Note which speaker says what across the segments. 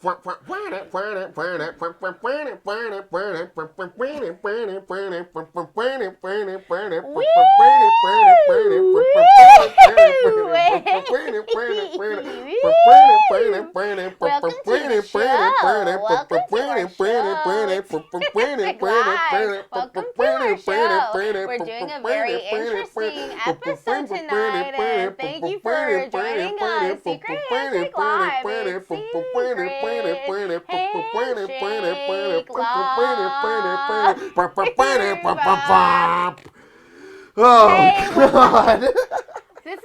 Speaker 1: We're doing a very interesting episode tonight, and thank you for joining us. Secret Handshake Live. It's Secret Handshake Live.
Speaker 2: Oh, God.
Speaker 3: This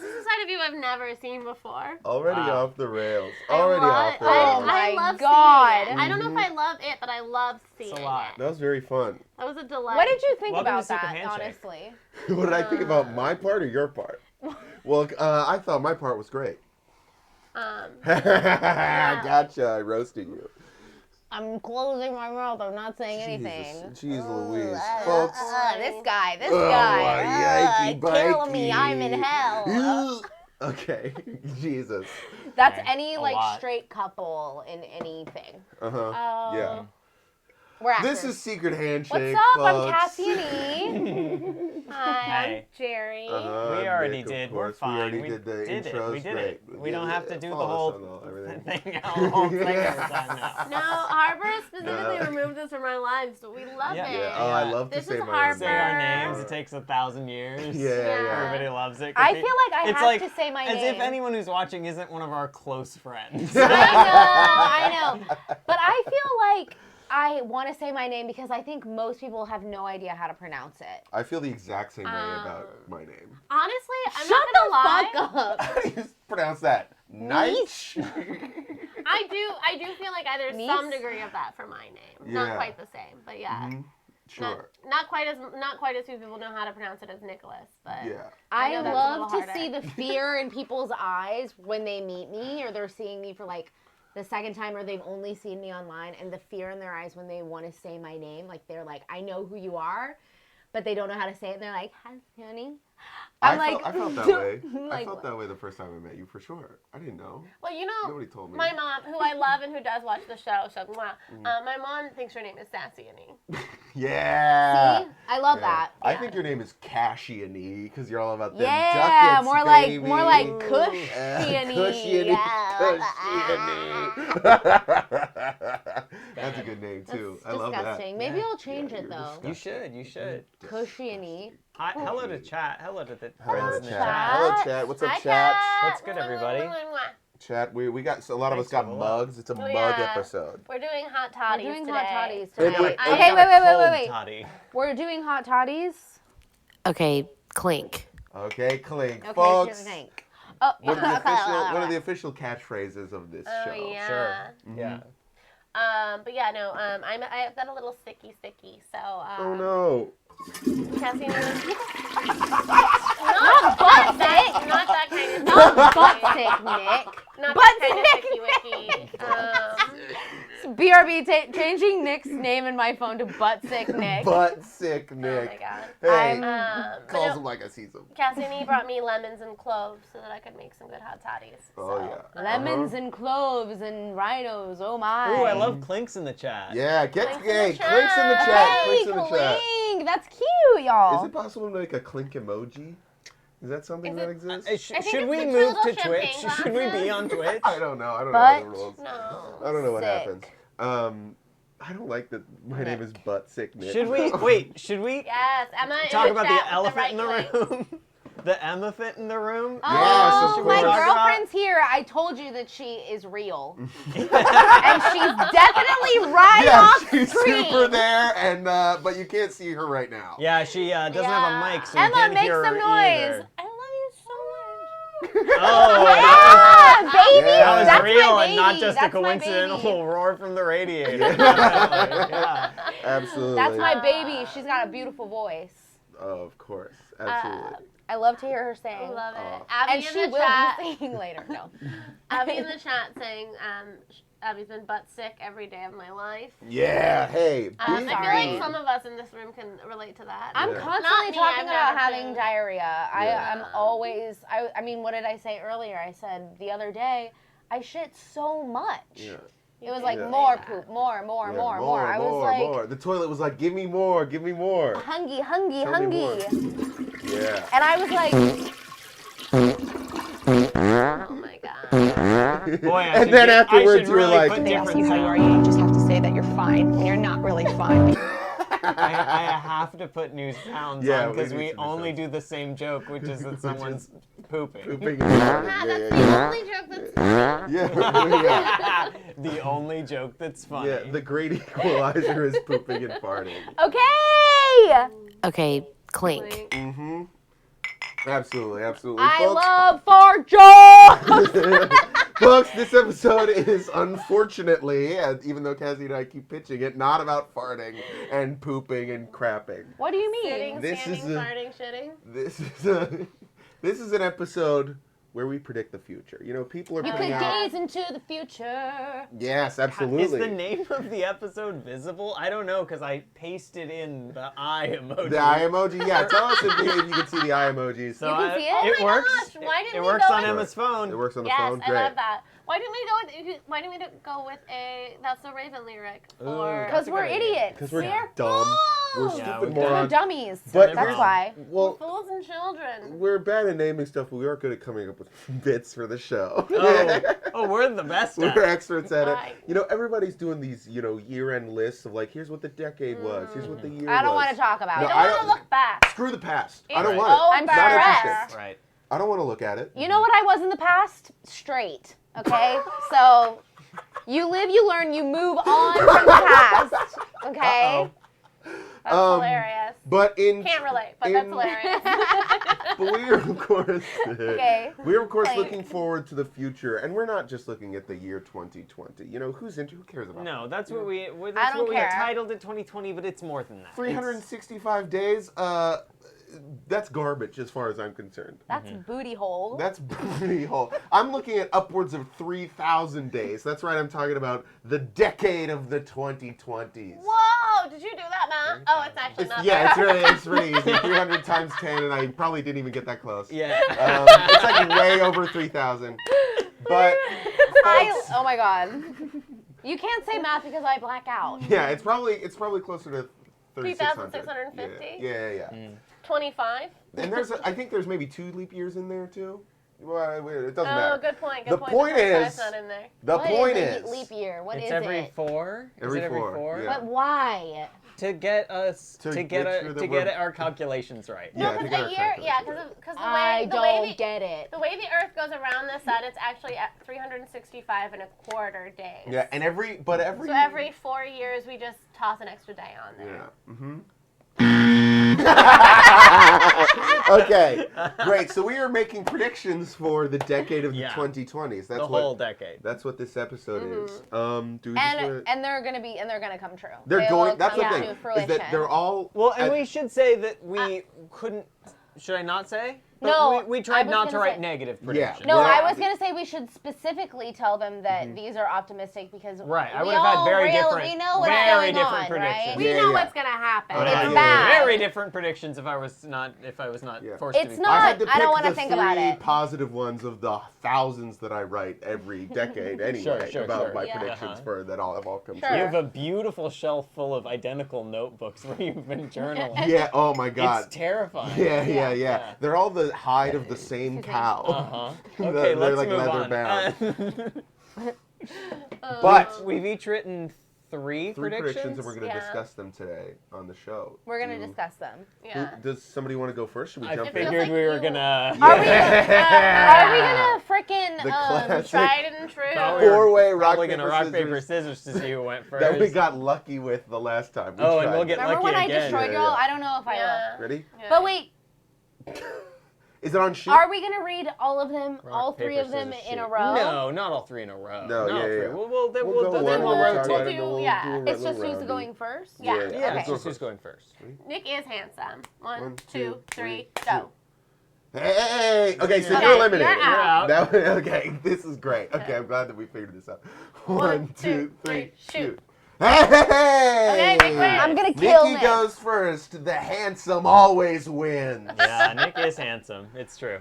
Speaker 3: is a side of you I've never seen before.
Speaker 2: Already off the rails.
Speaker 3: I love
Speaker 1: God.
Speaker 3: seeing it. I don't know if I love it, but I love seeing it.
Speaker 2: That was very fun.
Speaker 3: That was a delight.
Speaker 1: What did you think
Speaker 4: Welcome
Speaker 1: about
Speaker 4: to Secret
Speaker 1: that,
Speaker 4: Handshake.
Speaker 1: honestly?
Speaker 2: What did I think about my part or your part? Well, I thought my part was great. Gotcha. I roasted you.
Speaker 1: I'm closing my mouth. I'm not saying anything.
Speaker 2: Jeez Louise. Folks.
Speaker 1: This guy.
Speaker 2: Yikey,
Speaker 1: Kill me. I'm in hell.
Speaker 2: Okay. Jesus.
Speaker 1: That's
Speaker 4: Okay.
Speaker 1: any,
Speaker 4: A
Speaker 1: like,
Speaker 4: lot.
Speaker 1: straight couple in anything.
Speaker 2: Uh-huh. Yeah.
Speaker 1: We're actors.
Speaker 2: This is Secret Handshake,
Speaker 1: What's up?
Speaker 2: folks.
Speaker 1: I'm Cassie and E.
Speaker 3: Hi,
Speaker 4: Hey.
Speaker 3: I'm Jerry.
Speaker 4: We already
Speaker 2: Nick, of
Speaker 4: did. We're
Speaker 2: course.
Speaker 4: fine.
Speaker 2: We already did the intros.
Speaker 4: We did
Speaker 2: Great.
Speaker 4: it. We don't have to do the
Speaker 2: Follow us
Speaker 4: whole
Speaker 2: on everything.
Speaker 4: thing every time now.
Speaker 3: No, Harbor specifically removed this from our lives, but we love
Speaker 4: Yeah.
Speaker 3: it.
Speaker 2: Yeah. Oh, I love
Speaker 3: This
Speaker 2: to say
Speaker 3: is
Speaker 2: my
Speaker 3: Harbor.
Speaker 4: Say our names. It takes 1,000 years.
Speaker 2: Yeah.
Speaker 4: Everybody loves it.
Speaker 1: I feel like I
Speaker 4: It's
Speaker 1: have
Speaker 4: like,
Speaker 1: to say my
Speaker 4: as
Speaker 1: name.
Speaker 4: if anyone who's watching isn't one of our close friends.
Speaker 1: I know. But I feel like I want to say my name because I think most people have no idea how to pronounce it.
Speaker 2: I feel the exact same way about my name.
Speaker 3: Honestly, I'm
Speaker 1: Shut
Speaker 3: not gonna lie.
Speaker 1: the fuck up.
Speaker 2: How do you pronounce that? Niche?
Speaker 3: I do feel like there's
Speaker 1: Niece?
Speaker 3: some degree of that for my name. Not
Speaker 2: Yeah.
Speaker 3: quite the same, but yeah.
Speaker 2: Sure.
Speaker 3: Not quite as few people know how to pronounce it as Nicholas, but
Speaker 2: Yeah.
Speaker 3: I
Speaker 1: I
Speaker 3: know that's a
Speaker 1: love
Speaker 3: little
Speaker 1: to
Speaker 3: harder.
Speaker 1: see the fear in people's eyes when they meet me or they're seeing me for like the second time or they've only seen me online, and the fear in their eyes when they want to say my name. Like they're like, I know who you are, but they don't know how to say it. And they're like, hi, honey.
Speaker 2: I felt that way. I
Speaker 1: like,
Speaker 2: felt that way the first time I met you, for sure. I didn't know.
Speaker 3: Well, you know,
Speaker 2: Nobody told me.
Speaker 3: my mom, who I love and who does watch the show, so mwah, my mom thinks her name is Sassy Annie.
Speaker 2: Yeah.
Speaker 1: See? I love
Speaker 2: Yeah.
Speaker 1: that.
Speaker 2: I think your name is Cashy Annie because you're all about them
Speaker 1: Yeah,
Speaker 2: ducats,
Speaker 1: more
Speaker 2: baby.
Speaker 1: like Cushy Annie.
Speaker 2: Cushy Annie.
Speaker 1: Yeah.
Speaker 2: Cushy Annie. That's a good name too.
Speaker 1: That's
Speaker 2: I love that.
Speaker 1: disgusting. Maybe I'll change
Speaker 2: Yeah,
Speaker 1: it
Speaker 2: you're
Speaker 1: though.
Speaker 2: disgusting.
Speaker 4: You should.
Speaker 1: Cushy Annie.
Speaker 4: Hi, hello to chat. Hello to the
Speaker 2: Hello,
Speaker 4: friends in the
Speaker 2: chat.
Speaker 4: chat.
Speaker 2: Hello, chat. What's up,
Speaker 3: Hi,
Speaker 2: chat?
Speaker 4: What's good, everybody?
Speaker 3: Mwah, mwah, mwah.
Speaker 2: Chat. We got a lot of us
Speaker 4: Thanks
Speaker 2: got
Speaker 4: for the love.
Speaker 2: mugs. It's a mug episode.
Speaker 3: We're doing hot
Speaker 1: We're
Speaker 3: toddies
Speaker 1: doing
Speaker 3: today.
Speaker 1: hot toddies
Speaker 2: Hey,
Speaker 1: tonight.
Speaker 2: wait,
Speaker 1: Okay,
Speaker 4: I got a cold
Speaker 1: wait.
Speaker 4: toddy.
Speaker 1: We're doing hot toddies.
Speaker 3: Okay, clink.
Speaker 2: Okay, clink,
Speaker 1: Okay,
Speaker 2: folks.
Speaker 1: drink. Oh,
Speaker 2: One of the official catchphrases of this show.
Speaker 3: Oh, yeah.
Speaker 4: Sure.
Speaker 2: Mm-hmm.
Speaker 4: Yeah.
Speaker 3: But yeah, no, I've got a little sticky, so,
Speaker 2: Oh no.
Speaker 3: Cassie,
Speaker 1: Not butt sick.
Speaker 3: not that kind of
Speaker 1: Not butt sick, Nick.
Speaker 3: Not
Speaker 1: butt
Speaker 3: that kind of
Speaker 1: sick.
Speaker 3: sticky wicky.
Speaker 1: BRB changing Nick's name in my phone to butt sick Nick.
Speaker 2: Butt sick
Speaker 3: Oh
Speaker 2: Nick.
Speaker 3: my god.
Speaker 2: Hey,
Speaker 3: But
Speaker 2: calls
Speaker 3: no,
Speaker 2: him like I sees him.
Speaker 3: Cassidy brought me lemons and cloves so that I could make some good hot toddies.
Speaker 2: Oh
Speaker 3: so.
Speaker 2: yeah.
Speaker 1: Lemons and cloves and rhinos. Oh my.
Speaker 4: Ooh, I love Clinks in the chat.
Speaker 2: Yeah,
Speaker 3: Clinks in the
Speaker 2: clinks in the
Speaker 3: chat.
Speaker 2: chat.
Speaker 1: Hey,
Speaker 2: Clinks in the chat.
Speaker 1: Clink. That's cute, y'all.
Speaker 2: Is it possible to make a clink emoji? Is that something that exists?
Speaker 3: I think
Speaker 4: Should
Speaker 3: it's
Speaker 4: we
Speaker 3: the
Speaker 4: move
Speaker 3: little
Speaker 4: to Twitch?
Speaker 3: champagne
Speaker 4: Should we be
Speaker 3: glasses.
Speaker 4: on Twitch?
Speaker 2: I don't know. I don't
Speaker 1: Butt
Speaker 2: know the rules.
Speaker 3: No.
Speaker 2: I don't know what
Speaker 1: sick.
Speaker 2: happens. I don't like that my name is Butt Sick Nick.
Speaker 4: Should we wait? Should we
Speaker 3: Yes, Emma.
Speaker 4: talk
Speaker 3: in
Speaker 4: about
Speaker 3: chat
Speaker 4: the elephant in the
Speaker 3: right clicks.
Speaker 4: room? The elephant in the room?
Speaker 2: Yes, of
Speaker 1: my
Speaker 2: course.
Speaker 1: girlfriend's here. I told you that she is real. And she's definitely right
Speaker 2: Yeah,
Speaker 1: off
Speaker 2: she's
Speaker 1: screen.
Speaker 2: super there, and but you can't see her right now.
Speaker 4: Yeah, she doesn't have a mic, so you
Speaker 1: Emma,
Speaker 4: can't
Speaker 1: make
Speaker 4: hear
Speaker 1: some
Speaker 4: her
Speaker 1: noise.
Speaker 4: either.
Speaker 1: I love you so much.
Speaker 4: Oh,
Speaker 1: Yeah, baby.
Speaker 2: Yeah.
Speaker 4: that was
Speaker 1: That's
Speaker 4: real
Speaker 1: my
Speaker 4: and not
Speaker 1: baby.
Speaker 4: just
Speaker 1: That's
Speaker 4: a
Speaker 1: my
Speaker 4: coincidental
Speaker 1: baby.
Speaker 4: roar from the radiator. Yeah.
Speaker 2: Absolutely.
Speaker 1: That's my baby. She's got a beautiful voice.
Speaker 2: Of course. Absolutely.
Speaker 1: I love to hear her sing.
Speaker 3: I love it.
Speaker 2: Oh.
Speaker 3: Abby
Speaker 1: And
Speaker 3: in
Speaker 1: she
Speaker 3: the
Speaker 1: will
Speaker 3: chat.
Speaker 1: be singing later. No.
Speaker 3: Abby in the chat saying, Abby's been butt sick every day of my life.
Speaker 2: Yeah. Hey.
Speaker 3: I
Speaker 2: be
Speaker 3: feel
Speaker 1: sorry.
Speaker 3: like some of us in this room can relate to that.
Speaker 1: I'm
Speaker 2: Yeah.
Speaker 1: constantly
Speaker 3: Not me,
Speaker 1: talking
Speaker 3: I've
Speaker 1: about
Speaker 3: never
Speaker 1: having
Speaker 3: been.
Speaker 1: diarrhea.
Speaker 2: Yeah.
Speaker 1: I'm always, I mean, what did I say earlier? I said the other day, I shit so much.
Speaker 2: Yeah.
Speaker 1: It was like
Speaker 2: Yeah.
Speaker 1: more
Speaker 3: that.
Speaker 1: poop, more.
Speaker 2: Yeah,
Speaker 1: I was like,
Speaker 2: more. The toilet was like, give me more, give me more.
Speaker 1: hungry.
Speaker 2: Tell me more. Yeah.
Speaker 1: And I was like,
Speaker 3: Oh my god.
Speaker 4: Boy, I
Speaker 2: And
Speaker 4: should
Speaker 2: then
Speaker 4: get- I
Speaker 2: afterwards
Speaker 4: should
Speaker 2: you were
Speaker 4: really
Speaker 2: like,
Speaker 4: put
Speaker 5: They ask
Speaker 4: different
Speaker 5: you how you are,
Speaker 4: sounds.
Speaker 5: you just have to say that you're fine when you're not really fine.
Speaker 4: I have to put new sounds
Speaker 2: Yeah,
Speaker 4: on because
Speaker 2: we need
Speaker 4: we
Speaker 2: some new
Speaker 4: only
Speaker 2: sounds.
Speaker 4: do the same joke, which is that someone's pooping.
Speaker 2: Pooping and farting.
Speaker 3: Ah,
Speaker 2: Yeah,
Speaker 3: that's
Speaker 2: yeah,
Speaker 3: the only joke that's funny.
Speaker 2: yeah.
Speaker 4: The only joke that's funny.
Speaker 2: Yeah, the great equalizer is pooping and farting.
Speaker 1: okay. Okay, clink.
Speaker 3: Like,
Speaker 2: Mm-hmm. Absolutely.
Speaker 1: I
Speaker 2: Folks,
Speaker 1: love fart jokes.
Speaker 2: folks, this episode is unfortunately, even though Cassie and I keep pitching it, not about farting and pooping and crapping.
Speaker 1: What do you mean?
Speaker 3: sitting,
Speaker 2: This
Speaker 3: standing,
Speaker 2: is a-
Speaker 3: farting, shitting.
Speaker 2: This is an episode where we predict the future. You know, people are
Speaker 1: You
Speaker 2: putting
Speaker 1: could
Speaker 2: out.
Speaker 1: gaze into the future.
Speaker 2: Yes,
Speaker 4: Is
Speaker 2: absolutely.
Speaker 4: the name of the episode visible? I don't know because I pasted in the eye emoji.
Speaker 2: The eye emoji, yeah. Tell us if you can see the eye emojis.
Speaker 4: So
Speaker 1: You can see it?
Speaker 3: Oh
Speaker 4: It
Speaker 3: my
Speaker 4: works.
Speaker 3: gosh, why didn't
Speaker 4: it
Speaker 3: we
Speaker 4: works
Speaker 3: go
Speaker 4: on
Speaker 3: with-
Speaker 4: Emma's phone.
Speaker 2: It works on the
Speaker 3: Yes,
Speaker 2: phone.
Speaker 3: I
Speaker 2: Great.
Speaker 3: love that. Why didn't we go with a That's So Raven lyric? Or
Speaker 1: Because
Speaker 4: That's a
Speaker 1: we're
Speaker 4: good idea.
Speaker 1: idiots.
Speaker 2: Because we're
Speaker 1: We're
Speaker 2: dumb. We're
Speaker 3: fools.
Speaker 4: Yeah,
Speaker 2: stupid
Speaker 4: we're
Speaker 1: We're
Speaker 2: morons.
Speaker 1: dummies.
Speaker 2: But
Speaker 1: That's
Speaker 4: we're-
Speaker 1: why.
Speaker 2: Well,
Speaker 3: Fools and children.
Speaker 2: we're bad at naming stuff, but we are good at coming up with bits for the show.
Speaker 4: Oh, we're the best at
Speaker 2: We're
Speaker 4: it.
Speaker 2: experts at it.
Speaker 3: Right.
Speaker 2: You know, everybody's doing these, year-end lists of like, here's what the decade was, here's what the year
Speaker 1: I don't
Speaker 2: was.
Speaker 1: want to talk about
Speaker 2: No,
Speaker 1: it.
Speaker 3: I
Speaker 2: I
Speaker 3: don't want
Speaker 2: don't-
Speaker 3: to look back.
Speaker 2: Screw the past. I don't
Speaker 3: It's
Speaker 2: want it.
Speaker 3: over.
Speaker 1: I'm
Speaker 2: Not
Speaker 1: stressed.
Speaker 2: interested.
Speaker 4: Right.
Speaker 2: I don't want to look at it.
Speaker 1: You know what I was in the past? Straight. Okay? So you live, you learn, you move on from the past. Okay?
Speaker 3: That's hilarious.
Speaker 2: But
Speaker 3: Can't relate, but that's
Speaker 2: in-
Speaker 3: hilarious.
Speaker 2: But we are of course
Speaker 1: Okay.
Speaker 2: we are of course
Speaker 1: Like-
Speaker 2: looking forward to the future, and we're not just looking at the year 2020. You know, who cares about
Speaker 4: No, that's what we.
Speaker 1: I
Speaker 4: That's
Speaker 1: don't
Speaker 4: what we
Speaker 1: care.
Speaker 4: titled it 2020, but it's more than that.
Speaker 2: 365 days? That's garbage as far as I'm concerned.
Speaker 1: That's booty hole.
Speaker 2: That's pretty whole. I'm looking at upwards of 3,000 days. That's right, I'm talking about the decade of the 2020s.
Speaker 3: Whoa, did you do that, Matt? Oh, it's actually not
Speaker 2: Yeah,
Speaker 3: there.
Speaker 2: it's really easy. 300 times 10, and I probably didn't even get that close.
Speaker 4: Yeah.
Speaker 2: It's like way over 3,000. But
Speaker 1: oh my god. You can't say math because I black out.
Speaker 2: yeah, it's probably closer to 3,600.
Speaker 3: 3,650?
Speaker 2: Yeah.
Speaker 3: 25?
Speaker 2: And I think there's maybe 2 leap years in there too. Well, it doesn't
Speaker 3: Oh,
Speaker 2: matter.
Speaker 3: good point.
Speaker 2: The
Speaker 3: Good
Speaker 2: point
Speaker 3: The
Speaker 2: is-
Speaker 3: 25's not in there.
Speaker 2: The
Speaker 1: What
Speaker 2: point
Speaker 1: is
Speaker 2: is,
Speaker 1: a leap year? What is
Speaker 4: It's every
Speaker 1: it?
Speaker 4: 4.
Speaker 2: Every
Speaker 4: Is it every
Speaker 2: four,
Speaker 4: 4?
Speaker 2: yeah.
Speaker 1: But why?
Speaker 4: To get us
Speaker 2: To
Speaker 4: to
Speaker 2: make
Speaker 4: get
Speaker 2: sure that
Speaker 4: to
Speaker 2: we're-
Speaker 4: get our calculations right.
Speaker 2: Yeah,
Speaker 3: No,
Speaker 2: to
Speaker 3: because
Speaker 2: get our
Speaker 3: the year, yeah,
Speaker 2: calculations
Speaker 3: because
Speaker 1: I
Speaker 3: the way
Speaker 1: don't get it.
Speaker 3: the way the Earth goes around the sun, it's actually at 365 and a quarter days.
Speaker 2: yeah, and every
Speaker 3: So every 4 years, we just toss an extra day on there.
Speaker 2: Yeah. Mm-hmm. Okay, great. So we are making predictions for the decade of the
Speaker 4: Yeah.
Speaker 2: 2020s. That's
Speaker 4: The
Speaker 2: what.
Speaker 4: whole decade.
Speaker 2: That's what this episode is. Do we just
Speaker 1: And
Speaker 2: wanna-
Speaker 1: and they're gonna come true.
Speaker 2: they're
Speaker 1: They
Speaker 2: going.
Speaker 1: will
Speaker 2: That's the
Speaker 1: come
Speaker 2: thing.
Speaker 1: to
Speaker 2: Is
Speaker 1: fruition.
Speaker 2: that they're all.
Speaker 4: Well, and
Speaker 2: at-
Speaker 4: we should say that we couldn't. Should I not say? But
Speaker 1: No,
Speaker 4: we
Speaker 1: I
Speaker 4: tried
Speaker 1: was
Speaker 4: not to
Speaker 1: gonna
Speaker 4: write
Speaker 1: say-
Speaker 4: negative
Speaker 2: Yeah.
Speaker 4: predictions.
Speaker 1: No,
Speaker 2: We're-
Speaker 1: I was gonna say we should specifically tell them that these are optimistic because
Speaker 4: Right, I
Speaker 1: we
Speaker 4: would have had
Speaker 1: all
Speaker 4: very
Speaker 1: real-
Speaker 4: different-
Speaker 1: We know what's
Speaker 4: very
Speaker 1: going
Speaker 4: different
Speaker 1: on,
Speaker 4: predictions.
Speaker 1: right?
Speaker 3: We
Speaker 2: Yeah,
Speaker 3: know
Speaker 2: yeah.
Speaker 3: what's gonna happen.
Speaker 2: But
Speaker 1: It's
Speaker 2: I-
Speaker 1: bad.
Speaker 4: Very different predictions if I was not
Speaker 2: Yeah.
Speaker 4: forced
Speaker 1: It's
Speaker 4: to be.
Speaker 1: not-
Speaker 2: I had to
Speaker 1: I don't
Speaker 2: pick
Speaker 1: wanna
Speaker 2: the
Speaker 1: think about
Speaker 2: 3
Speaker 1: it.
Speaker 2: positive ones of the thousands that I write every decade anyway
Speaker 4: Sure,
Speaker 2: about
Speaker 4: sure.
Speaker 2: my
Speaker 3: Yeah.
Speaker 2: predictions
Speaker 4: Uh-huh.
Speaker 2: for that all have all come
Speaker 1: Sure.
Speaker 4: You
Speaker 2: true.
Speaker 4: have a beautiful shelf full of identical notebooks where you've been journaling.
Speaker 2: Yeah. Oh my God.
Speaker 4: It's terrifying.
Speaker 2: Yeah.
Speaker 4: Yeah.
Speaker 2: They're all the hide of the same cow.
Speaker 4: Uh-huh.
Speaker 2: They're-
Speaker 4: Okay,
Speaker 2: they're
Speaker 4: let's
Speaker 2: like
Speaker 4: move
Speaker 2: leather
Speaker 4: on.
Speaker 2: bound.
Speaker 3: Oh.
Speaker 2: But
Speaker 4: We've each written 3
Speaker 2: 3 predictions,
Speaker 4: predictions.
Speaker 2: and we're going to
Speaker 3: Yeah.
Speaker 2: discuss them today on the show.
Speaker 1: We're gonna
Speaker 2: Do-
Speaker 1: discuss them.
Speaker 3: Yeah.
Speaker 2: Does somebody want to go first? Should we
Speaker 4: I
Speaker 2: jump
Speaker 3: feels
Speaker 2: in?
Speaker 4: figured
Speaker 3: like
Speaker 4: we were
Speaker 3: you-
Speaker 4: gonna.
Speaker 1: Are we?
Speaker 2: Yeah.
Speaker 1: Are we gonna frickin'
Speaker 2: The classic
Speaker 3: Tried and true.
Speaker 4: Thought we were
Speaker 2: four-way rock,
Speaker 4: Probably
Speaker 2: paper,
Speaker 4: gonna rock,
Speaker 2: scissors
Speaker 4: paper, scissors to see who went first.
Speaker 2: that we got lucky with the last time. We
Speaker 4: Oh, and
Speaker 2: tried.
Speaker 4: we'll get
Speaker 1: Remember
Speaker 4: lucky
Speaker 1: when I
Speaker 4: again.
Speaker 1: destroyed
Speaker 2: Yeah,
Speaker 1: y'all?
Speaker 2: yeah.
Speaker 1: I don't know if I will.
Speaker 3: Yeah.
Speaker 2: Ready?
Speaker 3: Yeah.
Speaker 1: But wait,
Speaker 2: Is it on sheet?
Speaker 1: are we gonna read all of them,
Speaker 4: Rock,
Speaker 1: all 3
Speaker 4: paper,
Speaker 1: of them
Speaker 4: scissors,
Speaker 1: in a
Speaker 4: shoot.
Speaker 1: row?
Speaker 4: No, not all 3 in a row.
Speaker 2: No,
Speaker 4: Not
Speaker 2: yeah,
Speaker 4: all 3.
Speaker 2: yeah.
Speaker 4: We'll
Speaker 2: Then
Speaker 4: we'll
Speaker 2: go
Speaker 3: then we'll
Speaker 2: one,
Speaker 3: rotate.
Speaker 2: we'll
Speaker 3: do- yeah.
Speaker 2: a
Speaker 1: It's just
Speaker 2: regular
Speaker 1: who's
Speaker 2: round.
Speaker 1: going first.
Speaker 3: Yeah.
Speaker 4: Yeah,
Speaker 1: Okay.
Speaker 4: it's just who's going first.
Speaker 3: Nick is handsome.
Speaker 2: One,
Speaker 3: One,
Speaker 2: two,
Speaker 3: two,
Speaker 2: three,
Speaker 3: three, go.
Speaker 2: Hey! Okay, so
Speaker 3: Okay,
Speaker 2: you're eliminated.
Speaker 3: you're out.
Speaker 2: That- okay, this is great. Okay, I'm glad that we figured this out. One, two, three, shoot. Hey!
Speaker 3: Okay, Nick wins.
Speaker 1: I'm gonna kill
Speaker 2: Nikki
Speaker 1: Nick.
Speaker 2: goes first. The handsome always wins.
Speaker 4: Yeah, Nick is handsome. It's true.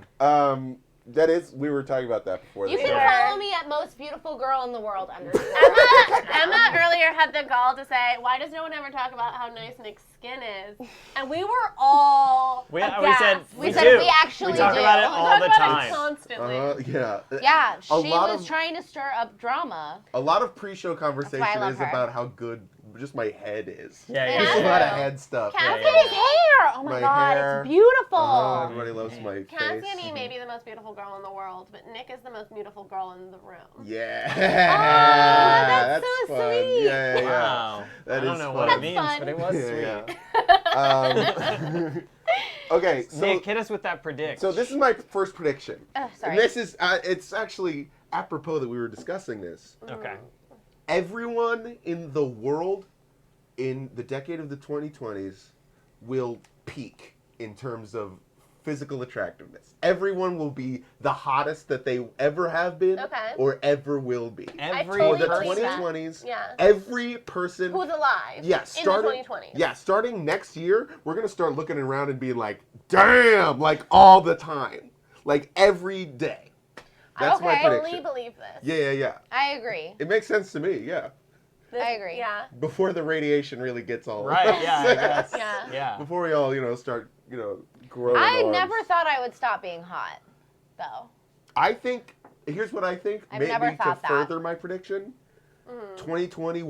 Speaker 2: That is, we were talking about that before.
Speaker 1: You
Speaker 2: the
Speaker 1: can
Speaker 2: show.
Speaker 1: follow me at most beautiful girl in the world under.
Speaker 3: Emma earlier had the gall to say, "Why does no one ever talk about how nice Nick's skin is?" And we were all
Speaker 4: We
Speaker 3: aghast.
Speaker 4: said
Speaker 1: We
Speaker 4: do.
Speaker 1: said we actually
Speaker 4: We talk
Speaker 1: do.
Speaker 4: about it
Speaker 1: We
Speaker 4: all
Speaker 3: talk
Speaker 4: the
Speaker 3: about
Speaker 4: time.
Speaker 3: it constantly.
Speaker 2: Yeah.
Speaker 1: Yeah, she
Speaker 2: A lot
Speaker 1: was
Speaker 2: of-
Speaker 1: trying to stir up drama.
Speaker 2: A lot of pre-show conversation
Speaker 1: That's why I love
Speaker 2: is
Speaker 1: her.
Speaker 2: about how good just my head is.
Speaker 4: Yeah,
Speaker 2: Just
Speaker 3: yeah.
Speaker 2: a lot of head stuff.
Speaker 3: Cass-
Speaker 1: Look at his hair! Oh my,
Speaker 2: My
Speaker 1: god,
Speaker 2: hair.
Speaker 1: it's beautiful.
Speaker 2: Everybody loves my face.
Speaker 3: Cassie and E may be the most beautiful girl in the world, but Nick is the most beautiful girl in the room.
Speaker 2: Yeah.
Speaker 1: that's so
Speaker 2: fun.
Speaker 1: sweet.
Speaker 2: Yeah, yeah.
Speaker 4: Wow.
Speaker 2: That
Speaker 4: I don't
Speaker 2: is
Speaker 4: know
Speaker 2: fun.
Speaker 4: what
Speaker 1: That's
Speaker 4: it means,
Speaker 1: fun.
Speaker 4: but it was
Speaker 2: Yeah,
Speaker 4: sweet.
Speaker 2: yeah. Okay, so
Speaker 4: Nick, hit us with that predict.
Speaker 2: so this is my first prediction.
Speaker 1: Sorry.
Speaker 2: And this is it's actually apropos that we were discussing this.
Speaker 4: Okay.
Speaker 2: Everyone in the world in the decade of the 2020s will peak in terms of physical attractiveness. Everyone will be the hottest that they ever have been
Speaker 3: Okay.
Speaker 2: or ever will be.
Speaker 4: Every
Speaker 3: totally
Speaker 2: For the
Speaker 3: believe that.
Speaker 2: 2020s,
Speaker 3: Yeah.
Speaker 2: every person
Speaker 3: Who's alive
Speaker 2: yeah,
Speaker 3: in
Speaker 2: starting,
Speaker 3: the 2020s.
Speaker 2: Yeah, starting next year, we're going to start looking around and being like, damn, like all the time. Like every day. That's my
Speaker 1: Okay.
Speaker 3: I
Speaker 2: prediction.
Speaker 3: totally believe this.
Speaker 2: Yeah, yeah, yeah.
Speaker 1: I agree.
Speaker 2: It makes sense to me, yeah.
Speaker 3: This-
Speaker 1: I agree.
Speaker 3: Yeah.
Speaker 2: Before the radiation really gets all
Speaker 4: Right, yeah, I guess.
Speaker 3: Yeah.
Speaker 4: Yeah.
Speaker 2: Before we all, start, growing
Speaker 1: I
Speaker 2: arms.
Speaker 1: never thought I would stop being hot, though.
Speaker 2: I think, here's what I think,
Speaker 1: I've
Speaker 2: maybe
Speaker 1: never
Speaker 2: to
Speaker 1: thought that.
Speaker 2: further my prediction, 2020,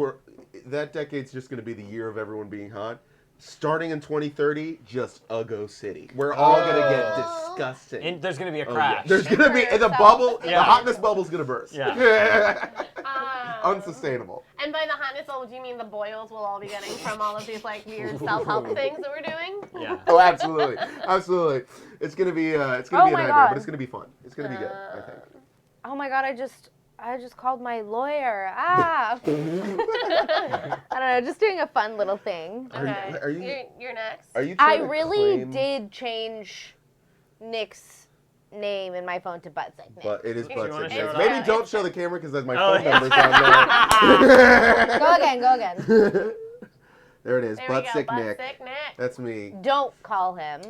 Speaker 2: that decade's just going to be the year of everyone being hot. Starting in 2030, just Uggo City. We're all going to get disgusting.
Speaker 4: And there's gonna be a
Speaker 2: Oh, yeah.
Speaker 4: crash.
Speaker 2: There's going to be, the
Speaker 1: So-
Speaker 2: bubble, the
Speaker 4: Yeah.
Speaker 2: hotness bubble's going to burst.
Speaker 4: Yeah.
Speaker 2: Unsustainable.
Speaker 3: And by the hotness level, do you mean the boils we'll all be getting from all of these like weird self-help things that we're doing?
Speaker 4: Yeah.
Speaker 2: Oh, absolutely. Absolutely. It's going to be,
Speaker 1: Oh
Speaker 2: a
Speaker 1: my
Speaker 2: nightmare,
Speaker 1: God.
Speaker 2: but it's going to be fun. It's going to be good, I think.
Speaker 1: Oh my god, I just called my lawyer. Ah. I don't know, just doing a fun little thing.
Speaker 3: Okay.
Speaker 2: Are you-
Speaker 3: You're next.
Speaker 2: Are you
Speaker 1: I
Speaker 2: trying to
Speaker 1: really
Speaker 2: claim-
Speaker 1: did change Nick's name in my phone to Butt-Sick Nick.
Speaker 2: But it is
Speaker 3: You
Speaker 2: butt
Speaker 4: wanna
Speaker 2: sick.
Speaker 4: show it
Speaker 2: Maybe
Speaker 3: off?
Speaker 2: don't show the camera because that's my
Speaker 4: Oh,
Speaker 2: phone
Speaker 4: yeah.
Speaker 2: number's on there.
Speaker 1: Go again.
Speaker 2: There it is.
Speaker 3: There
Speaker 2: Butt
Speaker 3: we go.
Speaker 2: sick
Speaker 3: Butt
Speaker 2: Nick.
Speaker 3: sick Nick.
Speaker 2: That's me.
Speaker 1: Don't call him.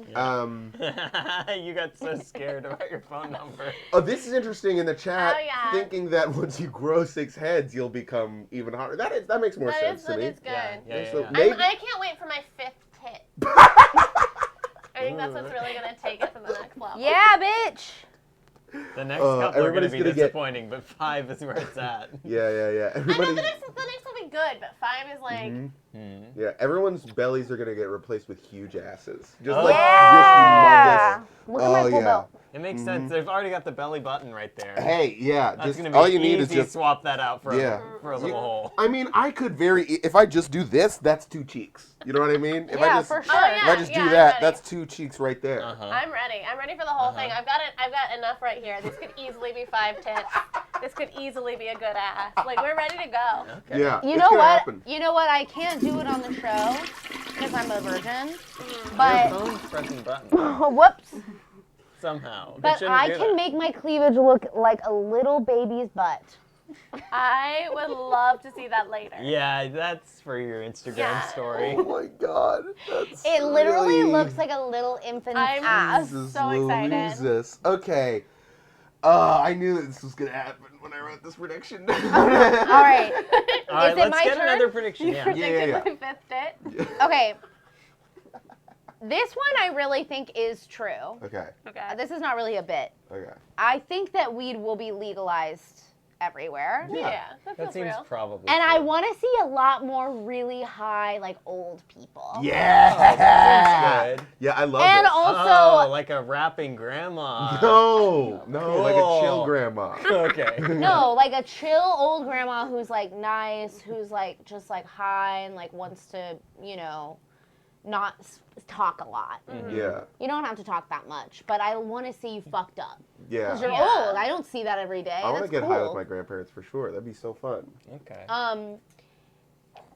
Speaker 4: You got so scared about your phone number.
Speaker 2: Oh, this is interesting in the chat.
Speaker 3: Oh, yeah.
Speaker 2: Thinking that once you grow 6 heads, you'll become even hotter. That makes more sense to
Speaker 3: That
Speaker 2: me.
Speaker 3: is good.
Speaker 4: Yeah, yeah,
Speaker 2: So
Speaker 4: yeah.
Speaker 2: maybe-
Speaker 3: I can't wait for my 5th tit. I think that's what's really gonna take it to the next level.
Speaker 1: Yeah, bitch.
Speaker 4: The next couple are gonna
Speaker 2: everybody's
Speaker 4: be
Speaker 2: gonna get-
Speaker 4: disappointing, but 5 is where it's at.
Speaker 2: Yeah.
Speaker 3: I know
Speaker 2: Everybody.
Speaker 3: the next will be good, but 5 is like
Speaker 2: Mhm. Yeah, everyone's bellies are gonna get replaced with huge asses. Just
Speaker 4: Oh.
Speaker 2: like
Speaker 1: Yeah.
Speaker 2: just humongous.
Speaker 1: Look at my
Speaker 2: Oh,
Speaker 1: full
Speaker 2: yeah.
Speaker 1: belt.
Speaker 4: It makes sense. They've already got the belly button right there.
Speaker 2: Hey, yeah.
Speaker 4: That's
Speaker 2: Just
Speaker 4: gonna be
Speaker 2: all you need is
Speaker 4: easy
Speaker 2: just.
Speaker 4: swap that out for
Speaker 2: Yeah.
Speaker 4: for a little hole.
Speaker 2: I mean, I could if I just do this, that's 2 cheeks. You know what I mean? If I
Speaker 1: Yeah,
Speaker 2: just,
Speaker 1: for sure.
Speaker 3: Oh, yeah.
Speaker 2: If I just do
Speaker 3: I'm
Speaker 2: that,
Speaker 3: ready.
Speaker 2: that's 2 cheeks right there.
Speaker 4: Uh-huh.
Speaker 3: I'm ready. I'm ready for the whole thing. I've got enough right here. This could easily be 5 tits. This could easily be a good ass. Like we're ready to go.
Speaker 4: Okay.
Speaker 2: Yeah.
Speaker 1: You
Speaker 2: it's
Speaker 1: know
Speaker 2: gonna
Speaker 1: what?
Speaker 2: happen.
Speaker 1: You know what? I can't do it on the show because I'm a virgin.
Speaker 4: Your
Speaker 1: But
Speaker 4: phone's pressing buttons
Speaker 1: whoops.
Speaker 4: somehow. It
Speaker 1: But
Speaker 4: shouldn't
Speaker 1: I
Speaker 4: do
Speaker 1: can
Speaker 4: that.
Speaker 1: make my cleavage look like a little baby's butt.
Speaker 3: I would love to see that later.
Speaker 4: Yeah, that's for your Instagram
Speaker 3: Yeah.
Speaker 4: story.
Speaker 2: Oh my god. That's
Speaker 1: It literally
Speaker 2: really...
Speaker 1: looks like a little infant's
Speaker 3: I'm
Speaker 1: ass.
Speaker 2: Jesus
Speaker 3: so excited.
Speaker 2: Louises. Okay. I knew that this was gonna happen when I wrote this prediction.
Speaker 1: All right.
Speaker 4: All right,
Speaker 1: Is it
Speaker 4: let's
Speaker 1: my
Speaker 4: get
Speaker 1: turn?
Speaker 4: another prediction.
Speaker 3: You
Speaker 4: Yeah.
Speaker 3: predicted
Speaker 2: Yeah.
Speaker 3: my 5th tit.
Speaker 1: Okay. This one I really think is true.
Speaker 2: Okay.
Speaker 3: Okay.
Speaker 1: This is not really a bit.
Speaker 2: Okay.
Speaker 1: I think that weed will be legalized everywhere.
Speaker 3: Yeah, that feels
Speaker 4: That seems
Speaker 3: real.
Speaker 4: probably.
Speaker 1: And I
Speaker 4: true.
Speaker 1: want to see a lot more really high, like old people.
Speaker 2: Yeah.
Speaker 4: That's good.
Speaker 2: Yeah, I love
Speaker 1: And
Speaker 2: it.
Speaker 1: also,
Speaker 4: Oh, like a rapping grandma.
Speaker 2: No, like a chill
Speaker 4: Cool.
Speaker 2: grandma.
Speaker 4: Okay.
Speaker 1: no, like a chill old grandma who's like nice, who's like just like high and like wants to, not talk a lot.
Speaker 2: Yeah,
Speaker 1: You don't have to talk that much, but I want to see you fucked up.
Speaker 2: yeah.
Speaker 1: Because you're
Speaker 3: Yeah.
Speaker 1: old. I don't see that every day.
Speaker 2: I want to
Speaker 1: That's
Speaker 2: get
Speaker 1: cool.
Speaker 2: high with my grandparents for sure. That'd be so fun.
Speaker 4: Okay.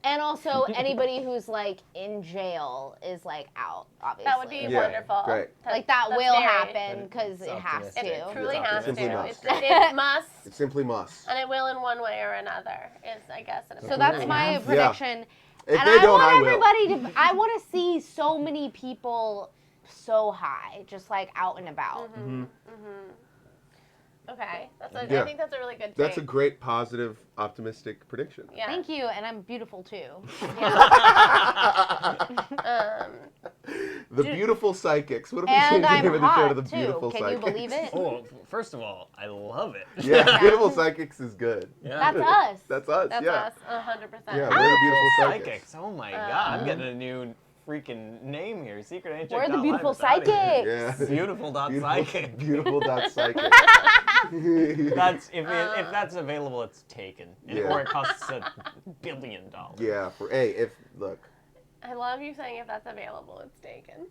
Speaker 1: And also anybody who's like in jail is like out, obviously.
Speaker 3: That would be
Speaker 2: Yeah,
Speaker 3: wonderful.
Speaker 2: great.
Speaker 1: like that
Speaker 3: That's
Speaker 1: will
Speaker 3: very-
Speaker 1: happen because
Speaker 4: It's
Speaker 1: it has
Speaker 4: optimistic.
Speaker 1: to.
Speaker 3: It truly
Speaker 4: It's
Speaker 3: has to.
Speaker 2: Simply must.
Speaker 3: It must,
Speaker 2: It simply must.
Speaker 3: and it will in one way or another. Is I guess.
Speaker 1: So that's my prediction.
Speaker 2: If
Speaker 1: And
Speaker 2: they
Speaker 1: I
Speaker 2: don't,
Speaker 1: want
Speaker 2: I will.
Speaker 1: everybody to. I want to see so many people so high, just like out and about.
Speaker 3: Okay,
Speaker 2: Yeah.
Speaker 3: I think that's a really good take.
Speaker 2: That's a great, positive, optimistic prediction.
Speaker 3: Yeah.
Speaker 1: Thank you, and I'm beautiful too.
Speaker 2: The Beautiful Psychics. What if we
Speaker 1: And
Speaker 2: changed the
Speaker 1: I'm
Speaker 2: name of the show to
Speaker 1: hot
Speaker 2: The
Speaker 1: too.
Speaker 2: Beautiful
Speaker 1: Can
Speaker 2: Psychics?
Speaker 1: you believe it?
Speaker 4: Oh, first of all, I love it.
Speaker 2: Yeah, Beautiful Psychics is good.
Speaker 4: Yeah.
Speaker 1: That's us.
Speaker 2: That's us,
Speaker 3: That's
Speaker 2: yeah.
Speaker 3: us, 100%.
Speaker 2: Yeah, we're the Beautiful Psychics.
Speaker 4: Psychics. Oh my god, I'm getting a new freaking name here. Secret Handshake.
Speaker 1: We're the
Speaker 4: Live
Speaker 1: Beautiful
Speaker 4: is outta here.
Speaker 1: Psychics.
Speaker 2: Yeah.
Speaker 4: Beautiful.psychic.
Speaker 2: Beautiful.psychic.
Speaker 4: That's if that's available, it's taken,
Speaker 2: Yeah.
Speaker 4: or it costs $1 billion.
Speaker 2: Yeah, look.
Speaker 3: I love you saying if that's available, it's taken.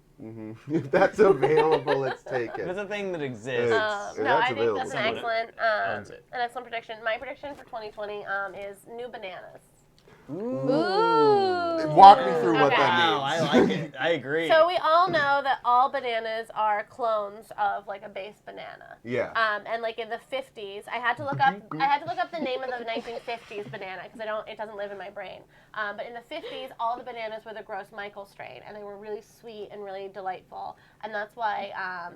Speaker 2: If that's available, it's taken.
Speaker 4: If it's a thing that exists.
Speaker 2: If
Speaker 3: No,
Speaker 2: that's
Speaker 3: I think
Speaker 2: available.
Speaker 3: that's
Speaker 4: Someone owns it.
Speaker 3: an excellent prediction. My prediction for 2020 is new bananas.
Speaker 1: Ooh.
Speaker 2: Walk me through what
Speaker 3: Okay.
Speaker 2: that
Speaker 4: Wow,
Speaker 2: means.
Speaker 4: I like it. I agree.
Speaker 3: So we all know that all bananas are clones of like a base banana.
Speaker 2: Yeah.
Speaker 3: And like in the 50s, I had to look up the name of the 1950s banana because it doesn't live in my brain. But in the 50s, all the bananas were the Gross Michael strain, and they were really sweet and really delightful. And that's why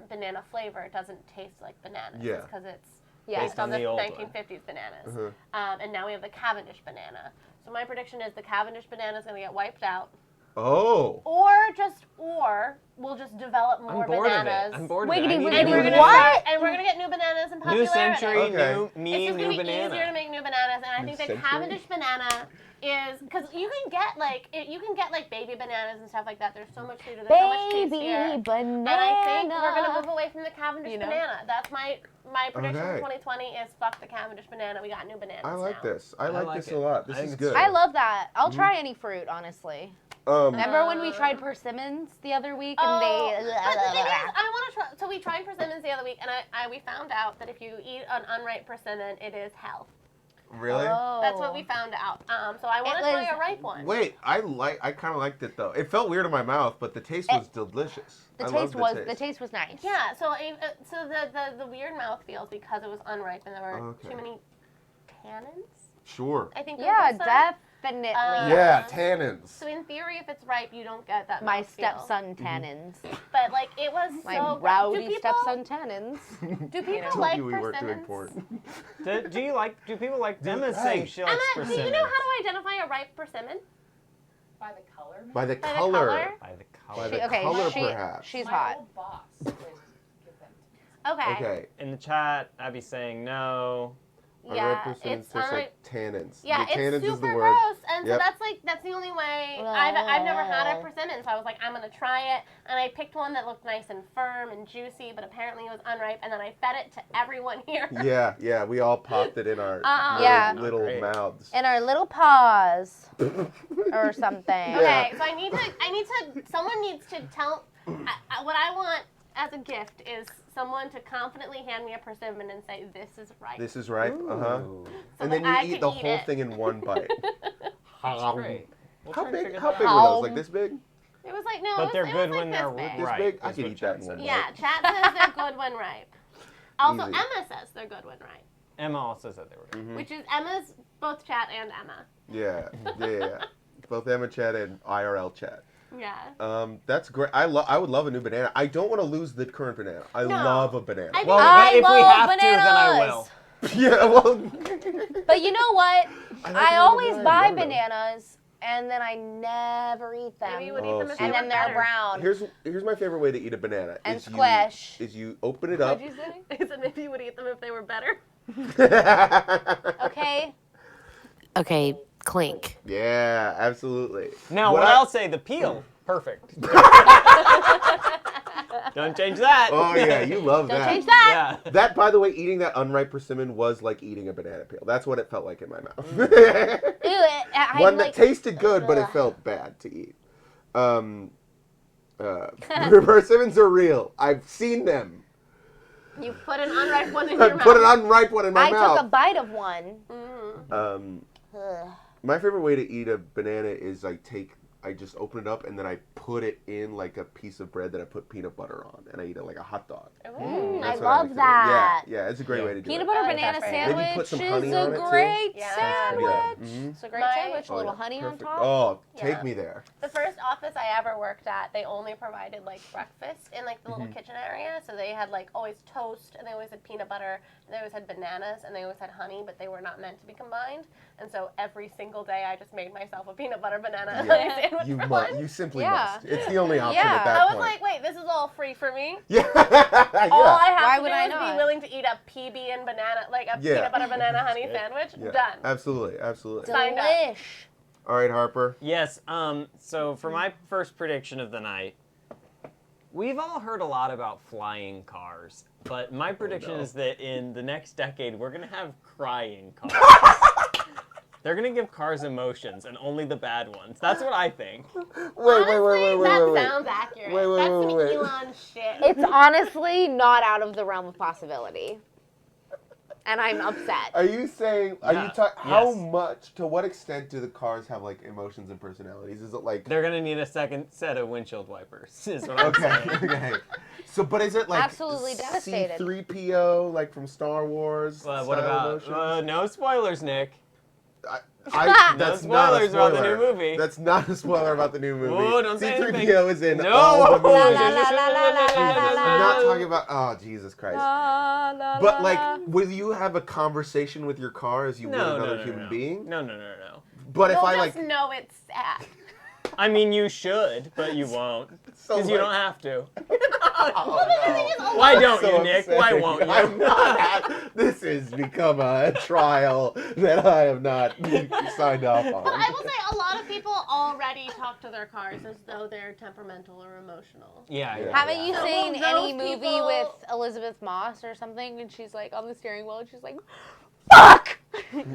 Speaker 3: banana flavor doesn't taste like bananas.
Speaker 2: Yeah.
Speaker 3: It's because it's
Speaker 1: Yeah.
Speaker 3: based on the
Speaker 4: old one.
Speaker 3: 1950s bananas. And now we have the Cavendish banana. So my prediction is the Cavendish banana is going to get wiped out.
Speaker 2: Oh.
Speaker 3: Or we'll just develop more
Speaker 4: I'm bored
Speaker 3: bananas.
Speaker 4: of it. I'm bored of it. I
Speaker 1: Wiggity,
Speaker 4: need
Speaker 1: wiggity,
Speaker 4: a new
Speaker 3: We're gonna
Speaker 4: banana.
Speaker 1: what?
Speaker 3: and we're gonna get new bananas in
Speaker 4: New
Speaker 3: popularity.
Speaker 4: century,
Speaker 2: Okay.
Speaker 4: new
Speaker 3: It's
Speaker 4: me,
Speaker 3: just
Speaker 4: new
Speaker 3: gonna be
Speaker 4: banana.
Speaker 3: easier to make new bananas, and I
Speaker 2: New
Speaker 3: think the
Speaker 2: century?
Speaker 3: Cavendish banana is because you can get like baby bananas and stuff like that. There's so much sweeter. There's so much
Speaker 1: Baby
Speaker 3: tastier.
Speaker 1: banana.
Speaker 3: And I think we're gonna move away from the Cavendish
Speaker 1: You know?
Speaker 3: banana. That's my prediction
Speaker 2: Okay.
Speaker 3: for 2020 is fuck the Cavendish banana. We got new bananas.
Speaker 2: I like
Speaker 3: now.
Speaker 2: this. I like
Speaker 4: like
Speaker 2: this
Speaker 4: it.
Speaker 2: a lot.
Speaker 4: I
Speaker 2: This
Speaker 4: think
Speaker 2: is
Speaker 4: it's
Speaker 2: good.
Speaker 1: I love that. I'll try any fruit, honestly.
Speaker 2: Um,
Speaker 1: Remember when we tried persimmons the other week and they?
Speaker 3: But the thing is, I want to try. So we tried persimmons the other week, and we found out that if you eat an unripe persimmon, it is hell.
Speaker 2: really?
Speaker 1: Oh.
Speaker 3: That's what we found out. So I want to
Speaker 1: It
Speaker 3: try
Speaker 1: was-
Speaker 3: a ripe one.
Speaker 2: Wait, I kind of liked it though. It felt weird in my mouth, but the taste was delicious.
Speaker 1: The
Speaker 2: I
Speaker 1: taste
Speaker 2: loved
Speaker 1: was the taste was nice.
Speaker 3: Yeah. So the weird mouth feels because it was unripe and there were
Speaker 2: Okay.
Speaker 3: too many tannins.
Speaker 2: Sure.
Speaker 3: I think.
Speaker 1: Yeah,
Speaker 3: they said.
Speaker 1: definitely.
Speaker 2: Yeah, tannins.
Speaker 3: So in theory, if it's ripe, you don't get that.
Speaker 1: My
Speaker 3: mouthfeel.
Speaker 1: stepson tannins.
Speaker 3: But like it was
Speaker 1: My
Speaker 3: so good.
Speaker 1: rowdy stepson tannins.
Speaker 3: Do people
Speaker 2: Told
Speaker 3: like
Speaker 2: you we weren't doing
Speaker 3: persimmons?
Speaker 2: porn.
Speaker 4: Do people like Emma's
Speaker 2: hey.
Speaker 4: saying she likes
Speaker 3: Emma, do
Speaker 4: persimmons?
Speaker 3: you know how to identify a ripe persimmon?
Speaker 6: By the color, maybe?
Speaker 2: By the
Speaker 3: By the
Speaker 2: color.
Speaker 3: color?
Speaker 4: By the
Speaker 2: By
Speaker 4: color.
Speaker 2: the
Speaker 1: Okay,
Speaker 2: color,
Speaker 1: she-
Speaker 2: perhaps.
Speaker 1: she's
Speaker 6: My
Speaker 1: hot.
Speaker 6: old boss would give them to me.
Speaker 3: Okay.
Speaker 2: Okay.
Speaker 4: In the chat, Abby's saying no.
Speaker 3: Yeah,
Speaker 2: Unripe persimmons
Speaker 3: it's
Speaker 2: taste
Speaker 3: unripe.
Speaker 2: like tannins.
Speaker 3: Yeah,
Speaker 2: the tannins
Speaker 3: it's
Speaker 2: is the
Speaker 3: super
Speaker 2: word.
Speaker 3: gross, and
Speaker 2: Yep.
Speaker 3: so that's the only way. I've never had a persimmon, so I was like, I'm gonna try it, and I picked one that looked nice and firm and juicy, but apparently it was unripe, and then I fed it to everyone here.
Speaker 2: Yeah, we all popped it in our
Speaker 1: Yeah.
Speaker 2: little
Speaker 4: Great.
Speaker 2: mouths.
Speaker 1: In our little paws or something.
Speaker 2: Yeah.
Speaker 3: Okay, so someone needs to tell. What I want as a gift is someone to confidently hand me a persimmon and say, "This is ripe."
Speaker 2: This is ripe,
Speaker 4: Ooh.
Speaker 3: So
Speaker 2: and then
Speaker 3: that I
Speaker 2: you eat
Speaker 3: can
Speaker 2: the
Speaker 3: eat
Speaker 2: whole
Speaker 3: it.
Speaker 2: thing in one bite.
Speaker 4: That's great. We'll
Speaker 2: How
Speaker 4: try and
Speaker 2: big?
Speaker 4: figure
Speaker 2: How
Speaker 4: that
Speaker 2: big
Speaker 4: out.
Speaker 2: were those? Like this big?
Speaker 3: It was like no,
Speaker 4: But
Speaker 3: it was,
Speaker 4: they're
Speaker 3: it
Speaker 4: good
Speaker 3: was
Speaker 4: when
Speaker 3: like
Speaker 4: they're
Speaker 3: this big.
Speaker 2: This
Speaker 4: right.
Speaker 2: big? I
Speaker 4: is
Speaker 2: could
Speaker 4: what
Speaker 2: eat that in
Speaker 4: Chad
Speaker 2: one
Speaker 4: said.
Speaker 3: Yeah, chat says they're good when ripe. Also,
Speaker 2: Easy.
Speaker 3: Emma says they're good when ripe,
Speaker 4: Emma also said they were good.
Speaker 3: which is Emma's both chat and Emma.
Speaker 2: Yeah. Both Emma chat and IRL chat.
Speaker 3: Yeah.
Speaker 2: That's great. I would love a new banana. I don't want to lose the current banana. I
Speaker 3: No.
Speaker 2: love a banana.
Speaker 3: I
Speaker 4: Well,
Speaker 1: I
Speaker 4: but if we
Speaker 1: love
Speaker 4: have to, then I will.
Speaker 2: Yeah, well.
Speaker 1: But you know what?
Speaker 2: I like
Speaker 1: I
Speaker 2: it
Speaker 1: always
Speaker 2: all the
Speaker 1: buy
Speaker 2: time.
Speaker 1: bananas and then I never eat them.
Speaker 3: Maybe you would
Speaker 2: Oh,
Speaker 3: eat them if
Speaker 2: see.
Speaker 3: they
Speaker 1: And
Speaker 3: were
Speaker 1: then they're
Speaker 3: better.
Speaker 1: brown.
Speaker 2: Here's my favorite way to eat a banana.
Speaker 1: And
Speaker 2: is
Speaker 1: squish.
Speaker 2: You open it up.
Speaker 3: What'd you say? I said maybe you would eat them if they were better.
Speaker 1: Okay?
Speaker 7: Okay, clink.
Speaker 2: Yeah, absolutely.
Speaker 4: Now, what
Speaker 2: I-
Speaker 4: I'll say, the peel, perfect. Don't change that.
Speaker 2: Oh yeah, you love
Speaker 1: Don't
Speaker 2: that.
Speaker 1: change that.
Speaker 4: Yeah.
Speaker 2: That, by the way, eating that unripe persimmon was like eating a banana peel. That's what it felt like in my mouth.
Speaker 1: Ew, I
Speaker 2: One that
Speaker 1: like,
Speaker 2: tasted good, but it felt bad to eat. Persimmons are real. I've seen them.
Speaker 3: You put an unripe one in
Speaker 2: I
Speaker 3: your mouth.
Speaker 2: put an unripe one in my
Speaker 1: I
Speaker 2: mouth.
Speaker 1: took a bite of one.
Speaker 3: Mm.
Speaker 2: My favorite way to eat a banana is I just open it up and then I put it in like a piece of bread that I put peanut butter on, and I eat it like a hot dog.
Speaker 1: I
Speaker 2: That's what
Speaker 1: love
Speaker 2: like to do.
Speaker 1: that.
Speaker 2: Yeah, it's a great way to do
Speaker 1: Peanut
Speaker 2: it.
Speaker 1: butter
Speaker 3: I like
Speaker 1: banana
Speaker 3: that phrase.
Speaker 2: Maybe put
Speaker 1: sandwich
Speaker 2: some honey
Speaker 1: is
Speaker 2: on it,
Speaker 1: a
Speaker 2: too.
Speaker 1: great
Speaker 3: Yeah.
Speaker 1: sandwich.
Speaker 2: Yeah. Mhm.
Speaker 1: It's a great
Speaker 3: My-
Speaker 1: sandwich, a little
Speaker 2: Oh, yeah.
Speaker 1: honey
Speaker 2: Perfect.
Speaker 1: on top.
Speaker 2: Oh,
Speaker 3: Yeah.
Speaker 2: take me there.
Speaker 3: The first office I I ever worked at, they only provided like breakfast in like the little kitchen area. So they had like always toast, and they always had peanut butter, and they always had bananas, and they always had honey, but they were not meant to be combined. And so every single day, I just made myself a peanut butter banana and honey sandwich
Speaker 2: You
Speaker 3: for
Speaker 2: must.
Speaker 3: lunch.
Speaker 2: You simply
Speaker 1: Yeah.
Speaker 2: must. It's the only option
Speaker 1: Yeah.
Speaker 2: at that
Speaker 3: I was
Speaker 2: point.
Speaker 3: like, wait, this is all free for me.
Speaker 2: yeah.
Speaker 3: All I have
Speaker 1: Why
Speaker 3: to
Speaker 1: would
Speaker 3: do
Speaker 1: I
Speaker 3: is
Speaker 1: not?
Speaker 3: be willing to eat a PB and banana, like a
Speaker 2: Yeah.
Speaker 3: peanut butter banana honey sandwich.
Speaker 2: Yeah.
Speaker 3: Done.
Speaker 2: Absolutely. Absolutely.
Speaker 3: Signed up.
Speaker 1: Delish.
Speaker 2: All right, Harper.
Speaker 4: Yes, so for my first prediction of the night, we've all heard a lot about flying cars, but my prediction is that in the next decade, we're going to have crying cars. They're going to give cars emotions, and only the bad ones. That's what I think.
Speaker 2: Wait.
Speaker 3: That sounds accurate.
Speaker 2: Wait,
Speaker 3: That's some
Speaker 2: wait.
Speaker 3: Elon shit.
Speaker 1: It's honestly not out of the realm of possibility. And I'm upset.
Speaker 2: Are you saying? Are
Speaker 4: Yeah.
Speaker 2: you talking? How
Speaker 4: Yes.
Speaker 2: much? To what extent do the cars have like emotions and personalities? Is it like?
Speaker 4: They're going to need a second set of windshield wipers, is what I'm
Speaker 2: Okay.
Speaker 4: saying.
Speaker 2: Okay. So, but is it like
Speaker 1: Absolutely devastated.
Speaker 2: C-3PO, like from Star Wars?
Speaker 4: What
Speaker 2: style
Speaker 4: about,
Speaker 2: emotions?
Speaker 4: no spoilers, Nick.
Speaker 2: That's
Speaker 4: No
Speaker 2: not a
Speaker 4: spoilers about the
Speaker 2: spoiler.
Speaker 4: new movie.
Speaker 2: That's not a spoiler about the new movie.
Speaker 4: Whoa, don't say anything.
Speaker 2: C-3PO is in
Speaker 4: No.
Speaker 2: all the
Speaker 1: La,
Speaker 2: movies.
Speaker 1: la, la, la, la, la, la, la.
Speaker 2: I'm not talking about. Oh, Jesus Christ. But like, will you have a conversation with your car as you would another human being?
Speaker 4: No.
Speaker 2: But if
Speaker 3: You'll
Speaker 2: I
Speaker 3: just
Speaker 2: like,
Speaker 3: know it's sad.
Speaker 4: I mean, you should, but you won't.
Speaker 2: So,
Speaker 4: Because you
Speaker 2: like-
Speaker 4: don't have to.
Speaker 2: oh,
Speaker 4: Why don't
Speaker 2: so
Speaker 4: you, Nick? Why
Speaker 2: upsetting.
Speaker 4: won't you?
Speaker 2: I'm not. This has become a trial that I have not signed off on.
Speaker 3: But I will say a lot of people already talk to their cars as though they're temperamental or emotional.
Speaker 4: Yeah.
Speaker 1: Haven't you
Speaker 3: So
Speaker 1: seen
Speaker 3: will
Speaker 1: any
Speaker 3: those
Speaker 1: movie
Speaker 3: people-
Speaker 1: with Elizabeth Moss or something, and she's like on the steering wheel, and she's like, "Fuck,"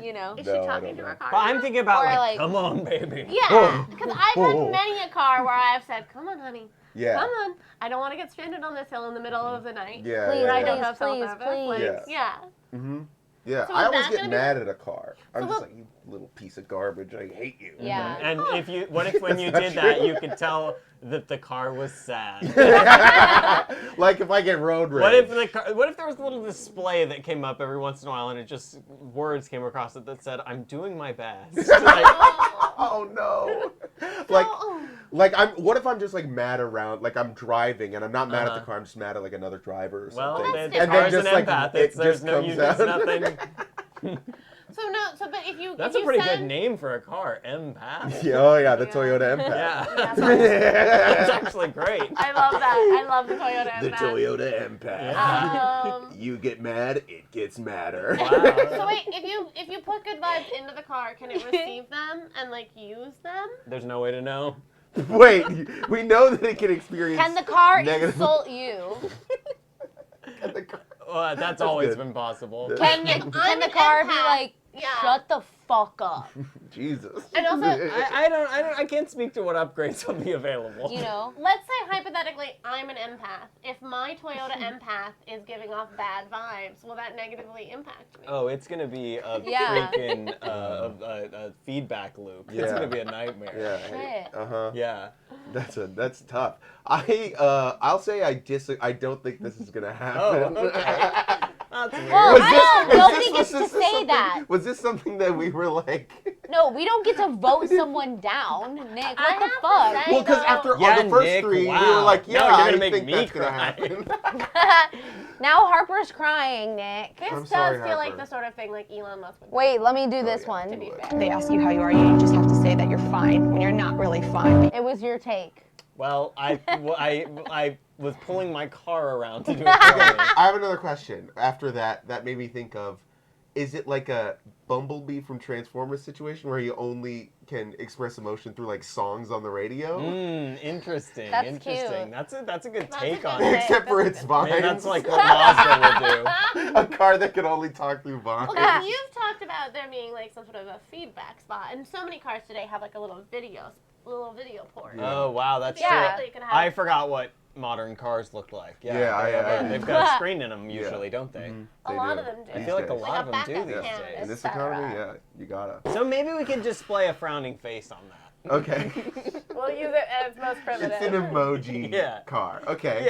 Speaker 1: you know?
Speaker 3: Is
Speaker 2: No,
Speaker 3: she
Speaker 2: I
Speaker 3: talking
Speaker 2: don't
Speaker 3: to
Speaker 2: know.
Speaker 3: her car?
Speaker 4: But I'm thinking about,
Speaker 1: Or
Speaker 4: like,
Speaker 1: like-
Speaker 4: come on, baby.
Speaker 3: Yeah, because I've
Speaker 2: Oh.
Speaker 3: had many a car where I've said, "Come on, honey,
Speaker 2: Yeah.
Speaker 3: come on. I don't want to get stranded on this hill in the middle of the night."
Speaker 2: Yeah.
Speaker 1: Please,
Speaker 2: yeah,
Speaker 3: I
Speaker 2: yeah.
Speaker 3: don't have cell
Speaker 1: please,
Speaker 3: service.
Speaker 1: please.
Speaker 3: Like,
Speaker 2: Yeah.
Speaker 3: yeah.
Speaker 2: Mm-hmm. Yeah,
Speaker 3: So
Speaker 2: I
Speaker 3: is
Speaker 2: always
Speaker 3: that
Speaker 2: get
Speaker 3: gonna be-
Speaker 2: mad at a car. I'm
Speaker 3: So
Speaker 2: just
Speaker 3: what-
Speaker 2: like, you little piece of garbage. I hate you.
Speaker 1: Yeah.
Speaker 4: And if you, what if when you
Speaker 2: That's
Speaker 4: did
Speaker 2: not
Speaker 4: that,
Speaker 2: true.
Speaker 4: you could tell that the car was sad?
Speaker 2: Like if I get road rage.
Speaker 4: What if there was a little display that came up every once in a while, and it just words came across it that said, "I'm doing my best." Like,
Speaker 2: Oh no.
Speaker 3: So-
Speaker 2: Like what if I'm just like mad around, like I'm driving and I'm not mad at the
Speaker 4: Uh-huh.
Speaker 2: car, I'm just mad at like another driver or
Speaker 4: well,
Speaker 2: something.
Speaker 4: the
Speaker 3: That's
Speaker 4: the
Speaker 2: and
Speaker 4: car's
Speaker 2: then
Speaker 4: an
Speaker 2: just like
Speaker 4: empath.
Speaker 2: it
Speaker 4: There's
Speaker 2: just
Speaker 4: no,
Speaker 2: comes
Speaker 4: it's
Speaker 2: out.
Speaker 4: nothing.
Speaker 3: But if you
Speaker 4: That's
Speaker 3: if
Speaker 4: a
Speaker 3: you
Speaker 4: pretty
Speaker 3: send,
Speaker 4: good name for a car, empath.
Speaker 2: Yeah, oh yeah, the
Speaker 3: Yeah.
Speaker 2: Toyota Empath.
Speaker 4: Yeah,
Speaker 3: Yeah,
Speaker 4: that's actually great.
Speaker 3: I love that. I love the Toyota
Speaker 2: The
Speaker 3: Empath.
Speaker 2: Toyota Empath.
Speaker 4: Yeah.
Speaker 2: You get mad, it gets madder.
Speaker 4: Wow.
Speaker 3: So wait, if you put good vibes into the car, can it receive them and like use them?
Speaker 4: There's no way to know.
Speaker 2: Wait, we know that it can experience.
Speaker 1: Can the car
Speaker 2: negative-
Speaker 1: insult you?
Speaker 2: Can the car-
Speaker 4: Well, that's always
Speaker 2: good.
Speaker 4: been possible.
Speaker 2: That's-
Speaker 1: Can
Speaker 3: I'm
Speaker 1: the
Speaker 3: an
Speaker 1: car be
Speaker 3: empath.
Speaker 1: like,
Speaker 3: Yeah.
Speaker 1: shut the fuck up?
Speaker 2: Jesus.
Speaker 3: And also,
Speaker 4: I can't speak to what upgrades will be available.
Speaker 1: You know?
Speaker 3: let's say hypothetically, I'm an empath. If my Toyota Empath is giving off bad vibes, will that negatively impact me?
Speaker 4: Oh, it's gonna be a
Speaker 1: Yeah.
Speaker 4: freaking a feedback loop. It's
Speaker 2: Yeah.
Speaker 4: gonna be a nightmare.
Speaker 2: Yeah.
Speaker 1: Shit.
Speaker 2: Uh-huh.
Speaker 4: Yeah.
Speaker 2: That's tough. I'll say I don't think this is gonna happen.
Speaker 4: Oh, okay. That's weird.
Speaker 1: Well,
Speaker 2: Was
Speaker 1: I
Speaker 2: this-
Speaker 1: don't-
Speaker 2: was
Speaker 1: nobody
Speaker 2: this-
Speaker 1: gets
Speaker 2: was
Speaker 1: to
Speaker 2: this
Speaker 1: say
Speaker 2: something-
Speaker 1: that.
Speaker 2: Was this something that we were like?
Speaker 1: No, we don't get to vote someone down, Nick.
Speaker 3: I
Speaker 1: What the
Speaker 3: have to
Speaker 1: fuck?
Speaker 3: say-
Speaker 2: Well, because
Speaker 3: though-
Speaker 2: after
Speaker 4: Yeah,
Speaker 2: the first
Speaker 4: Nick,
Speaker 2: three, we
Speaker 4: wow.
Speaker 2: were like, yeah,
Speaker 4: Now you're gonna
Speaker 2: I
Speaker 4: make
Speaker 2: think
Speaker 4: me
Speaker 2: that's gonna
Speaker 4: cry.
Speaker 2: happen.
Speaker 1: Now Harper's crying, Nick.
Speaker 3: This
Speaker 2: I'm
Speaker 3: does
Speaker 2: sorry,
Speaker 3: feel like
Speaker 2: Harper.
Speaker 3: the sort of thing like Elon Musk would do.
Speaker 1: Wait, let me do this
Speaker 2: yeah.
Speaker 1: one.
Speaker 3: To be fair.
Speaker 5: They ask you how you are, you just have to say that you're fine when you're not really fine.
Speaker 1: It was your take.
Speaker 4: Well, I was pulling my car around to do it.
Speaker 2: I have another question. After that made me think of, is it like a Bumblebee from Transformers situation where you only can express emotion through like songs on the radio?
Speaker 4: Interesting.
Speaker 1: That's
Speaker 4: interesting.
Speaker 1: cute.
Speaker 4: That's a good
Speaker 3: That's a
Speaker 4: take
Speaker 3: good
Speaker 4: on
Speaker 3: take.
Speaker 4: it.
Speaker 2: Except for its vines.
Speaker 4: Maybe that's like what Mazda would do.
Speaker 2: a car that can only talk through vines.
Speaker 3: Well, 'cause you've talked about there being like some sort of a feedback spot, and so many cars today have like a little video port.
Speaker 2: Yeah.
Speaker 4: Oh wow, that's
Speaker 1: Yeah.
Speaker 4: true.
Speaker 3: You can have-
Speaker 4: I forgot what modern cars look like.
Speaker 2: Yeah,
Speaker 4: they've got a screen in them usually, don't they?
Speaker 3: a
Speaker 2: They
Speaker 3: lot
Speaker 2: do.
Speaker 3: of them do.
Speaker 4: I feel like a
Speaker 2: days.
Speaker 4: lot
Speaker 3: Like
Speaker 4: of
Speaker 3: a
Speaker 4: them do
Speaker 3: backup
Speaker 4: these
Speaker 3: cam,
Speaker 4: days.
Speaker 2: In this
Speaker 3: etc.
Speaker 2: economy, yeah, you gotta.
Speaker 4: So maybe we can display a frowning face on that.
Speaker 2: Okay.
Speaker 3: We'll use it as most primitive.
Speaker 2: It's an emoji
Speaker 4: Yeah.
Speaker 2: car. Okay.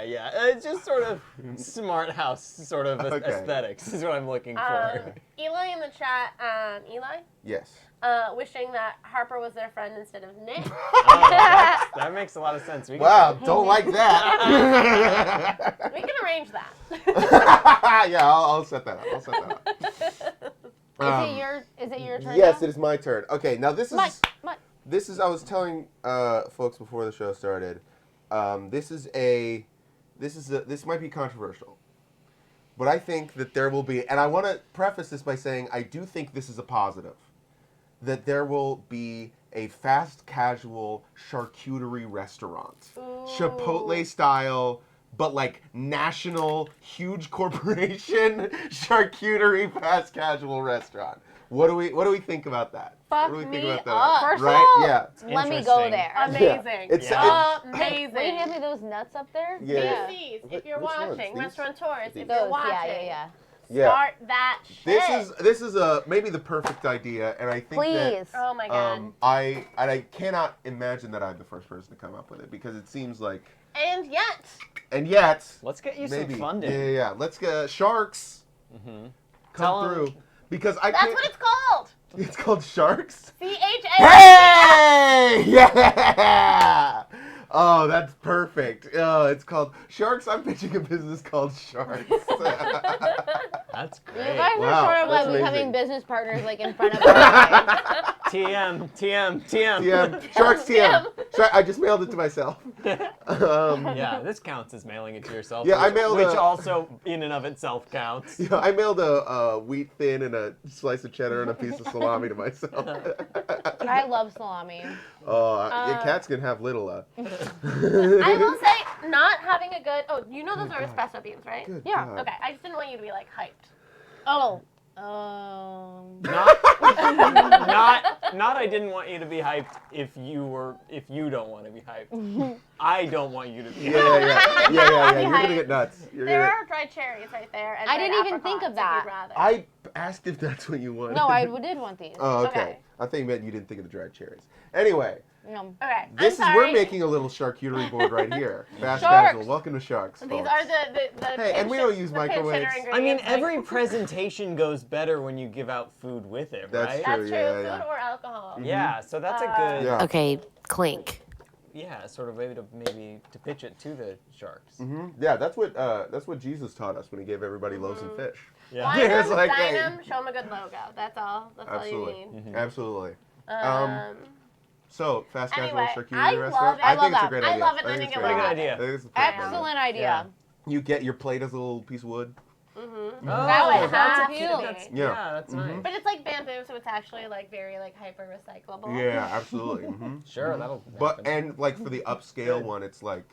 Speaker 4: Yeah. It's just sort of smart house sort of
Speaker 2: Okay.
Speaker 4: aesthetics is what I'm looking for.
Speaker 3: Eli in the chat, Eli?
Speaker 2: Yes.
Speaker 3: wishing that Harper was their friend instead of Nick.
Speaker 4: That makes a lot of sense. We can-
Speaker 2: Wow, don't like that.
Speaker 3: We can arrange that.
Speaker 2: Yeah, I'll set that up. I'll set that up.
Speaker 1: Is it your turn?
Speaker 2: Yes,
Speaker 1: now?
Speaker 2: it is my turn. Okay, now this is
Speaker 1: Mike.
Speaker 2: I was telling folks before the show started. This might be controversial, but I think that there will be, and I want to preface this by saying I do think this is a positive, that there will be a fast casual charcuterie restaurant, Chipotle style, but like national, huge corporation charcuterie fast casual restaurant. What do we think about that?
Speaker 3: Fuck
Speaker 2: what do we
Speaker 3: me
Speaker 2: think about that?
Speaker 3: up.
Speaker 1: First
Speaker 2: right?
Speaker 1: of all,
Speaker 2: Yeah.
Speaker 1: let me go
Speaker 4: Interesting.
Speaker 1: there.
Speaker 3: Amazing.
Speaker 2: It's-
Speaker 3: Amazing.
Speaker 1: Will you hand me those nuts up there?
Speaker 2: Yeah.
Speaker 3: VCs,
Speaker 2: Wh-
Speaker 3: if you're
Speaker 2: which ones?
Speaker 3: watching,
Speaker 2: These?
Speaker 3: restaurateurs, if
Speaker 2: These?
Speaker 3: you're
Speaker 1: Those,
Speaker 3: watching,
Speaker 1: yeah.
Speaker 3: start that shit.
Speaker 2: This is a maybe the perfect idea, and I think
Speaker 1: Please.
Speaker 3: Oh my god.
Speaker 2: that I cannot imagine that I'm the first person to come up with it because it seems like
Speaker 3: And yet,
Speaker 4: Let's get you
Speaker 2: maybe
Speaker 4: some funding.
Speaker 2: yeah. Let's get sharks come
Speaker 4: Tell 'em-
Speaker 2: through because I
Speaker 3: that's
Speaker 2: can't.
Speaker 3: what it's called.
Speaker 2: It's called sharks.
Speaker 3: CHA.
Speaker 2: Hey! Yeah! Oh, that's perfect. Oh, it's called Sharks. I'm pitching a business called Sharks.
Speaker 4: That's
Speaker 1: You
Speaker 4: great.
Speaker 1: guys
Speaker 2: Wow,
Speaker 1: are sort of
Speaker 2: that's
Speaker 1: like becoming
Speaker 2: amazing.
Speaker 1: business partners, like in front of us.
Speaker 4: TM.
Speaker 2: TM. Sharks TM. I just mailed it to myself.
Speaker 4: Yeah, this counts as mailing it to yourself.
Speaker 2: Yeah, I
Speaker 4: which,
Speaker 2: mailed
Speaker 4: which
Speaker 2: a-
Speaker 4: also in and of itself counts.
Speaker 2: Yeah, I mailed a wheat thin and a slice of cheddar and a piece of salami to myself.
Speaker 1: I love salami.
Speaker 2: Yeah, cats can have little.
Speaker 3: I will say, not having a good. Oh, you know those are espresso beans, right?
Speaker 2: Good
Speaker 1: Yeah.
Speaker 2: God.
Speaker 3: Okay, I just didn't want you to be like hyped.
Speaker 1: Oh.
Speaker 4: Not I didn't want you to be hyped if you don't want to be hyped. I don't want you to be hyped.
Speaker 2: Yeah. You're gonna get nuts.
Speaker 3: There are dried cherries right there. And
Speaker 1: I
Speaker 3: dried
Speaker 1: didn't even think
Speaker 3: apricots
Speaker 1: of
Speaker 3: if
Speaker 1: that.
Speaker 3: you'd rather.
Speaker 2: I asked if that's what you wanted.
Speaker 1: No, I did want these.
Speaker 2: Oh, okay.
Speaker 3: Okay.
Speaker 2: I think you meant you didn't think of the dried cherries. Anyway,
Speaker 1: No.
Speaker 3: Okay,
Speaker 2: this
Speaker 3: I'm
Speaker 2: is we're
Speaker 3: sorry.
Speaker 2: making a little charcuterie board right here. Fast
Speaker 1: Sharks.
Speaker 2: casual. Welcome to Sharks.
Speaker 3: These
Speaker 2: folks.
Speaker 3: are the
Speaker 2: Hey, and we don't use
Speaker 3: the pinch
Speaker 2: microwaves.
Speaker 3: hitter
Speaker 4: I mean,
Speaker 3: ingredients,
Speaker 4: every
Speaker 3: like-
Speaker 4: presentation goes better when you give out food with it,
Speaker 2: That's
Speaker 4: right?
Speaker 2: true.
Speaker 3: That's true.
Speaker 2: Yeah,
Speaker 3: Food
Speaker 2: yeah.
Speaker 3: or alcohol.
Speaker 4: Yeah, so that's a good
Speaker 2: Yeah.
Speaker 7: Okay, clink.
Speaker 4: sort of way to maybe to pitch it to the sharks.
Speaker 2: Yeah, that's what Jesus taught us when he gave everybody loaves and fish.
Speaker 4: Yeah.
Speaker 3: Wine
Speaker 2: It's
Speaker 3: them,
Speaker 2: like,
Speaker 3: dine
Speaker 2: hey.
Speaker 3: them, show them a good logo. That's all. That's all you
Speaker 2: Absolutely.
Speaker 3: need.
Speaker 2: Absolutely. So, fast casual
Speaker 3: Anyway,
Speaker 2: charcuterie
Speaker 3: I
Speaker 2: restaurant.
Speaker 3: love it.
Speaker 2: I
Speaker 1: I
Speaker 2: think
Speaker 1: love
Speaker 2: it's a
Speaker 1: that.
Speaker 2: great
Speaker 3: I
Speaker 2: idea.
Speaker 3: love it, and I
Speaker 2: think
Speaker 3: think
Speaker 2: it's
Speaker 3: it
Speaker 2: a
Speaker 3: will
Speaker 2: great
Speaker 3: happen.
Speaker 4: idea.
Speaker 2: I think it's a perfect idea.
Speaker 1: Excellent idea.
Speaker 2: You get your plate as a little piece of wood.
Speaker 4: Oh,
Speaker 3: That would
Speaker 4: that's
Speaker 3: have
Speaker 4: cute.
Speaker 3: to be.
Speaker 4: That's,
Speaker 2: Yeah.
Speaker 4: yeah, that's nice.
Speaker 3: But it's like bamboo, so it's actually like very like hyper recyclable.
Speaker 2: Yeah, absolutely.
Speaker 4: Sure, that'll
Speaker 2: But
Speaker 4: happen.
Speaker 2: and like for the upscale one, it's like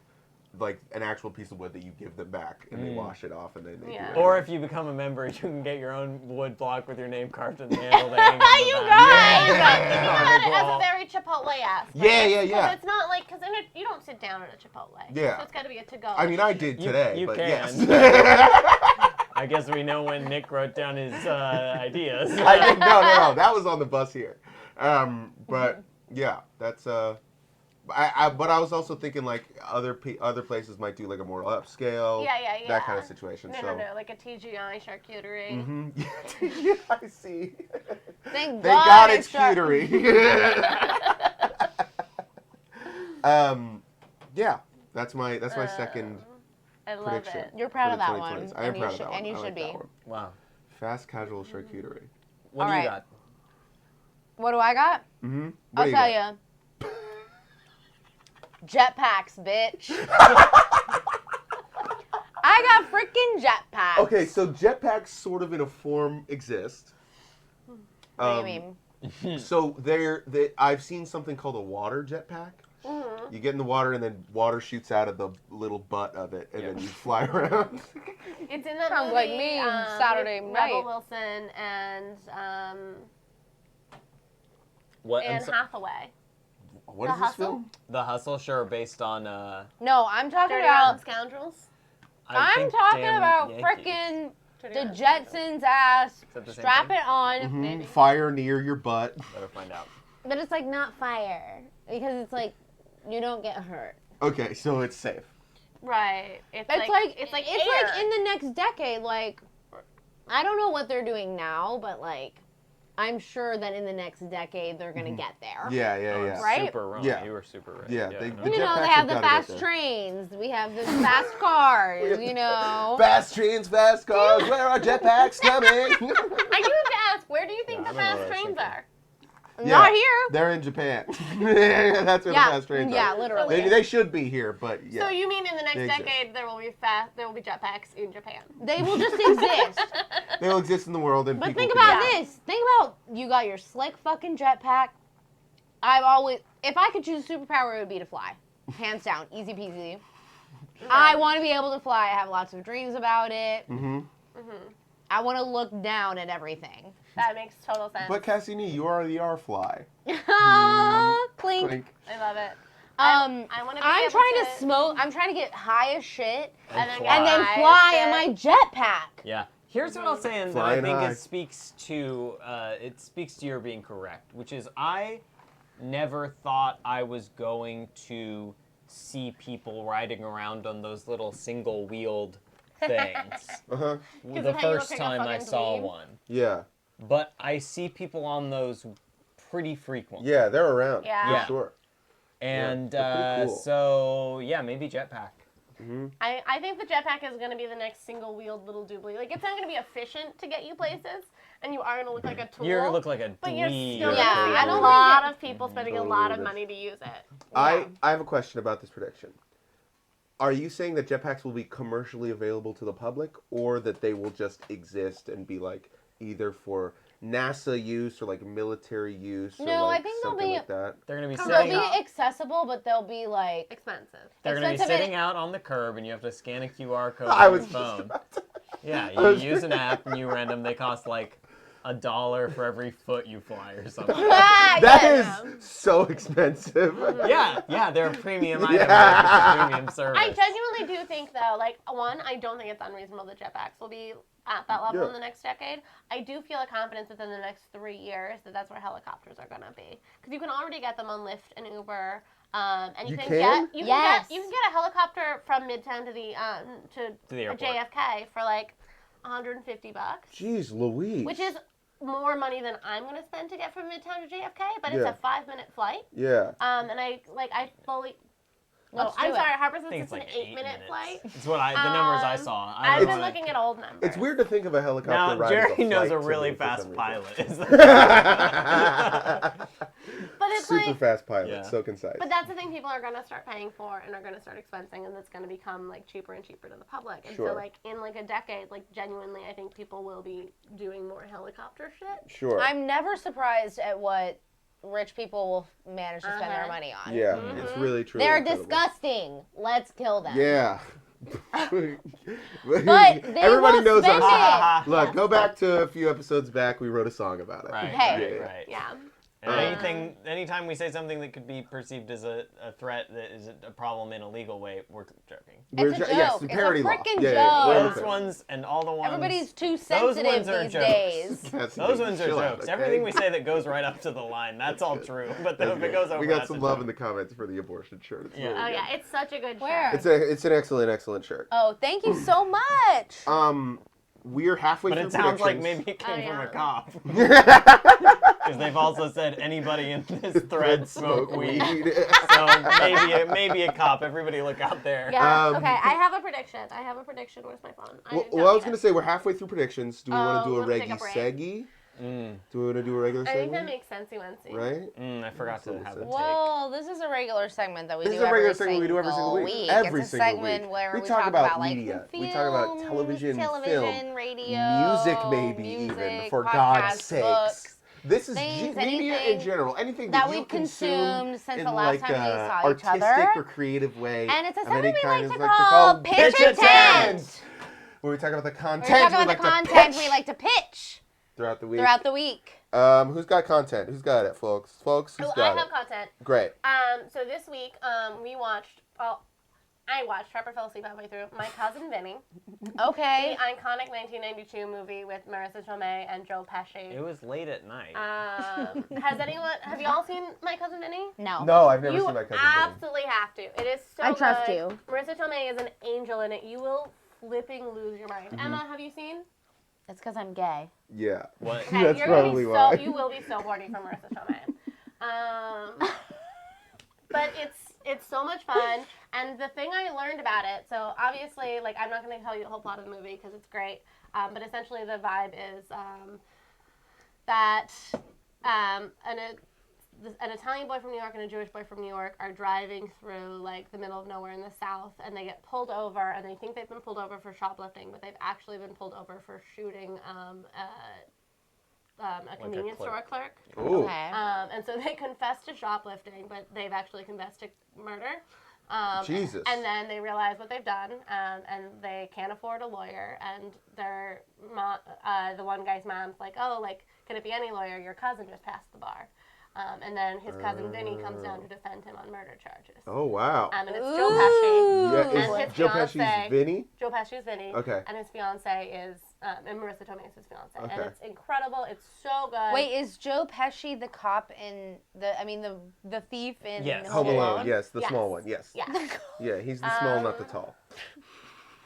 Speaker 2: an actual piece of wood that you give them back and they wash it off and then they
Speaker 3: Yeah.
Speaker 2: do it.
Speaker 4: Or if you become a member, you can get your own wood block with your name carved in the handle. to hang on the
Speaker 3: You
Speaker 4: back.
Speaker 3: guys!
Speaker 2: Yeah.
Speaker 3: Think about it as a very Chipotle-esque.
Speaker 2: Yeah.
Speaker 3: Because it's not like, because you don't sit down at a Chipotle.
Speaker 2: Yeah.
Speaker 3: So it's got to be a to-go.
Speaker 2: I mean, I did
Speaker 4: You-
Speaker 2: today,
Speaker 4: you
Speaker 2: but
Speaker 4: can.
Speaker 2: yes.
Speaker 4: I guess we know when Nick wrote down his ideas.
Speaker 2: I did, no. That was on the bus here. But yeah, that's but I was also thinking like other places might do like a more upscale,
Speaker 3: Yeah.
Speaker 2: that kind of situation.
Speaker 3: No,
Speaker 2: so.
Speaker 3: no, like a TGI charcuterie.
Speaker 2: Mhm. Yeah, I see.
Speaker 1: Thank
Speaker 2: Thank God it's
Speaker 1: shark-
Speaker 2: cutery. Yeah, that's my second
Speaker 3: I love
Speaker 2: prediction.
Speaker 3: it.
Speaker 1: You're proud
Speaker 2: for
Speaker 1: of
Speaker 2: the
Speaker 1: that
Speaker 2: 2020s.
Speaker 1: one.
Speaker 2: I am
Speaker 1: and you
Speaker 2: proud
Speaker 1: should,
Speaker 2: of that one.
Speaker 1: and you
Speaker 2: I
Speaker 1: should
Speaker 2: like
Speaker 1: be.
Speaker 2: that one.
Speaker 4: Wow.
Speaker 2: Fast casual charcuterie.
Speaker 4: What do
Speaker 1: All
Speaker 4: you
Speaker 1: right.
Speaker 4: got?
Speaker 1: What do I got?
Speaker 2: Mm-hmm.
Speaker 1: I'll tell you. Jetpacks, bitch. I got freaking jetpacks.
Speaker 2: Okay, so jetpacks sort of in a form exist.
Speaker 1: What do you mean?
Speaker 2: So I've seen something called a water jetpack.
Speaker 3: Mm-hmm.
Speaker 2: You get in the water and then water shoots out of the little butt of it and then you fly around.
Speaker 3: It's in that
Speaker 1: Sounds
Speaker 3: movie,
Speaker 1: like me Saturday
Speaker 3: with
Speaker 1: night.
Speaker 3: Rebel Wilson and
Speaker 4: What?
Speaker 3: Anne Hathaway.
Speaker 2: What
Speaker 3: The
Speaker 2: is this
Speaker 3: Hustle?
Speaker 2: film?
Speaker 4: The Hustle, sure, based on.
Speaker 1: No, I'm talking
Speaker 3: Dirty
Speaker 1: about.
Speaker 3: Rotten Scoundrels.
Speaker 4: I
Speaker 1: I'm
Speaker 4: think
Speaker 1: talking
Speaker 4: Damn
Speaker 1: about
Speaker 4: Yankees.
Speaker 1: freaking
Speaker 3: Dirty
Speaker 1: the
Speaker 3: Rotten Scoundrels.
Speaker 1: Jetsons ass.
Speaker 4: that the same
Speaker 1: Strap
Speaker 4: thing?
Speaker 1: it on.
Speaker 2: Mhm. Fire near your butt.
Speaker 4: Better find out.
Speaker 1: But it's like not fire because it's like you don't get hurt.
Speaker 2: Okay, so it's safe.
Speaker 3: Right. It's
Speaker 1: It's
Speaker 3: like
Speaker 1: it's
Speaker 3: air.
Speaker 1: like in the next decade. Like I don't know what they're doing now, but like I'm sure that in the next decade they're gonna get there.
Speaker 2: Yeah.
Speaker 3: Right?
Speaker 4: Super wrong.
Speaker 2: Yeah.
Speaker 4: You were super right.
Speaker 2: Yeah, the
Speaker 1: You know,
Speaker 2: jetpacks
Speaker 1: they have the
Speaker 2: gotta get
Speaker 1: fast
Speaker 2: there.
Speaker 1: trains. We have the fast cars. You know.
Speaker 2: Fast trains, fast cars, where are jetpacks coming?
Speaker 3: I do have to ask, where do you think
Speaker 4: Yeah,
Speaker 3: the
Speaker 4: I don't know
Speaker 3: fast
Speaker 4: what I was
Speaker 3: trains
Speaker 4: thinking.
Speaker 3: are?
Speaker 1: Not here.
Speaker 2: They're in Japan. That's where the fast trains
Speaker 1: Yeah,
Speaker 2: are.
Speaker 1: literally.
Speaker 2: They should be here, but yeah.
Speaker 3: So you mean in the next
Speaker 2: They exist.
Speaker 3: decade there will be jetpacks in Japan?
Speaker 1: They will just exist.
Speaker 2: They will exist in the world, and
Speaker 1: But
Speaker 2: people
Speaker 1: think
Speaker 2: can
Speaker 1: about
Speaker 2: use
Speaker 1: this. Think about you got your slick fucking jetpack. If I could choose a superpower, it would be to fly. Hands down, easy peasy. I want to be able to fly. I have lots of dreams about it.
Speaker 2: Mm-hmm.
Speaker 1: I want to look down at everything.
Speaker 3: That makes total sense.
Speaker 2: But Cassini, you already are fly.
Speaker 1: Clink.
Speaker 2: Clink.
Speaker 3: I love it.
Speaker 1: I
Speaker 3: wanna be
Speaker 1: I'm
Speaker 3: able
Speaker 1: trying to
Speaker 3: to-
Speaker 1: smoke. I'm trying to get high as shit
Speaker 3: And then
Speaker 1: and then
Speaker 3: High as
Speaker 1: fly
Speaker 3: shit.
Speaker 1: in my jetpack.
Speaker 4: Yeah. Here's what I'll say, and that I
Speaker 2: Flying
Speaker 4: think
Speaker 2: high.
Speaker 4: it speaks to your being correct, which is I never thought I was going to see people riding around on those little single-wheeled things.
Speaker 2: Uh-huh.
Speaker 4: The
Speaker 3: of how you look
Speaker 4: first
Speaker 3: like a
Speaker 4: time I
Speaker 3: fucking
Speaker 4: saw
Speaker 3: dweeb.
Speaker 4: one,
Speaker 2: Yeah.
Speaker 4: but I see people on those pretty frequently.
Speaker 2: Yeah, they're around.
Speaker 3: Yeah.
Speaker 2: For sure.
Speaker 4: And
Speaker 2: they're pretty cool.
Speaker 4: so yeah, maybe jetpack.
Speaker 3: I think the jetpack is going to be the next single-wheeled little doobly. Like, it's not going to be efficient to get you places, and you are going to look like a tool.
Speaker 4: You're gonna look like a
Speaker 3: but you're
Speaker 4: dweeb.
Speaker 3: still
Speaker 1: Yeah,
Speaker 3: going to
Speaker 1: I
Speaker 3: see a
Speaker 1: don't
Speaker 3: lot
Speaker 1: think
Speaker 3: of people spending a
Speaker 2: Totally
Speaker 3: lot of
Speaker 2: this.
Speaker 3: money to use it.
Speaker 2: I have a question about this prediction. Are you saying that jetpacks will be commercially available to the public, or that they will just exist and be like either for NASA use or like military use or
Speaker 1: No,
Speaker 2: like
Speaker 1: I think they'll
Speaker 2: something
Speaker 1: be-
Speaker 2: like that?
Speaker 4: They're gonna be
Speaker 1: They'll
Speaker 4: sitting.
Speaker 1: be accessible, but they'll be like
Speaker 3: Expensive.
Speaker 4: They're gonna be
Speaker 1: expensive
Speaker 4: sitting out on the curb, and you have to scan a QR code
Speaker 2: I
Speaker 4: on
Speaker 2: was
Speaker 4: your
Speaker 2: just
Speaker 4: phone.
Speaker 2: about to-
Speaker 4: Yeah,
Speaker 2: I
Speaker 4: you
Speaker 2: was
Speaker 4: use an app and you rent them. They cost like $1 for every foot you fly or something.
Speaker 2: That is so expensive.
Speaker 4: Yeah, they're a premium item.
Speaker 2: Yeah.
Speaker 4: It's a premium service.
Speaker 3: I genuinely do think, though, like, one, I don't think it's unreasonable that jetpacks will be at that level
Speaker 2: Yeah.
Speaker 3: in the next decade. I do feel a confidence within the next 3 years that that's where helicopters are going to be. Because you can already get them on Lyft and Uber. And you,
Speaker 2: You
Speaker 3: can
Speaker 2: can?
Speaker 3: get
Speaker 1: Yes.
Speaker 3: you can get a helicopter from Midtown to the
Speaker 4: airport.
Speaker 3: JFK for like $150,
Speaker 2: Jeez Louise.
Speaker 3: which is more money than I'm going to spend to get from Midtown to JFK. But it's
Speaker 2: Yeah.
Speaker 3: a 5-minute flight.
Speaker 2: Yeah.
Speaker 3: And I fully.
Speaker 1: Let's
Speaker 3: I'm
Speaker 1: do
Speaker 3: sorry,
Speaker 1: it.
Speaker 3: Harper
Speaker 4: I
Speaker 3: says
Speaker 4: think
Speaker 3: it's
Speaker 4: it's
Speaker 3: an
Speaker 4: like
Speaker 3: 8-minute
Speaker 4: 8 minutes.
Speaker 3: flight.
Speaker 4: It's what the numbers I saw. I
Speaker 3: I've
Speaker 4: don't
Speaker 3: been
Speaker 4: wanna-
Speaker 3: looking at old numbers.
Speaker 2: It's weird to think of a helicopter
Speaker 4: Now
Speaker 2: ride
Speaker 4: Jerry
Speaker 2: as a
Speaker 4: knows
Speaker 2: flight
Speaker 4: a
Speaker 2: to
Speaker 4: really
Speaker 2: me for
Speaker 4: fast
Speaker 2: some reason.
Speaker 4: pilot.
Speaker 3: But it's
Speaker 2: Super
Speaker 3: like,
Speaker 2: fast pilot,
Speaker 4: Yeah.
Speaker 2: so concise.
Speaker 3: but that's the thing people are going to start paying for and are going to start expensing, and it's going to become like cheaper and cheaper to the public. And
Speaker 2: Sure.
Speaker 3: so like in like a decade, like genuinely, I think people will be doing more helicopter shit.
Speaker 2: Sure.
Speaker 1: I'm never surprised at what rich people will manage to spend their
Speaker 3: Uh-huh.
Speaker 1: money on.
Speaker 2: Yeah, it's really true.
Speaker 1: They're disgusting. Let's kill them.
Speaker 2: Yeah.
Speaker 1: But they
Speaker 2: Everybody
Speaker 1: will
Speaker 2: knows
Speaker 1: spend
Speaker 2: us.
Speaker 1: it.
Speaker 2: Look, go back to a few episodes back. We wrote a song about it.
Speaker 4: Right,
Speaker 1: Hey.
Speaker 4: right.
Speaker 3: Yeah.
Speaker 4: And anytime we say something that could be perceived as a threat that is a problem in a legal way, we're joking.
Speaker 2: We're
Speaker 1: It's a
Speaker 2: Yes,
Speaker 1: joke.
Speaker 2: the
Speaker 1: It's a
Speaker 2: parody law.
Speaker 1: frickin'
Speaker 2: Yeah,
Speaker 1: joke.
Speaker 2: we're
Speaker 4: Those
Speaker 2: okay.
Speaker 4: ones and all the ones.
Speaker 1: Everybody's too
Speaker 4: ones
Speaker 1: sensitive
Speaker 4: are
Speaker 1: these
Speaker 4: jokes.
Speaker 1: days.
Speaker 2: That's
Speaker 4: Those
Speaker 2: the-
Speaker 4: ones are
Speaker 2: chill out,
Speaker 4: jokes.
Speaker 2: okay?
Speaker 4: Everything we say that goes right up to the line, that's all true. But then if it goes over,
Speaker 2: We got
Speaker 4: that's
Speaker 2: some
Speaker 4: a
Speaker 2: love
Speaker 4: joke.
Speaker 2: in the comments for the abortion shirt. It's
Speaker 4: Yeah.
Speaker 2: really
Speaker 3: Oh
Speaker 2: good.
Speaker 3: yeah, it's such a good
Speaker 1: Where?
Speaker 3: show.
Speaker 2: It's an excellent shirt.
Speaker 1: Oh, thank you so much.
Speaker 2: We're halfway
Speaker 4: But
Speaker 2: through
Speaker 4: it sounds like
Speaker 2: predictions.
Speaker 4: maybe it came
Speaker 3: Oh,
Speaker 4: from a
Speaker 3: yeah.
Speaker 4: cop. Because they've also said anybody in this thread smoke weed. So maybe a cop. Everybody look out there.
Speaker 3: Yeah.
Speaker 2: Um,
Speaker 3: Okay, I have a prediction. Where's my phone?
Speaker 2: Well, I was going to say we're halfway through predictions. Do we want to do a
Speaker 3: wanna take a
Speaker 2: reggae
Speaker 3: break?
Speaker 2: seggy?
Speaker 4: Mm,
Speaker 2: Do we want to do a regular
Speaker 3: I think that
Speaker 2: segment?
Speaker 3: makes sense.
Speaker 2: Right?
Speaker 4: I forgot to have a take.
Speaker 1: Well, this is a regular segment that we
Speaker 2: This
Speaker 1: do
Speaker 2: is a regular
Speaker 1: every
Speaker 2: segment we do every single week. Every
Speaker 1: it's a
Speaker 2: single
Speaker 1: segment
Speaker 2: week.
Speaker 1: where
Speaker 2: We
Speaker 1: we
Speaker 2: talk
Speaker 1: talk
Speaker 2: about
Speaker 1: like
Speaker 2: media.
Speaker 1: film,
Speaker 2: We talk about television, film,
Speaker 1: radio,
Speaker 2: music, maybe even,
Speaker 1: music,
Speaker 2: for
Speaker 1: podcasts,
Speaker 2: God's sakes.
Speaker 1: books,
Speaker 2: This is
Speaker 1: things,
Speaker 2: media in
Speaker 1: anything
Speaker 2: general. Anything
Speaker 1: that
Speaker 2: you
Speaker 1: we've
Speaker 2: consume
Speaker 1: consumed since
Speaker 2: in
Speaker 1: the last
Speaker 2: like
Speaker 1: time we
Speaker 2: a
Speaker 1: saw each
Speaker 2: artistic
Speaker 1: other.
Speaker 2: or creative way.
Speaker 1: And it's a
Speaker 2: of
Speaker 1: segment
Speaker 2: any
Speaker 1: we
Speaker 2: kind
Speaker 1: like
Speaker 2: is
Speaker 1: to
Speaker 2: like
Speaker 1: call Pitch
Speaker 2: Pitch
Speaker 1: a Tent.
Speaker 2: Where we talk about the content.
Speaker 1: We're talking
Speaker 2: we
Speaker 1: about the
Speaker 2: like to
Speaker 1: content
Speaker 2: pitch
Speaker 1: we like to pitch
Speaker 2: throughout the week.
Speaker 1: throughout the week.
Speaker 2: Who's got content? Who's got it, folks? Who's
Speaker 3: Oh,
Speaker 2: got
Speaker 3: I have
Speaker 2: it?
Speaker 3: content.
Speaker 2: Great.
Speaker 3: So this week, we watched. Well, I watched. Harper fell asleep halfway through. My Cousin Vinny,
Speaker 1: Okay.
Speaker 3: the iconic 1992 movie with Marissa Tomei and Joe Pesci.
Speaker 4: It was late at night.
Speaker 3: Have y'all seen My Cousin Vinny?
Speaker 1: No.
Speaker 2: No, I've never
Speaker 3: You
Speaker 2: seen my cousin. Vinny.
Speaker 3: absolutely have to. It is so
Speaker 1: I trust
Speaker 3: good.
Speaker 1: you.
Speaker 3: Marissa Tomei is an angel in it. You will flipping lose your mind. Emma, have you seen?
Speaker 1: That's because I'm gay.
Speaker 2: Yeah.
Speaker 4: What?
Speaker 3: Okay,
Speaker 2: That's
Speaker 3: you're gonna
Speaker 2: probably
Speaker 3: be
Speaker 2: why.
Speaker 3: you will be so horny for Marissa Tomei. But it's so much fun, and the thing I learned about it. So obviously, like I'm not gonna tell you the whole plot of the movie because it's great. But essentially, the vibe is that an Italian boy from New York and a Jewish boy from New York are driving through like the middle of nowhere in the South, and they get pulled over, and they think they've been pulled over for shoplifting, but they've actually been pulled over for shooting a convenience store clerk.
Speaker 2: Ooh.
Speaker 1: Okay.
Speaker 3: And so they confess to shoplifting, but they've actually confessed to murder.
Speaker 2: Jesus.
Speaker 3: And then they realize what they've done, and they can't afford a lawyer. And their the one guy's mom's like, "Oh, like, can it be any lawyer? Your cousin just passed the bar." And then his cousin Vinny comes down to defend him on murder charges.
Speaker 2: Oh, wow.
Speaker 3: And it's Joe Pesci.
Speaker 2: Yeah,
Speaker 3: And
Speaker 2: is
Speaker 3: his
Speaker 2: Joe
Speaker 3: fiance-
Speaker 2: Pesci's Vinny?
Speaker 3: Joe Pesci's Vinny.
Speaker 2: Okay.
Speaker 3: And his fiance is, and Marissa Tomei is his fiance.
Speaker 2: Okay.
Speaker 3: And it's incredible. It's so good.
Speaker 1: Wait, is Joe Pesci the cop in the thief in
Speaker 4: Yes.
Speaker 2: Home Alone, yes, the
Speaker 3: Yes.
Speaker 2: small one, yes.
Speaker 3: Yeah.
Speaker 2: Yeah, he's the small, not the tall.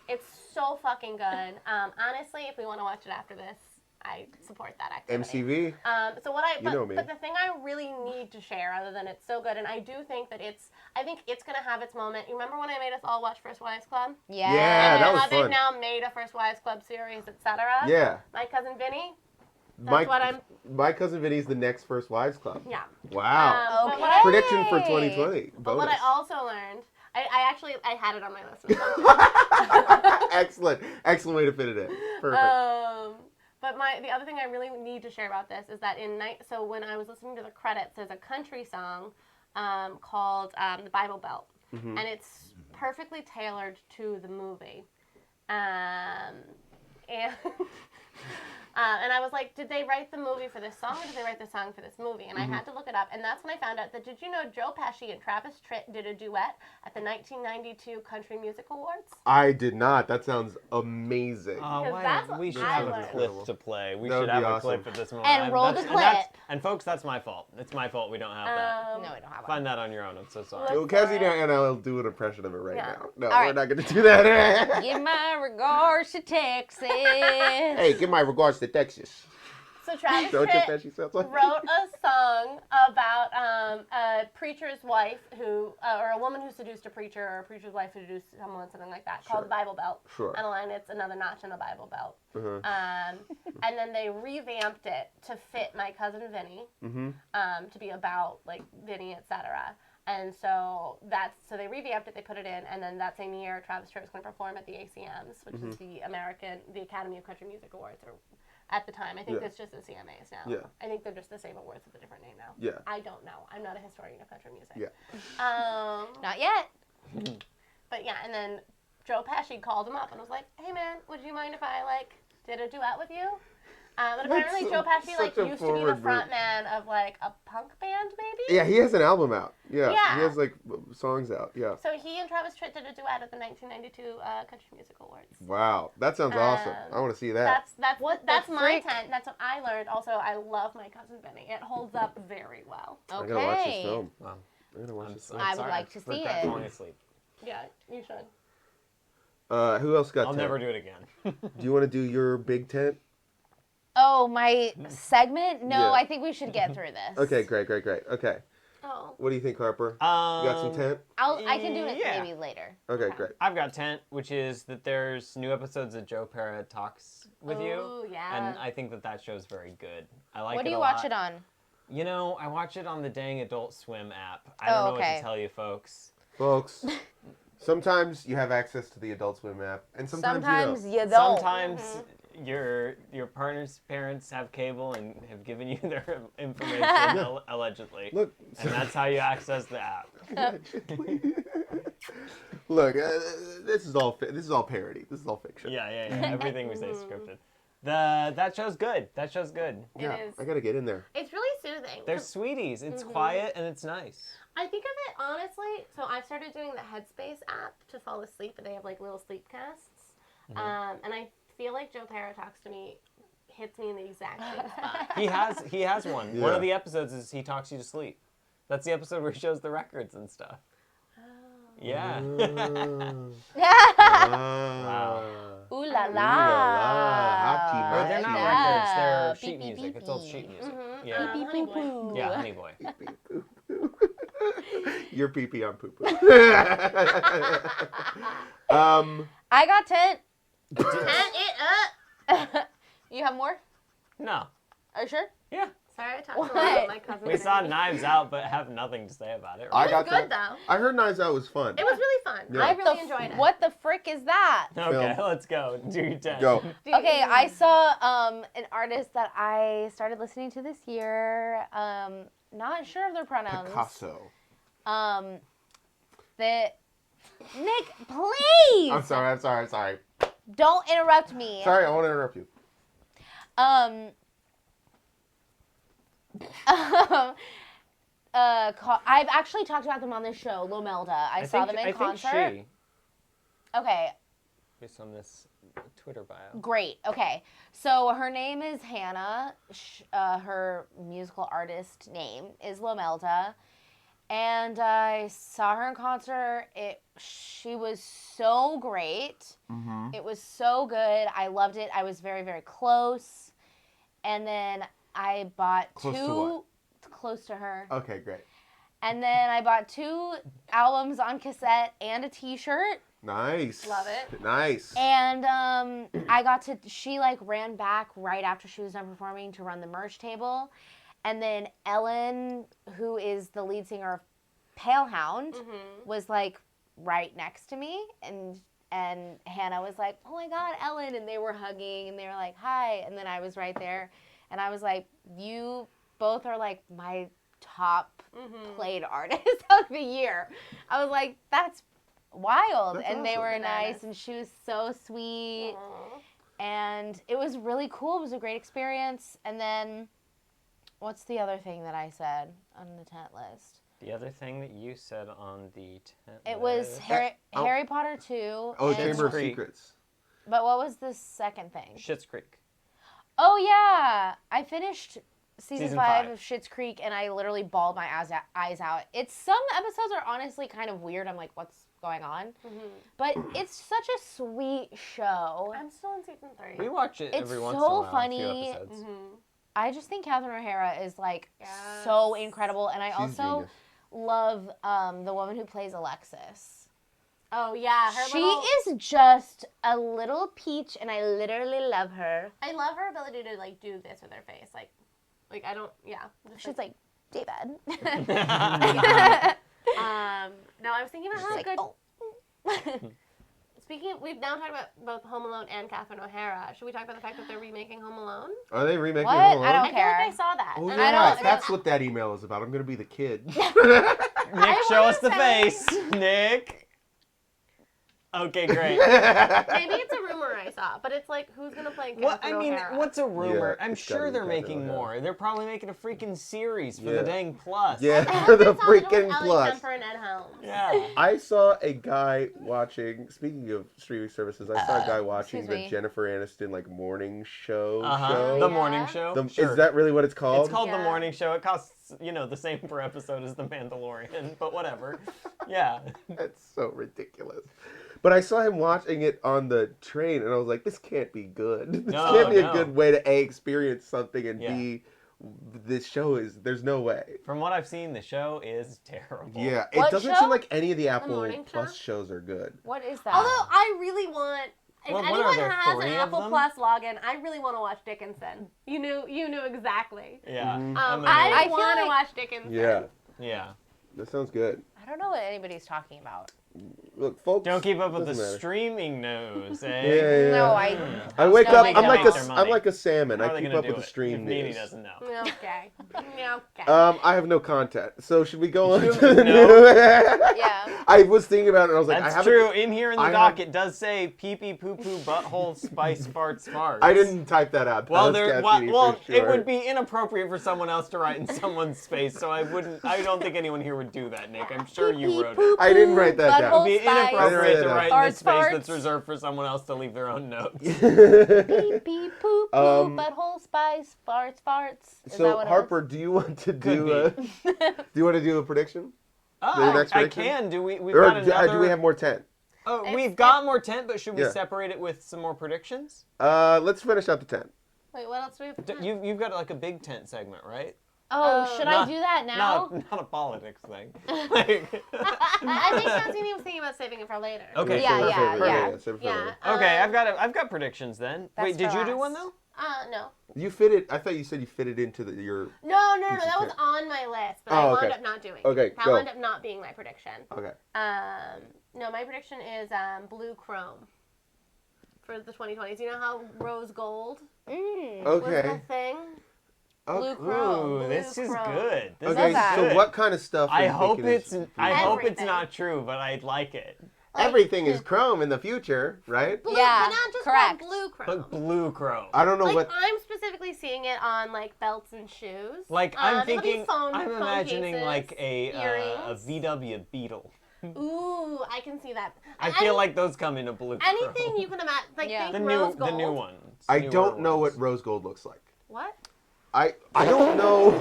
Speaker 3: It's so fucking good. Honestly, if we want to watch it after this, I support that activity.
Speaker 2: MCV?
Speaker 3: So
Speaker 2: You know me.
Speaker 3: But the thing I really need to share, other than it's so good, and I do think that I think it's gonna have its moment. You remember when I made us all watch First Wives Club?
Speaker 1: Yeah.
Speaker 2: Yeah, that
Speaker 3: And
Speaker 2: was
Speaker 3: how they've
Speaker 2: fun.
Speaker 3: now made a First Wives Club series, etc.
Speaker 2: Yeah.
Speaker 3: My cousin Vinny.
Speaker 2: My cousin Vinny's the next First Wives Club.
Speaker 3: Yeah.
Speaker 2: Wow.
Speaker 3: But
Speaker 1: Okay.
Speaker 3: what I-
Speaker 2: Prediction for 2020.
Speaker 3: But what I
Speaker 2: Bonus.
Speaker 3: also learned, I had it on my list.
Speaker 2: Excellent. Excellent way to fit it in. Perfect.
Speaker 3: But the other thing I really need to share about this is that so when I was listening to the credits, there's a country song called "The Bible Belt," and it's perfectly tailored to the movie. And and I was like, did they write the movie for this song, or did they write the song for this movie? And I had to look it up, and that's when I found out that, did you know Joe Pesci and Travis Tritt did a duet at the 1992 Country Music Awards?
Speaker 2: I did not. That sounds amazing.
Speaker 4: We should
Speaker 3: I
Speaker 4: have a
Speaker 3: learned.
Speaker 4: clip to play. We
Speaker 2: That
Speaker 4: should
Speaker 2: would
Speaker 4: have
Speaker 2: be
Speaker 4: a
Speaker 2: awesome.
Speaker 4: clip at this moment.
Speaker 1: And roll the
Speaker 4: And folks, that's my fault. It's my fault we don't have that.
Speaker 1: No, we don't have
Speaker 4: Find that on your own. I'm so sorry.
Speaker 3: Look-
Speaker 2: Well, Cassie and I will do an impression of it right
Speaker 3: Yeah.
Speaker 2: now. No,
Speaker 1: All
Speaker 2: we're
Speaker 1: right.
Speaker 2: not going to do that.
Speaker 1: Give my regards to Texas.
Speaker 2: Hey, give my regards to Texas.
Speaker 3: So Travis
Speaker 2: Don't you
Speaker 3: Tritt
Speaker 2: Pesci sounds like?
Speaker 3: wrote a song about a preacher's wife or a woman who seduced a preacher, or a preacher's wife who seduced someone, something like that, called The Bible Belt.
Speaker 2: Sure.
Speaker 3: And the line, it's another notch in the Bible Belt.
Speaker 2: Uh-huh.
Speaker 3: And then they revamped it to fit My Cousin Vinny, to be about like Vinny, etc. And so they revamped it, they put it in, and then that same year, Travis Tritt was going to perform at the ACMs, which is the Academy of Country Music Awards, or at the time. I think it's just the CMAs now.
Speaker 2: Yeah.
Speaker 3: I think they're just the same awards with a different name now.
Speaker 2: Yeah.
Speaker 3: I don't know. I'm not a historian of country music.
Speaker 2: Yeah.
Speaker 1: Not yet.
Speaker 3: But yeah, and then Joe Pesci called him up and was like, "Hey man, would you mind if I like did a duet with you?" But apparently Joe Pesci like
Speaker 2: such a
Speaker 3: used to be the
Speaker 2: forward move.
Speaker 3: front man of like a punk band, maybe.
Speaker 2: Yeah, he has an album out. Yeah.
Speaker 3: Yeah.
Speaker 2: He has like songs out. Yeah.
Speaker 3: So he and Travis Tritt did a duet at the 1992 Country Music Awards.
Speaker 2: Wow. That sounds awesome. I want to see that.
Speaker 3: That's my
Speaker 1: frick?
Speaker 3: tent. That's what I learned. Also, I love My Cousin Vinny. It holds up very well.
Speaker 2: I gotta watch this
Speaker 1: Okay.
Speaker 2: film.
Speaker 4: Wow.
Speaker 2: I gotta watch
Speaker 4: I'm
Speaker 2: this
Speaker 4: so
Speaker 2: film.
Speaker 1: I would
Speaker 4: sorry
Speaker 1: like to
Speaker 4: for
Speaker 1: see
Speaker 4: that
Speaker 1: it.
Speaker 4: falling asleep.
Speaker 3: Yeah, you should.
Speaker 2: Who else got
Speaker 4: I'll
Speaker 2: 10?
Speaker 4: never do it again.
Speaker 2: Do you want to do your big tent?
Speaker 1: Oh, my segment? No,
Speaker 2: Yeah.
Speaker 1: I think we should get through this.
Speaker 2: Okay, great. Okay.
Speaker 3: Oh.
Speaker 2: What do you think, Harper? You got some tent?
Speaker 1: I can do it
Speaker 4: Yeah.
Speaker 1: maybe later.
Speaker 2: Okay, great.
Speaker 4: I've got tent, which is that there's new episodes of Joe Pera Talks with You.
Speaker 3: Ooh, yeah.
Speaker 4: And I think that show's very good. I like
Speaker 1: What
Speaker 4: it
Speaker 1: do you
Speaker 4: a
Speaker 1: watch
Speaker 4: lot.
Speaker 1: it on?
Speaker 4: You know, I watch it on the dang Adult Swim app. I don't know what
Speaker 1: okay.
Speaker 4: to tell you, folks.
Speaker 2: Folks, sometimes you have access to the Adult Swim app, and sometimes you don't.
Speaker 1: you don't.
Speaker 4: Sometimes your partner's parents have cable and have given you their information allegedly.
Speaker 2: Look,
Speaker 4: And that's how you access the app.
Speaker 2: look, this is all parody. This is all fiction.
Speaker 4: Yeah. Everything we say is scripted. That show's good. That show's good.
Speaker 2: Yeah,
Speaker 3: It is.
Speaker 2: I gotta get in there.
Speaker 3: It's really soothing.
Speaker 4: They're sweeties. It's quiet and it's nice.
Speaker 3: I think of it honestly. So I've started doing the Headspace app to fall asleep, and they have like little sleep casts. And I feel like Joe Pera Talks to Me hits me in the exact same spot.
Speaker 4: He has one.
Speaker 2: Yeah.
Speaker 4: One of the episodes is he talks you to sleep. That's the episode where he shows the records and stuff. Yeah.
Speaker 2: Wow.
Speaker 1: Ooh la la.
Speaker 2: Hot tea,
Speaker 4: Or there They're not
Speaker 1: that.
Speaker 4: records. They're
Speaker 1: Beep,
Speaker 4: sheet
Speaker 1: beep,
Speaker 4: music.
Speaker 1: beep,
Speaker 4: It's old
Speaker 1: beep.
Speaker 4: sheet music.
Speaker 3: Mhm.
Speaker 4: Yeah.
Speaker 1: Beep,
Speaker 3: Honey
Speaker 1: beep,
Speaker 3: Boy.
Speaker 1: poo.
Speaker 4: Yeah, Honey Boy.
Speaker 2: Beep, poo, poo. You're pee-pee on poo-poo.
Speaker 1: I got 10.
Speaker 3: Turn it up.
Speaker 1: You have more?
Speaker 4: No.
Speaker 1: Are you sure?
Speaker 4: Yeah.
Speaker 3: Sorry, I talked
Speaker 1: What?
Speaker 3: a lot about my cousin.
Speaker 4: We saw Knives Out, but have nothing to say about it.
Speaker 2: I
Speaker 4: Right?
Speaker 2: got
Speaker 3: Good
Speaker 2: that.
Speaker 3: though.
Speaker 2: I heard Knives Out was fun.
Speaker 3: It was really fun.
Speaker 2: Yeah.
Speaker 3: I really enjoyed it.
Speaker 1: What the frick is that?
Speaker 4: Okay,
Speaker 2: Film.
Speaker 4: let's go. Do your 10.
Speaker 2: Go.
Speaker 1: Okay, I saw an artist that I started listening to this year. Not sure of their pronouns.
Speaker 2: Picasso.
Speaker 1: That Nick, please.
Speaker 2: I'm sorry.
Speaker 1: Don't interrupt me.
Speaker 2: Sorry, I won't interrupt you.
Speaker 1: I've actually talked about them on this show, Lomelda. I saw them in concert.
Speaker 4: I think she,
Speaker 1: Okay,
Speaker 4: based on this Twitter bio.
Speaker 1: great. Okay, so her name is Hannah. Her musical artist name is Lomelda. And I saw her in concert. She was so great.
Speaker 2: Mm-hmm.
Speaker 1: It was so good. I loved it. I was very, very close. And then I bought
Speaker 2: Close to
Speaker 1: two.
Speaker 2: what?
Speaker 1: Close to her.
Speaker 2: Okay, great.
Speaker 1: And then I bought 2 albums on cassette and a T-shirt.
Speaker 2: Nice.
Speaker 3: Love it.
Speaker 2: Nice.
Speaker 1: And she like ran back right after she was done performing to run the merch table. And then Ellen, who is the lead singer of Palehound, was like right next to me. And Hannah was like, oh my God, Ellen. And they were hugging and they were like, hi. And then I was right there. And I was like, you both are like my top played artists of the year. I was like, that's wild.
Speaker 2: That's
Speaker 1: and they
Speaker 2: awesome.
Speaker 1: were
Speaker 3: Bananas.
Speaker 1: nice and she was so sweet.
Speaker 3: Aw.
Speaker 1: And it was really cool. It was a great experience. And then, what's the other thing that I said on the tent list?
Speaker 4: The other thing that you said on the tent
Speaker 1: It was
Speaker 4: list-
Speaker 1: Harry Potter 2.
Speaker 2: Oh,
Speaker 1: and-
Speaker 2: Chamber of
Speaker 4: Creek.
Speaker 2: Secrets.
Speaker 1: But what was the second thing?
Speaker 4: Schitt's Creek.
Speaker 1: Oh, yeah. I finished season
Speaker 4: Season
Speaker 1: 5
Speaker 4: 5.
Speaker 1: of Schitt's Creek, and I literally bawled my eyes out. Some episodes are honestly kind of weird. I'm like, what's going on? But it's such a sweet show.
Speaker 3: I'm still in season 3.
Speaker 4: We watch it
Speaker 1: It's
Speaker 4: every once
Speaker 1: so
Speaker 4: in a while.
Speaker 1: funny.
Speaker 4: A few episodes.
Speaker 1: I just think Catherine O'Hara is like
Speaker 3: Yes.
Speaker 1: so incredible, and I
Speaker 2: She's
Speaker 1: also
Speaker 2: genius.
Speaker 1: love the woman who plays Alexis.
Speaker 3: Oh yeah,
Speaker 1: She is just a little peach, and I literally love her.
Speaker 3: I love her ability to like do this with her face, like I don't. Yeah. just,
Speaker 1: She's like, David.
Speaker 3: No, I was thinking about how
Speaker 1: She's like,
Speaker 3: good.
Speaker 1: oh.
Speaker 3: Speaking, we've now talked about both Home Alone and Catherine O'Hara. Should we talk about the fact that they're remaking Home Alone?
Speaker 2: Are they remaking
Speaker 1: What?
Speaker 2: Home Alone?
Speaker 1: I don't
Speaker 3: I feel
Speaker 1: care.
Speaker 3: like I saw that.
Speaker 2: Oh,
Speaker 3: and
Speaker 2: yeah,
Speaker 3: I don't,
Speaker 2: that's what that email is about. I'm going to be the kid.
Speaker 4: Nick, show
Speaker 3: wanna
Speaker 4: us the
Speaker 3: say-
Speaker 4: face. Nick. Okay, great.
Speaker 3: Maybe it's a rumor I saw, but it's like, who's gonna play Catherine
Speaker 4: What I mean,
Speaker 3: O'Hara?
Speaker 4: what's a rumor?
Speaker 2: Yeah,
Speaker 4: I'm
Speaker 2: it's gotta
Speaker 4: sure
Speaker 2: be
Speaker 4: they're
Speaker 2: Catherine
Speaker 4: making
Speaker 2: O'Hara.
Speaker 4: more. They're probably making a freaking series for
Speaker 2: Yeah.
Speaker 4: the dang plus.
Speaker 2: Yeah,
Speaker 3: I
Speaker 2: for
Speaker 3: hope
Speaker 2: the
Speaker 3: it's on- it was
Speaker 2: freaking
Speaker 3: Ellie
Speaker 2: plus.
Speaker 3: Kemper and Ed Helms.
Speaker 4: Yeah.
Speaker 2: I saw a guy watching. Speaking of streaming services, I saw a guy watching
Speaker 1: excuse
Speaker 2: the
Speaker 1: me.
Speaker 2: Jennifer Aniston like morning show.
Speaker 4: The
Speaker 3: Yeah.
Speaker 4: morning show.
Speaker 2: Is that really what it's called?
Speaker 4: It's called The
Speaker 3: Yeah.
Speaker 4: Morning Show. It costs, the same per episode as The Mandalorian, but whatever. Yeah.
Speaker 2: That's so ridiculous. But I saw him watching it on the train, and I was like, "This can't be good. This
Speaker 4: No,
Speaker 2: can't be a
Speaker 4: no.
Speaker 2: good way to experience something, and
Speaker 4: Yeah.
Speaker 2: B, this show is. There's no way."
Speaker 4: From what I've seen, the show is terrible.
Speaker 2: Yeah, it
Speaker 1: What
Speaker 2: doesn't
Speaker 1: show?
Speaker 2: seem like any of the Apple
Speaker 3: Morning
Speaker 2: Plus
Speaker 3: Show?
Speaker 2: shows are good.
Speaker 1: What is that?
Speaker 3: Although I really want, if
Speaker 4: What are
Speaker 3: anyone
Speaker 4: there,
Speaker 3: has an
Speaker 4: 3 of
Speaker 3: Apple
Speaker 4: them?
Speaker 3: Plus login, I really want to watch Dickinson. You knew exactly.
Speaker 4: Yeah.
Speaker 2: Mhm.
Speaker 4: I'm
Speaker 3: I
Speaker 4: into
Speaker 1: I
Speaker 4: it.
Speaker 1: feel
Speaker 3: want to
Speaker 1: like-
Speaker 3: watch Dickinson.
Speaker 2: Yeah,
Speaker 4: Yeah.
Speaker 2: that sounds good.
Speaker 1: I don't know what anybody's talking about.
Speaker 2: Look, folks.
Speaker 4: Don't keep up with the
Speaker 2: doesn't matter.
Speaker 4: streaming news,
Speaker 2: Yeah,
Speaker 4: eh?
Speaker 2: yeah.
Speaker 1: No,
Speaker 2: I
Speaker 1: I
Speaker 2: wake
Speaker 1: don't
Speaker 2: up.
Speaker 1: like
Speaker 2: I'm
Speaker 1: that.
Speaker 2: like
Speaker 4: Make
Speaker 2: a.
Speaker 4: their
Speaker 2: I'm
Speaker 4: money.
Speaker 2: like a salmon.
Speaker 4: How
Speaker 2: I
Speaker 4: are they
Speaker 2: keep
Speaker 4: gonna
Speaker 2: up
Speaker 4: do
Speaker 2: with the
Speaker 4: it
Speaker 2: stream
Speaker 4: if Nene
Speaker 2: news.
Speaker 4: doesn't know.
Speaker 3: Okay. Okay.
Speaker 2: I have no content. So should we go on
Speaker 4: You
Speaker 2: to the
Speaker 4: know.
Speaker 2: news?
Speaker 1: Yeah.
Speaker 2: I was thinking about it, and I was like,
Speaker 4: That's
Speaker 2: I haven't.
Speaker 4: true. In here in the
Speaker 2: I
Speaker 4: doc,
Speaker 2: have-
Speaker 4: it does say pee pee poo poo butthole spice farts farts.
Speaker 2: I didn't type that out. That
Speaker 4: Well,
Speaker 2: was
Speaker 4: there.
Speaker 2: Cassidy
Speaker 4: Well,
Speaker 2: for
Speaker 4: it
Speaker 2: sure.
Speaker 4: would be inappropriate for someone else to write in someone's space, so I wouldn't. I don't think anyone here would do that, Nick. I'm sure you wrote it.
Speaker 2: I didn't write that down.
Speaker 4: It would be inappropriate to write in the
Speaker 1: Farts,
Speaker 4: space
Speaker 1: farts.
Speaker 4: that's reserved for someone else to leave their own notes.
Speaker 1: Beep, beep, poop, poop,
Speaker 2: Um,
Speaker 1: butthole, spice, farts, farts. Is that
Speaker 2: So
Speaker 1: what
Speaker 2: Harper, do you want to do
Speaker 4: Could
Speaker 2: a? Do you want to do a prediction?
Speaker 4: Oh,
Speaker 2: next
Speaker 4: I
Speaker 2: prediction?
Speaker 4: can. Do we've
Speaker 2: Or
Speaker 4: got another?
Speaker 2: do we have more 10?
Speaker 4: Oh, we've got more tent, but should we
Speaker 2: Yeah.
Speaker 4: separate it with some more predictions?
Speaker 2: Let's finish out the 10.
Speaker 3: Wait, what else do we have?
Speaker 4: You've got like a big tent segment, right?
Speaker 1: Oh, should I
Speaker 4: Not-
Speaker 1: do that now?
Speaker 4: Not a politics thing. Like-
Speaker 3: I think Francine was thinking about saving it for later.
Speaker 4: Okay.
Speaker 1: Yeah,
Speaker 2: Save it for
Speaker 1: yeah,
Speaker 2: later.
Speaker 1: yeah.
Speaker 2: Save it for
Speaker 3: Yeah.
Speaker 2: later.
Speaker 4: Okay, I've got predictions then.
Speaker 1: That's
Speaker 4: Wait, did
Speaker 1: for
Speaker 4: you do
Speaker 1: last.
Speaker 4: one though?
Speaker 3: No.
Speaker 2: You fit it. I thought you said you fitted into your.
Speaker 3: No,
Speaker 2: Piece of
Speaker 3: that was
Speaker 2: tent.
Speaker 3: on my list, but
Speaker 2: Oh,
Speaker 3: I wound
Speaker 2: okay.
Speaker 3: up not doing.
Speaker 2: Okay,
Speaker 3: That
Speaker 2: go.
Speaker 3: wound up not being my prediction.
Speaker 2: Okay.
Speaker 3: No, my prediction is blue chrome for the 2020s. You know how rose gold was
Speaker 2: Okay.
Speaker 3: the thing? Blue
Speaker 2: Okay.
Speaker 3: chrome.
Speaker 4: Ooh,
Speaker 3: Blue
Speaker 4: this is
Speaker 3: chrome.
Speaker 4: good. This
Speaker 2: Okay,
Speaker 4: is
Speaker 1: that.
Speaker 2: so
Speaker 4: good.
Speaker 2: what kind of stuff? are
Speaker 4: I
Speaker 2: you
Speaker 4: hope
Speaker 2: thinking
Speaker 4: it's
Speaker 2: is
Speaker 4: I hope it's
Speaker 3: Everything.
Speaker 4: not true, but I'd like it.
Speaker 2: everything is chrome in the future, right?
Speaker 3: Blue,
Speaker 1: Yeah,
Speaker 3: but not just
Speaker 1: correct.
Speaker 3: blue chrome.
Speaker 4: But blue chrome.
Speaker 2: I don't know
Speaker 3: Like
Speaker 2: what.
Speaker 3: I'm specifically seeing it on like belts and shoes.
Speaker 4: Like I'm
Speaker 3: it'll be
Speaker 4: thinking,
Speaker 3: phone
Speaker 4: I'm imagining
Speaker 3: cases,
Speaker 4: like a
Speaker 3: earrings.
Speaker 4: VW Beetle.
Speaker 3: Ooh, I can see that.
Speaker 4: I feel like those come in a blue
Speaker 3: anything
Speaker 4: chrome.
Speaker 3: you can imagine, like
Speaker 1: Yeah.
Speaker 3: think
Speaker 4: the
Speaker 3: rose gold.
Speaker 4: new ones.
Speaker 2: I
Speaker 4: newer
Speaker 2: don't know
Speaker 4: ones.
Speaker 2: what rose gold looks like.
Speaker 3: What?
Speaker 2: I don't know.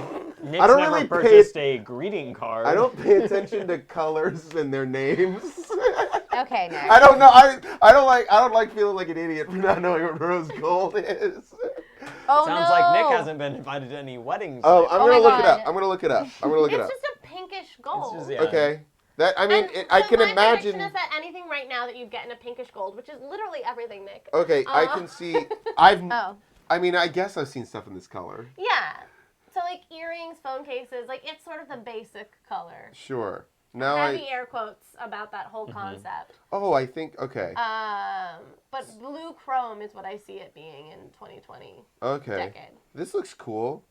Speaker 4: Nick's
Speaker 2: I don't
Speaker 4: never
Speaker 2: really
Speaker 4: purchased a greeting card.
Speaker 2: I don't pay attention to colors and their names.
Speaker 1: Okay, Nick.
Speaker 2: I don't know. I don't like feeling like an idiot for not knowing what rose gold is.
Speaker 1: Oh,
Speaker 4: Sounds
Speaker 1: no.
Speaker 4: like Nick hasn't been invited to any weddings.
Speaker 2: Oh,
Speaker 4: lately.
Speaker 2: I'm
Speaker 1: Oh
Speaker 2: gonna
Speaker 1: my
Speaker 2: look it
Speaker 1: God.
Speaker 2: up. I'm gonna look it up. I'm gonna look it
Speaker 3: It's
Speaker 2: up.
Speaker 3: just a pinkish gold.
Speaker 4: It's just, yeah.
Speaker 2: Okay. That I mean, I
Speaker 3: So
Speaker 2: can
Speaker 3: my
Speaker 2: imagine.
Speaker 3: prediction is that anything right now that you get in a pinkish gold, which is literally everything, Nick.
Speaker 2: Okay, I can see. I've.
Speaker 1: Oh.
Speaker 2: I mean, I guess I've seen stuff in this color.
Speaker 3: Yeah. So like earrings, phone cases, like it's sort of the basic color.
Speaker 2: Sure. Now
Speaker 3: Heavy
Speaker 2: I.
Speaker 3: air quotes about that whole concept.
Speaker 2: Oh, I think. Okay.
Speaker 3: But blue chrome is what I see it being in 2020
Speaker 2: Okay.
Speaker 3: decade.
Speaker 2: This looks cool.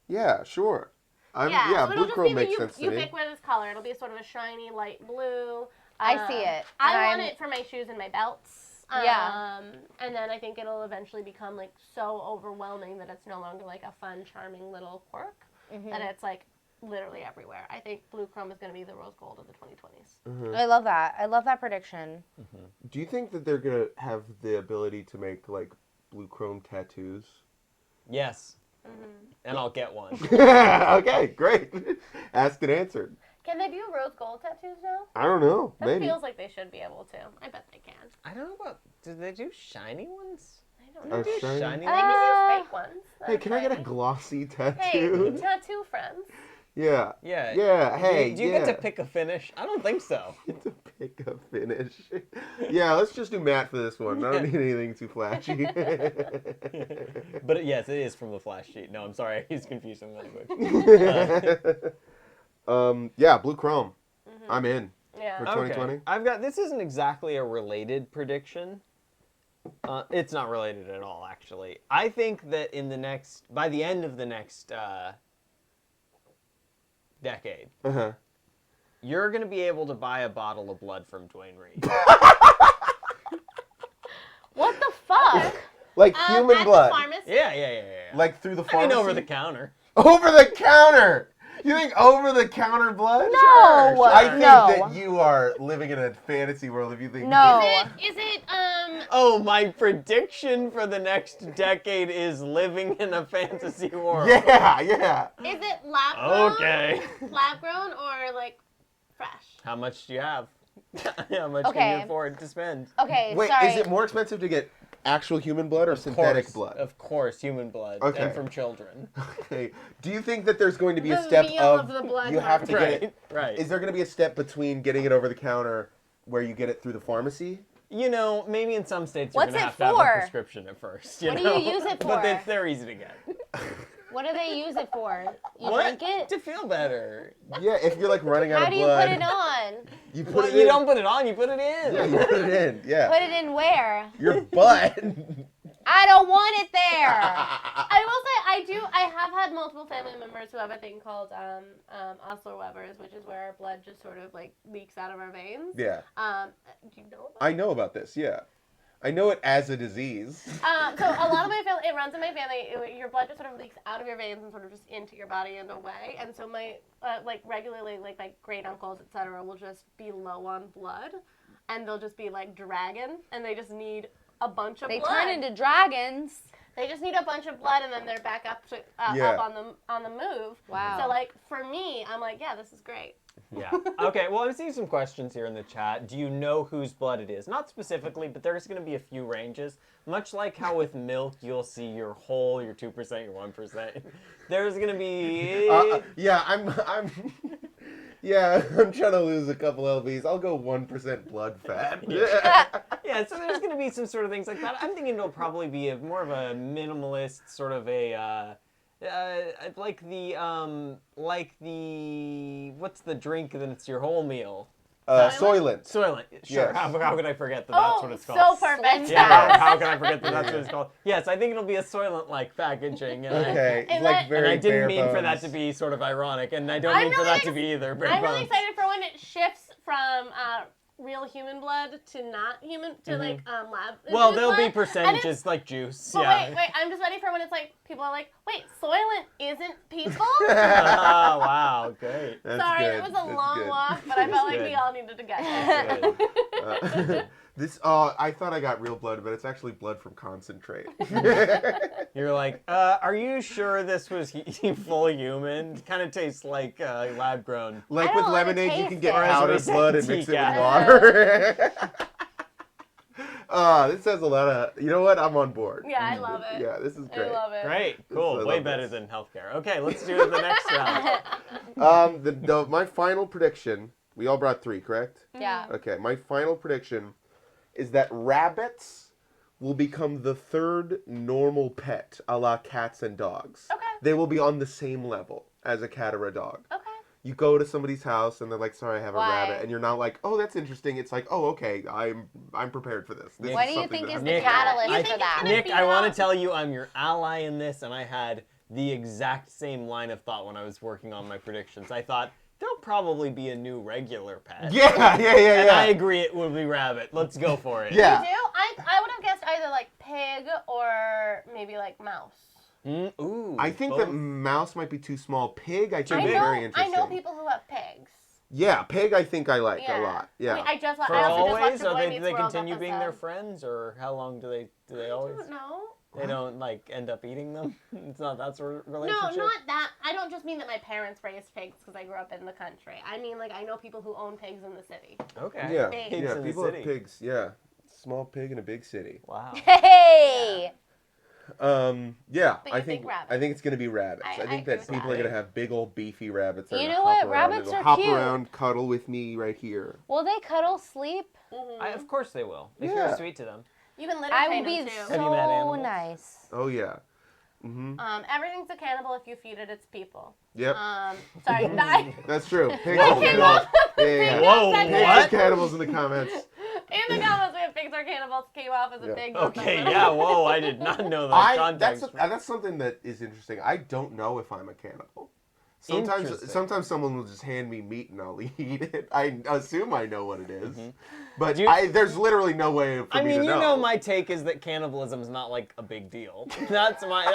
Speaker 2: Yeah. Sure.
Speaker 3: So
Speaker 2: yeah.
Speaker 3: it'll
Speaker 2: Blue
Speaker 3: just
Speaker 2: chrome
Speaker 3: be
Speaker 2: makes
Speaker 3: the
Speaker 2: sense to me.
Speaker 3: ubiquitous color. It'll be sort of a shiny light blue.
Speaker 1: I see it,
Speaker 3: I
Speaker 1: and
Speaker 3: want
Speaker 1: I'm-
Speaker 3: it for my shoes and my belts.
Speaker 1: Yeah.
Speaker 3: And then I think it'll eventually become like so overwhelming that it's no longer like a fun, charming little quirk. That it's like literally everywhere. I think blue chrome is going to be the rose gold of the 2020s.
Speaker 1: I love that. I love that prediction.
Speaker 2: Do you think that they're gonna have the ability to make like blue chrome tattoos?
Speaker 4: Yes. And I'll get one.
Speaker 2: Okay, great. Asked and answered.
Speaker 3: Can they do rose gold tattoos now?
Speaker 2: I don't know.
Speaker 3: That
Speaker 2: Maybe.
Speaker 3: feels like they should be able to. I bet they can.
Speaker 4: I don't know about. Do they do shiny ones?
Speaker 3: I don't know.
Speaker 2: A
Speaker 4: Do
Speaker 2: shiny-
Speaker 4: shiny
Speaker 3: They
Speaker 4: ones?
Speaker 3: can do fake ones.
Speaker 2: Hey, can I get a
Speaker 3: shiny.
Speaker 2: glossy tattoo?
Speaker 3: Hey, tattoo friends.
Speaker 2: Yeah.
Speaker 4: Yeah.
Speaker 2: Yeah. Hey.
Speaker 4: Do you
Speaker 2: yeah.
Speaker 4: get to pick a finish? I don't think so.
Speaker 2: Get to pick a finish. Yeah, let's just do matte for this one. I don't need anything too flashy.
Speaker 4: But yes, it is from the flash sheet. No, I'm sorry, I used confusing language.
Speaker 2: Yeah, blue chrome. I'm in
Speaker 3: Yeah.
Speaker 2: for 2020.
Speaker 4: I've got. This isn't exactly a related prediction. It's not related at all, actually. I think that by the end of the next decade,
Speaker 2: Uh-huh.
Speaker 4: you're gonna be able to buy a bottle of blood from Dwayne Reed.
Speaker 3: What the fuck?
Speaker 2: Like
Speaker 3: At
Speaker 2: human
Speaker 3: the
Speaker 2: blood.
Speaker 3: pharmacy?
Speaker 4: Yeah.
Speaker 2: Like through the
Speaker 4: I
Speaker 2: pharmacy.
Speaker 4: mean, over the counter.
Speaker 2: Over the counter. You think over the counter blood?
Speaker 1: No,
Speaker 2: I think
Speaker 1: no.
Speaker 2: that you are living in a fantasy world if you think.
Speaker 1: No.
Speaker 3: Is it
Speaker 4: Oh, my prediction for the next decade is living in a fantasy world.
Speaker 2: Yeah.
Speaker 3: is it lab grown?
Speaker 4: Okay.
Speaker 3: Lab grown or like fresh?
Speaker 4: How much do you have? How much can
Speaker 1: Okay.
Speaker 4: you afford to spend?
Speaker 1: Okay,
Speaker 2: Wait,
Speaker 1: sorry.
Speaker 2: is it more expensive to get actual human blood or synthetic blood?
Speaker 4: Of course, human blood.
Speaker 2: Okay.
Speaker 4: And from children.
Speaker 2: Okay. Do you think that there's going to be a
Speaker 3: The
Speaker 2: step
Speaker 3: meal
Speaker 2: of
Speaker 3: of the blood
Speaker 2: you have to get
Speaker 4: Right,
Speaker 2: it?
Speaker 4: right.
Speaker 2: Is there going to be a step between getting it over the counter where you get it through the pharmacy?
Speaker 4: You know, maybe in some states you're
Speaker 1: What's
Speaker 4: going to
Speaker 1: it
Speaker 4: have to have a
Speaker 1: for?
Speaker 4: prescription at first.
Speaker 1: What do
Speaker 4: know?
Speaker 1: you use it
Speaker 4: But
Speaker 1: for?
Speaker 4: they're easy to get.
Speaker 1: What do they use it for? You
Speaker 4: What?
Speaker 1: drink it?
Speaker 4: To feel better.
Speaker 2: Yeah, if you're like running out
Speaker 1: How
Speaker 2: of
Speaker 1: do you
Speaker 2: blood.
Speaker 1: put it on?
Speaker 2: You put
Speaker 4: Well,
Speaker 2: it
Speaker 4: you
Speaker 2: in.
Speaker 4: don't put it on, you put it in.
Speaker 2: Yeah, you put it in. Yeah.
Speaker 1: Put it in where?
Speaker 2: Your butt.
Speaker 1: I don't want it there.
Speaker 3: I will say I have had multiple family members who have a thing called Osler Weber's, which is where our blood just sort of like leaks out of our veins.
Speaker 2: Yeah.
Speaker 3: Do you know about
Speaker 2: I know about this. Yeah. I know it as a disease.
Speaker 3: So a lot of my family, it runs in my family. Your blood just sort of leaks out of your veins and sort of just into your body and away. And so my like regularly, like my great uncles, etc., will just be low on blood, and they'll just be like dragon, and they just need a bunch of
Speaker 1: They
Speaker 3: blood.
Speaker 1: turn into dragons.
Speaker 3: They just need a bunch of blood, and then they're back up to
Speaker 2: Yeah.
Speaker 3: up on the move.
Speaker 1: Wow.
Speaker 3: So like for me, I'm like, yeah, this is great.
Speaker 4: Yeah. Okay, well, I'm seeing some questions here in the chat. Do you know whose blood it is? Not specifically, but there's going to be a few ranges. Much like how with milk, you'll see your whole, your 2%, your 1%. There's going to be...
Speaker 2: Yeah, yeah, I'm trying to lose a couple lbs. I'll go 1% blood fat.
Speaker 4: Yeah, so there's going to be some sort of things like that. I'm thinking it'll probably be more of a minimalist, sort of a... like the what's the drink that's your whole meal?
Speaker 2: Soylent.
Speaker 4: Soylent. Sure.
Speaker 2: Yes.
Speaker 4: How could I forget that that's what it's called?
Speaker 3: So perfect.
Speaker 4: Yeah. How can I forget that that's what it's called? Yes, I think it'll be a Soylent-like packaging. And
Speaker 2: Okay,
Speaker 3: And
Speaker 2: like
Speaker 3: that-
Speaker 2: very
Speaker 4: I didn't
Speaker 2: bare
Speaker 4: mean for that
Speaker 2: bones.
Speaker 4: to be sort of ironic, and I don't
Speaker 3: I'm
Speaker 4: mean for
Speaker 3: really
Speaker 4: that to be either. Bare
Speaker 3: I'm really
Speaker 4: bones.
Speaker 3: excited for when it shifts from real human blood to not human to like lab.
Speaker 4: Well,
Speaker 3: infused
Speaker 4: there'll be
Speaker 3: blood.
Speaker 4: percentages like juice.
Speaker 3: But
Speaker 4: Yeah.
Speaker 3: wait, I'm just ready for when it's like people are like, wait, Soylent isn't people?
Speaker 4: Oh, wow, great.
Speaker 2: That's
Speaker 3: Sorry,
Speaker 2: good.
Speaker 3: it was a
Speaker 2: That's
Speaker 3: long
Speaker 2: good.
Speaker 3: walk, but I felt like
Speaker 4: good.
Speaker 3: we all needed to get there.
Speaker 2: I thought I got real blood, but it's actually blood from concentrate.
Speaker 4: You're like, are you sure this was full human? Kind of tastes like lab grown.
Speaker 2: Like
Speaker 1: I
Speaker 2: with
Speaker 1: don't wanna
Speaker 2: lemonade, you
Speaker 1: taste
Speaker 2: can get
Speaker 1: it.
Speaker 2: powdered
Speaker 4: As we
Speaker 2: blood
Speaker 4: said,
Speaker 2: and mix it with
Speaker 4: decaf.
Speaker 2: water. This has a lot of. You know what? I'm on board.
Speaker 3: Yeah, I love it.
Speaker 2: Yeah, this is great.
Speaker 3: I love it.
Speaker 4: Great, cool,
Speaker 2: I
Speaker 4: way
Speaker 2: love
Speaker 4: better
Speaker 2: this.
Speaker 4: than healthcare. Okay, let's do the next round.
Speaker 2: My final prediction. We all brought 3, correct?
Speaker 1: Yeah.
Speaker 2: Okay, my final prediction is that rabbits will become the 3rd normal pet, a la cats and dogs.
Speaker 3: Okay.
Speaker 2: They will be on the same level as a cat or a dog.
Speaker 3: Okay.
Speaker 2: You go to somebody's house and they're like, "Sorry, I have
Speaker 1: Why?
Speaker 2: a rabbit," and you're not like, "Oh, that's interesting." It's like, "Oh, okay, I'm prepared for this."
Speaker 4: What
Speaker 1: What
Speaker 2: is
Speaker 1: do you
Speaker 2: something
Speaker 1: think
Speaker 2: that
Speaker 1: is
Speaker 2: I'm
Speaker 1: the
Speaker 4: Nick,
Speaker 1: catalyst
Speaker 3: You
Speaker 1: for
Speaker 3: think
Speaker 1: that?
Speaker 3: it's gonna
Speaker 4: Nick,
Speaker 3: be
Speaker 4: I want to
Speaker 3: out?
Speaker 4: tell you I'm your ally in this, and I had the exact same line of thought when I was working on my predictions. I thought, there'll probably be a new regular pet.
Speaker 2: Yeah.
Speaker 4: And I agree it will be rabbit. Let's go for it.
Speaker 2: Yeah.
Speaker 3: You do? I would have guessed either like pig or maybe like mouse.
Speaker 4: Ooh.
Speaker 2: I think
Speaker 4: both.
Speaker 2: that mouse might be too small. Pig, I think,
Speaker 4: big.
Speaker 2: is very interesting.
Speaker 3: I know people who have pigs.
Speaker 2: Yeah, pig, I think I like
Speaker 3: Yeah.
Speaker 2: a lot. Yeah.
Speaker 3: Wait, I
Speaker 4: For
Speaker 3: also
Speaker 4: always,
Speaker 3: just
Speaker 4: or
Speaker 3: watched a Boy
Speaker 4: do
Speaker 3: Meets
Speaker 4: they
Speaker 3: World
Speaker 4: continue being their
Speaker 3: episode.
Speaker 4: friends, or how long do they always?
Speaker 3: I don't know.
Speaker 4: They don't like end up eating them. It's not that sort of
Speaker 3: No,
Speaker 4: relationship.
Speaker 3: not that. I don't just mean that my parents raised pigs because I grew up in the country. I mean, like, I know people who own pigs in the city.
Speaker 4: Okay.
Speaker 2: Yeah.
Speaker 3: Pigs
Speaker 2: Yeah,
Speaker 4: in the
Speaker 2: people have
Speaker 4: city.
Speaker 2: pigs. Yeah. Small pig in a big city.
Speaker 4: Wow.
Speaker 1: Hey!
Speaker 2: Yeah,
Speaker 3: But you think rabbits.
Speaker 2: I think it's gonna be rabbits.
Speaker 3: I
Speaker 2: I think
Speaker 3: agree
Speaker 2: that
Speaker 3: with
Speaker 2: people
Speaker 3: that.
Speaker 2: are gonna have big old beefy rabbits. that are
Speaker 1: You
Speaker 2: gonna
Speaker 1: know
Speaker 2: hop
Speaker 1: what?
Speaker 2: around,
Speaker 1: Rabbits
Speaker 2: and they'll
Speaker 1: are
Speaker 2: hop
Speaker 1: cute.
Speaker 2: around, cuddle with me right here.
Speaker 1: Will they cuddle, sleep?
Speaker 4: Of course they will. If
Speaker 2: Yeah.
Speaker 4: you're sweet to them.
Speaker 3: You can litter
Speaker 1: I
Speaker 3: train
Speaker 1: will be
Speaker 3: them too.
Speaker 4: Have you met
Speaker 1: so
Speaker 4: animals?
Speaker 1: nice.
Speaker 2: Oh yeah.
Speaker 3: Everything's a cannibal if you feed it its people.
Speaker 2: Yep.
Speaker 3: Sorry,
Speaker 2: That's true. Pigs
Speaker 3: Whoa,
Speaker 2: are cannibals. Yeah.
Speaker 4: Whoa,
Speaker 3: Pigs
Speaker 2: Pigs are
Speaker 4: what?
Speaker 2: cannibals in the comments.
Speaker 3: In the comments, we have pigs are cannibals came off as a
Speaker 2: Yeah.
Speaker 3: big.
Speaker 4: Okay, yeah, whoa, I did not know that context.
Speaker 2: That's something that is interesting. I don't know if I'm a cannibal.
Speaker 4: Interesting.
Speaker 2: Sometimes someone will just hand me meat and I'll eat it. I assume I know what it is, but
Speaker 4: You-
Speaker 2: there's literally no way for
Speaker 4: I
Speaker 2: me
Speaker 4: mean,
Speaker 2: to
Speaker 4: you
Speaker 2: know.
Speaker 4: know my take is that cannibalism is not like a big deal. That's how
Speaker 2: I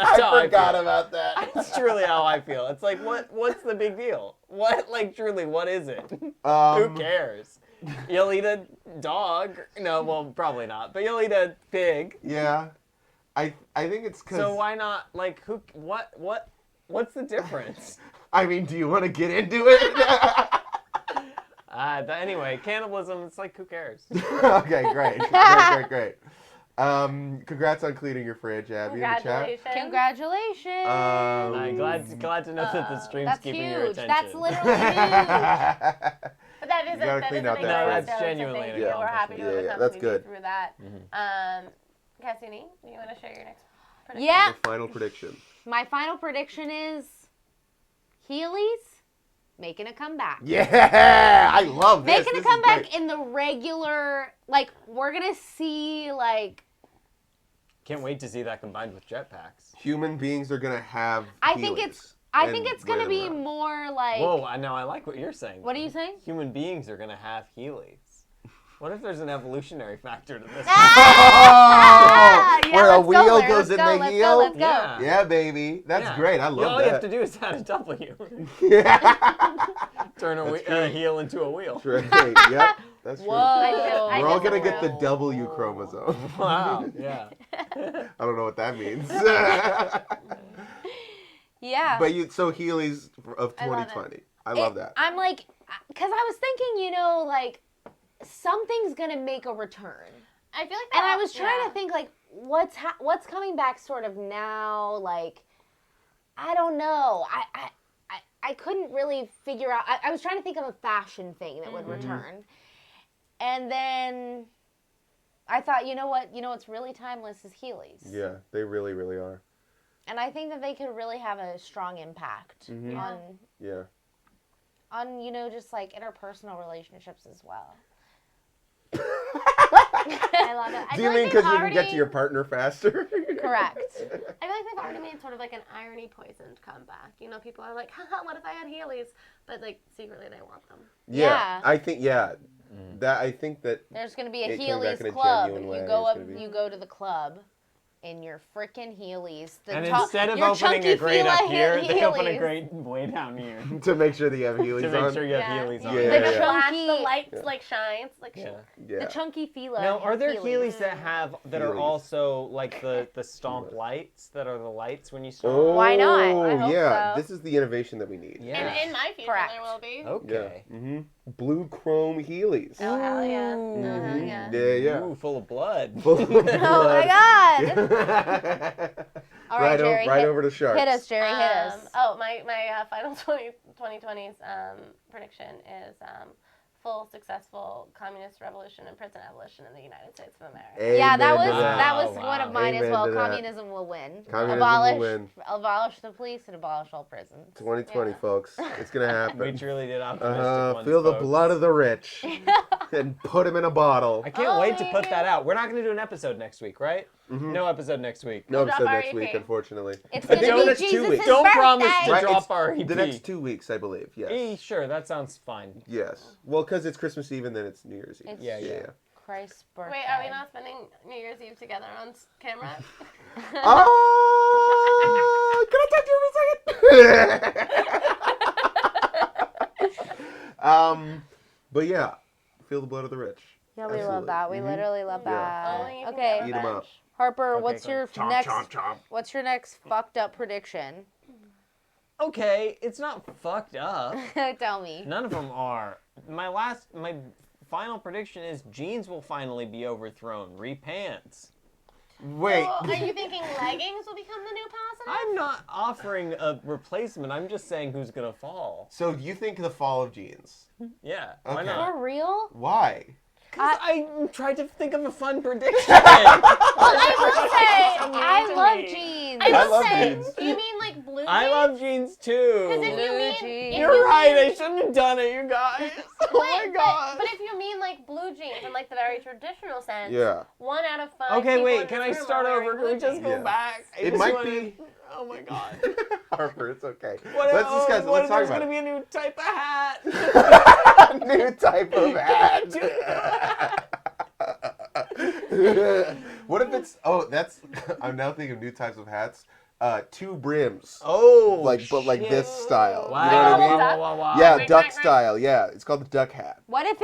Speaker 2: forgot
Speaker 4: I feel.
Speaker 2: about that.
Speaker 4: That's truly how I feel. It's like, what's the big deal? What, like, truly, what is it? Who cares? You'll eat a dog. No, well, probably not. But you'll eat a pig.
Speaker 2: Yeah, I think it's because.
Speaker 4: So why not, like, what's the difference?
Speaker 2: I mean, do you want to get into it?
Speaker 4: Anyway, cannibalism, it's like, who cares?
Speaker 2: Okay, great. Congrats on cleaning your fridge, Abby, in the chat.
Speaker 3: Congratulations.
Speaker 1: Congratulations.
Speaker 4: I'm glad to know that the stream's
Speaker 1: That's
Speaker 4: keeping your
Speaker 1: huge.
Speaker 4: attention.
Speaker 1: That's literally huge.
Speaker 3: But that is
Speaker 2: You gotta
Speaker 3: that
Speaker 2: clean
Speaker 3: is a
Speaker 2: out
Speaker 3: big
Speaker 2: that
Speaker 3: milestone,
Speaker 2: fridge.
Speaker 4: No, that's genuinely
Speaker 3: so thank
Speaker 4: an
Speaker 3: you. We're happy to
Speaker 2: accomplishment.
Speaker 3: have
Speaker 2: Yeah, that's
Speaker 3: accompanied
Speaker 2: good.
Speaker 3: you through that. Cassini, do you want to share your next prediction?
Speaker 1: Yeah.
Speaker 2: The final prediction.
Speaker 1: My final prediction is Heelys making a comeback.
Speaker 2: Yeah, I love this.
Speaker 1: Making
Speaker 2: This
Speaker 1: a
Speaker 2: is
Speaker 1: comeback
Speaker 2: great.
Speaker 1: in the regular, like, we're going to see, like,
Speaker 4: Can't wait to see that combined with jetpacks.
Speaker 2: Human beings are gonna have.
Speaker 1: I think
Speaker 2: Heelys
Speaker 1: I think
Speaker 2: and
Speaker 1: it's going to
Speaker 2: wear
Speaker 1: be
Speaker 2: them around.
Speaker 1: more like,
Speaker 4: Whoa, now I like what you're saying.
Speaker 1: what are you saying?
Speaker 4: Human beings are going to have Heelys. What if there's an evolutionary factor to this?
Speaker 1: Ah, yeah,
Speaker 2: Where a
Speaker 1: let's go
Speaker 2: wheel
Speaker 1: there.
Speaker 2: goes
Speaker 1: Let's
Speaker 2: in
Speaker 1: go,
Speaker 2: the
Speaker 1: let's
Speaker 2: heel?
Speaker 1: Go, let's go.
Speaker 4: Yeah.
Speaker 2: Yeah, baby. That's
Speaker 4: Yeah.
Speaker 2: great. I love
Speaker 4: All
Speaker 2: that.
Speaker 4: you have to do is add a W.
Speaker 2: Yeah.
Speaker 4: Turn
Speaker 2: That's
Speaker 4: a
Speaker 2: true.
Speaker 4: heel into a wheel.
Speaker 2: Right. Yep. That's true.
Speaker 1: Whoa.
Speaker 3: I
Speaker 2: We're all
Speaker 3: did
Speaker 2: gonna get the
Speaker 3: roll.
Speaker 2: W chromosome.
Speaker 4: Wow. Yeah.
Speaker 2: I don't know what that means.
Speaker 1: Yeah.
Speaker 2: But so Heelys of
Speaker 3: I love it.
Speaker 2: 2020. I love that.
Speaker 1: I'm like, because I was thinking, you know, like something's gonna make a return.
Speaker 3: I feel like
Speaker 1: And I was trying to think, like, what's coming back sort of now? Like, I don't know. I couldn't really figure out. I was trying to think of a fashion thing that would return. And then I thought, you know what? You know what's really timeless is Heelys.
Speaker 2: Yeah, they really, really are.
Speaker 1: And I think that they could really have a strong impact
Speaker 2: Yeah.
Speaker 1: on, you know, just like interpersonal relationships as well.
Speaker 3: I love it.
Speaker 2: Do you mean because you can get to your partner faster?
Speaker 1: Correct.
Speaker 3: I feel like they've already made sort of like an irony poisoned comeback. You know, people are like, haha, what if I had Heelys? But like secretly they want them.
Speaker 1: Yeah.
Speaker 2: I think I think that
Speaker 1: There's going to be a
Speaker 2: it coming back
Speaker 1: Heelys
Speaker 2: in a
Speaker 1: club.
Speaker 2: genuine way
Speaker 1: You go
Speaker 2: is
Speaker 1: up,
Speaker 2: gonna be-
Speaker 1: you go to the club in your frickin' Heelys.
Speaker 4: And instead of
Speaker 1: your
Speaker 4: opening
Speaker 1: chunky
Speaker 4: a grate up
Speaker 1: Fila
Speaker 4: here, they open a
Speaker 1: Heelys.
Speaker 4: grate way down here
Speaker 2: to make sure that you have Heelys
Speaker 4: to make
Speaker 2: on.
Speaker 4: sure you have Heelys on.
Speaker 2: Yeah,
Speaker 3: Like
Speaker 2: yeah.
Speaker 3: a flash,
Speaker 1: Chunky-
Speaker 3: the lights like shines. Like
Speaker 4: Yeah.
Speaker 2: Yeah.
Speaker 1: The chunky Fila.
Speaker 4: Now, are there Heelys that are
Speaker 2: Heelys.
Speaker 4: also like the stomp lights that are the lights when you stomp?
Speaker 2: Oh,
Speaker 1: Why not?
Speaker 3: I hope
Speaker 2: yeah.
Speaker 3: so.
Speaker 2: This is the innovation that we need.
Speaker 4: Yeah.
Speaker 3: And in my future
Speaker 1: Correct.
Speaker 3: there will be.
Speaker 4: Okay.
Speaker 2: Yeah. Blue chrome Heelys.
Speaker 3: Oh hell yeah.
Speaker 2: Yeah,
Speaker 3: Yeah.
Speaker 2: yeah.
Speaker 4: Ooh, full of blood.
Speaker 2: Full of
Speaker 1: Oh my God.
Speaker 2: God.
Speaker 1: All right, Jerry.
Speaker 2: right over to sharks.
Speaker 1: Hit us, Jerry. Hit us.
Speaker 3: Oh, my final 2020's prediction is full successful communist revolution and prison abolition in the United States of America.
Speaker 1: Yeah, that
Speaker 2: Amen
Speaker 1: was
Speaker 2: to
Speaker 1: that was
Speaker 4: Wow,
Speaker 1: one of
Speaker 4: wow.
Speaker 1: mine as
Speaker 2: Amen
Speaker 1: well.
Speaker 2: to that.
Speaker 1: Communism will win.
Speaker 2: Communism will win.
Speaker 1: Abolish the police and abolish all prisons.
Speaker 2: 2020, folks. It's gonna happen.
Speaker 4: We truly did optimistic ones,
Speaker 2: Feel the
Speaker 4: folks.
Speaker 2: blood of the rich and put them in a bottle.
Speaker 4: I can't wait to put that out. We're not going to do an episode next week, right? No episode next week.
Speaker 2: No
Speaker 3: We'll drop
Speaker 2: episode
Speaker 3: our
Speaker 2: next week,
Speaker 3: EP.
Speaker 2: unfortunately.
Speaker 1: It's
Speaker 2: I
Speaker 1: gonna
Speaker 2: think
Speaker 1: be
Speaker 2: the next 2
Speaker 1: Jesus'
Speaker 2: weeks.
Speaker 4: Don't
Speaker 1: birthday.
Speaker 4: promise to
Speaker 2: Right,
Speaker 4: drop
Speaker 2: it's
Speaker 4: our EP.
Speaker 2: The next 2 weeks, I believe. Yes.
Speaker 4: Sure, that sounds fine.
Speaker 2: Yes. Well, because it's Christmas Eve and then it's New Year's Eve.
Speaker 1: It's
Speaker 4: Yeah.
Speaker 1: Christ's birthday.
Speaker 3: Wait, are we not spending New Year's Eve together on camera?
Speaker 2: Oh, can I talk to you for a second? But yeah, feel the blood of the rich.
Speaker 1: Yeah, we love
Speaker 2: Absolutely.
Speaker 1: that. We literally love that.
Speaker 3: Only you can
Speaker 1: Okay,
Speaker 3: get
Speaker 2: Eat 'em up.
Speaker 1: Harper,
Speaker 4: Okay,
Speaker 1: what's
Speaker 4: go.
Speaker 1: your
Speaker 2: Chomp,
Speaker 1: next?
Speaker 2: chomp, chomp.
Speaker 1: What's your next fucked up prediction?
Speaker 4: Okay, it's not fucked up.
Speaker 1: Tell me.
Speaker 4: None of them are. My final prediction is jeans will finally be overthrown. Repants.
Speaker 2: Wait.
Speaker 3: Well, are you thinking leggings will become the new positive?
Speaker 4: I'm not offering a replacement. I'm just saying who's gonna fall.
Speaker 2: So you think the fall of jeans?
Speaker 4: Yeah, why
Speaker 2: Okay.
Speaker 4: not?
Speaker 1: For real?
Speaker 2: Why?
Speaker 4: Because I tried to think of a fun prediction.
Speaker 1: I will say, I love jeans.
Speaker 3: I will
Speaker 2: love
Speaker 3: say,
Speaker 2: jeans.
Speaker 3: do you mean like blue jeans?
Speaker 4: I love jeans too.
Speaker 3: Because if you
Speaker 1: Blue
Speaker 3: mean,
Speaker 1: jeans.
Speaker 3: if
Speaker 4: You're
Speaker 3: you
Speaker 4: right.
Speaker 3: mean-
Speaker 4: I shouldn't have done it, you guys. Oh my
Speaker 3: But-
Speaker 4: god.
Speaker 3: But if you mean like blue jeans in like the very traditional sense,
Speaker 2: Yeah.
Speaker 3: 1 out of 5.
Speaker 4: Okay,
Speaker 3: people
Speaker 4: wait.
Speaker 3: in
Speaker 4: Can
Speaker 3: this
Speaker 4: I
Speaker 3: room
Speaker 4: start
Speaker 3: are
Speaker 4: over?
Speaker 3: wearing
Speaker 4: Can we
Speaker 3: blue
Speaker 4: just
Speaker 3: jeans.
Speaker 4: go
Speaker 2: Yeah.
Speaker 4: back? I
Speaker 2: It
Speaker 4: just
Speaker 2: might
Speaker 4: wanted-
Speaker 2: be.
Speaker 4: Oh my god.
Speaker 2: Harper, it's okay.
Speaker 4: What,
Speaker 2: Let's discuss it.
Speaker 4: what
Speaker 2: Let's
Speaker 4: if
Speaker 2: talk
Speaker 4: there's
Speaker 2: about
Speaker 4: gonna be a new type of hat?
Speaker 2: it. New type of hat. What if it's? Oh, that's. I'm now thinking of new types of hats. 2 brims.
Speaker 4: Oh,
Speaker 2: But like this style.
Speaker 4: Wow.
Speaker 2: You know what I mean?
Speaker 3: Wow.
Speaker 2: Yeah,
Speaker 3: Wait,
Speaker 2: duck
Speaker 3: wait, wait.
Speaker 2: style. Yeah, it's called the duck hat.
Speaker 1: What if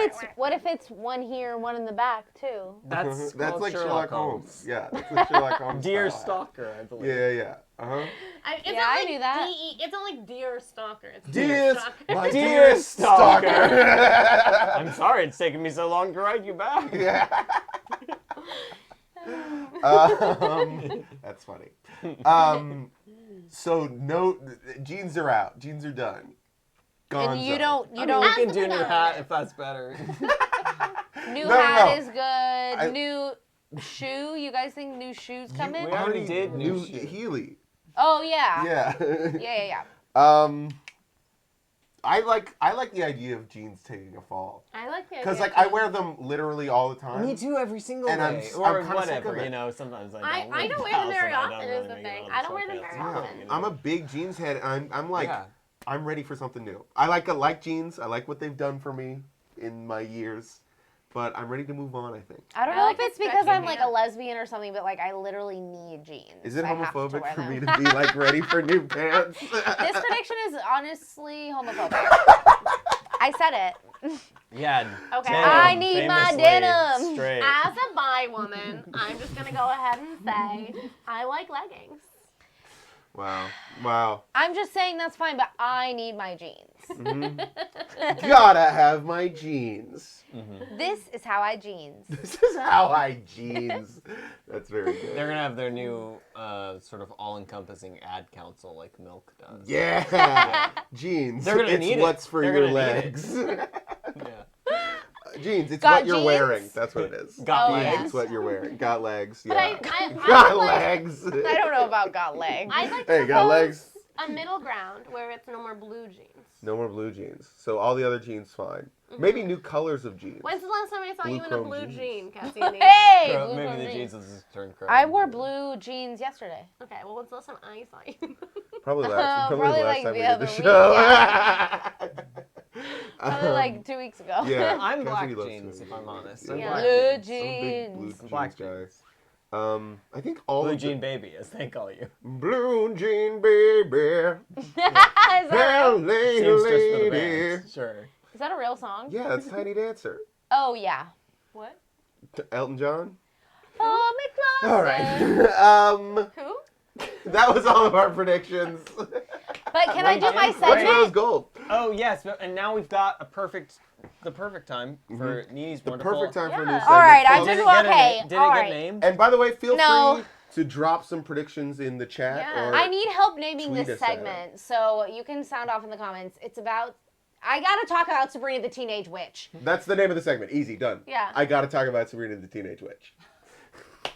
Speaker 1: it's one here and one in the back too?
Speaker 4: That's
Speaker 2: That's
Speaker 4: called
Speaker 2: like Sherlock Holmes. Yeah, that's like Sherlock Holmes.
Speaker 4: Deer
Speaker 2: style hat.
Speaker 4: stalker, I believe.
Speaker 2: Yeah. Uh-huh.
Speaker 3: It's
Speaker 1: Yeah,
Speaker 3: not
Speaker 1: I
Speaker 3: like
Speaker 1: knew that.
Speaker 3: It's not like deer stalker. It's
Speaker 2: Deer,
Speaker 3: stalker.
Speaker 2: my
Speaker 4: Deer
Speaker 2: deer
Speaker 4: stalker.
Speaker 2: stalker.
Speaker 4: I'm sorry it's taken me so long to write you back.
Speaker 2: Yeah. That's funny. So no, jeans are out. Jeans are done. Gonzo.
Speaker 1: And you don't
Speaker 4: We
Speaker 1: don't.
Speaker 4: can do new
Speaker 3: banana.
Speaker 4: hat if that's better.
Speaker 1: New
Speaker 2: No,
Speaker 1: hat
Speaker 2: no.
Speaker 1: is good. New shoe. You guys think new shoes come in?
Speaker 4: we already did new
Speaker 2: new
Speaker 4: shoes.
Speaker 2: Heeley.
Speaker 1: Oh yeah.
Speaker 2: Yeah.
Speaker 1: Yeah.
Speaker 2: I like the idea of jeans taking a fall
Speaker 3: I like the idea.
Speaker 2: because like I wear them literally all the time.
Speaker 4: Me too, every single
Speaker 2: And I'm
Speaker 4: day.
Speaker 2: s-
Speaker 4: or
Speaker 2: I'm kinda sick
Speaker 4: whatever,
Speaker 2: of it.
Speaker 4: you know, sometimes I don't.
Speaker 3: I
Speaker 4: leave
Speaker 3: don't
Speaker 4: the
Speaker 3: wear them
Speaker 4: house
Speaker 3: very
Speaker 4: and I don't
Speaker 3: often
Speaker 4: really
Speaker 3: is the
Speaker 4: make it
Speaker 3: thing.
Speaker 4: on
Speaker 3: I don't wear them
Speaker 4: sweatpants
Speaker 3: very
Speaker 4: and
Speaker 2: Yeah,
Speaker 3: often.
Speaker 4: everything,
Speaker 2: I'm a big jeans head. And I'm like
Speaker 4: Yeah.
Speaker 2: I'm ready for something new. I like jeans. I like what they've done for me in my years, but I'm ready to move on. I think.
Speaker 1: I don't
Speaker 3: I
Speaker 1: know
Speaker 3: like
Speaker 1: if it's
Speaker 3: the
Speaker 1: because
Speaker 3: stretchy
Speaker 1: I'm like a
Speaker 3: pants.
Speaker 1: lesbian or something, but like I literally need jeans.
Speaker 2: Is it
Speaker 1: I have to
Speaker 2: homophobic
Speaker 1: wear
Speaker 2: for me
Speaker 1: them.
Speaker 2: to be like ready for new pants?
Speaker 1: This prediction is honestly homophobic. I said it.
Speaker 4: Yeah.
Speaker 3: Okay.
Speaker 4: denim,
Speaker 1: I need my
Speaker 4: famously
Speaker 1: denim.
Speaker 4: Straight.
Speaker 3: As a bi woman, I'm just gonna go ahead and say I like leggings.
Speaker 2: Wow.
Speaker 1: I'm just saying that's fine, but I need my jeans.
Speaker 2: Gotta have my jeans.
Speaker 1: This is how I jeans.
Speaker 2: This is how I jeans. That's very good.
Speaker 4: They're gonna have their new sort of all-encompassing ad council like Milk does.
Speaker 2: Yeah. Jeans.
Speaker 4: They're gonna
Speaker 2: it's
Speaker 4: need it.
Speaker 2: what's for
Speaker 4: They're
Speaker 2: your
Speaker 4: gonna need
Speaker 2: legs.
Speaker 4: Yeah.
Speaker 2: Jeans. It's
Speaker 1: Got
Speaker 2: what you're
Speaker 1: jeans?
Speaker 2: wearing. That's what it is.
Speaker 4: Got
Speaker 1: Oh,
Speaker 2: Jeans.
Speaker 1: yeah.
Speaker 2: It's what you're wearing. Got legs.
Speaker 3: But
Speaker 2: Yeah.
Speaker 3: I
Speaker 2: Got
Speaker 3: would like,
Speaker 2: legs.
Speaker 1: I don't know about got legs.
Speaker 3: I'd like to
Speaker 2: Hey, got
Speaker 3: propose
Speaker 2: legs.
Speaker 3: a middle ground where it's no more blue jeans.
Speaker 2: No more blue jeans. So all the other jeans fine. Maybe new colors of jeans.
Speaker 3: When's the last time I saw
Speaker 2: Blue
Speaker 3: you in a
Speaker 2: chrome
Speaker 3: blue
Speaker 2: jeans.
Speaker 3: jean, Cassidy?
Speaker 1: Hey! blue
Speaker 4: Maybe
Speaker 1: from
Speaker 4: the
Speaker 1: me.
Speaker 4: jeans will just turn chrome.
Speaker 1: I wore blue jeans yesterday.
Speaker 3: Okay, well, when's the last time I saw you?
Speaker 2: Probably last.
Speaker 1: Probably
Speaker 2: the last
Speaker 1: like
Speaker 2: time
Speaker 1: the
Speaker 2: we did
Speaker 1: other
Speaker 2: the
Speaker 1: week,
Speaker 2: show.
Speaker 1: Probably like 2 weeks ago.
Speaker 2: Yeah.
Speaker 4: I'm black
Speaker 2: Cassidy loves
Speaker 4: jeans,
Speaker 2: blue
Speaker 4: if I'm
Speaker 2: jeans.
Speaker 4: honest.
Speaker 2: Yeah.
Speaker 4: I'm
Speaker 3: Yeah.
Speaker 4: black
Speaker 1: Blue
Speaker 4: jeans.
Speaker 2: I'm a big blue
Speaker 1: jeans.
Speaker 4: Black
Speaker 2: jeans guy.
Speaker 4: jeans.
Speaker 2: I think all
Speaker 4: Blue
Speaker 2: of the-
Speaker 4: jean baby, as they call you.
Speaker 2: Blue jean baby.
Speaker 1: Is that
Speaker 2: Hell,
Speaker 1: real?
Speaker 2: lady,
Speaker 4: Seamstress for the
Speaker 2: lady.
Speaker 4: band. Sure.
Speaker 1: Is that a real song?
Speaker 2: Yeah, that's Tiny Dancer.
Speaker 1: Oh, yeah.
Speaker 3: What?
Speaker 2: Elton John.
Speaker 1: Hold me closer.
Speaker 2: All right.
Speaker 3: Who?
Speaker 2: That was all of our predictions.
Speaker 1: But can I do my
Speaker 2: That's rose
Speaker 1: segment?
Speaker 2: gold.
Speaker 4: Oh yes, and now we've got the perfect time for Nini's
Speaker 2: The
Speaker 4: wonderful.
Speaker 2: perfect time for a new
Speaker 3: Yeah.
Speaker 2: segment.
Speaker 1: All right, I
Speaker 2: folks.
Speaker 1: did
Speaker 4: Did it get
Speaker 1: okay.
Speaker 4: Did
Speaker 1: all
Speaker 4: it get
Speaker 1: right.
Speaker 4: named?
Speaker 2: And by the way, feel
Speaker 1: No.
Speaker 2: free to drop some predictions in the chat.
Speaker 3: Yeah.
Speaker 2: Or
Speaker 1: I need help naming
Speaker 2: Tweet
Speaker 1: this
Speaker 2: us at it.
Speaker 1: segment, so you can sound off in the comments. It's about. I gotta talk about Sabrina the Teenage Witch.
Speaker 2: That's the name of the segment. Easy, done.
Speaker 3: Yeah.
Speaker 2: I got to talk about Sabrina the Teenage Witch.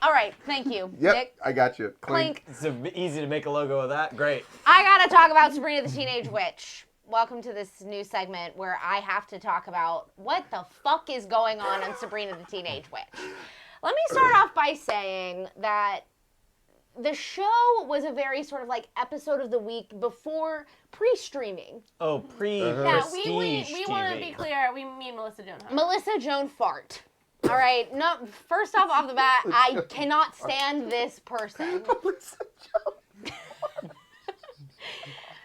Speaker 1: All right, thank you.
Speaker 2: Yep,
Speaker 1: Nick.
Speaker 2: I got you.
Speaker 1: Clink.
Speaker 4: It's easy to make a logo of that. Great.
Speaker 1: I gotta talk about Sabrina the Teenage Witch. Welcome to this new segment where I have to talk about what the fuck is going on Sabrina the Teenage Witch. Let me start off by saying that the show was a very sort of like episode of the week before pre-streaming.
Speaker 4: Oh,
Speaker 2: Uh-huh.
Speaker 3: Yeah,
Speaker 4: prestige
Speaker 3: we want to
Speaker 4: TV.
Speaker 3: be clear. We mean Melissa Joan Hart.
Speaker 1: Melissa Joan Fart. All right, no. First off the bat, I cannot stand this person.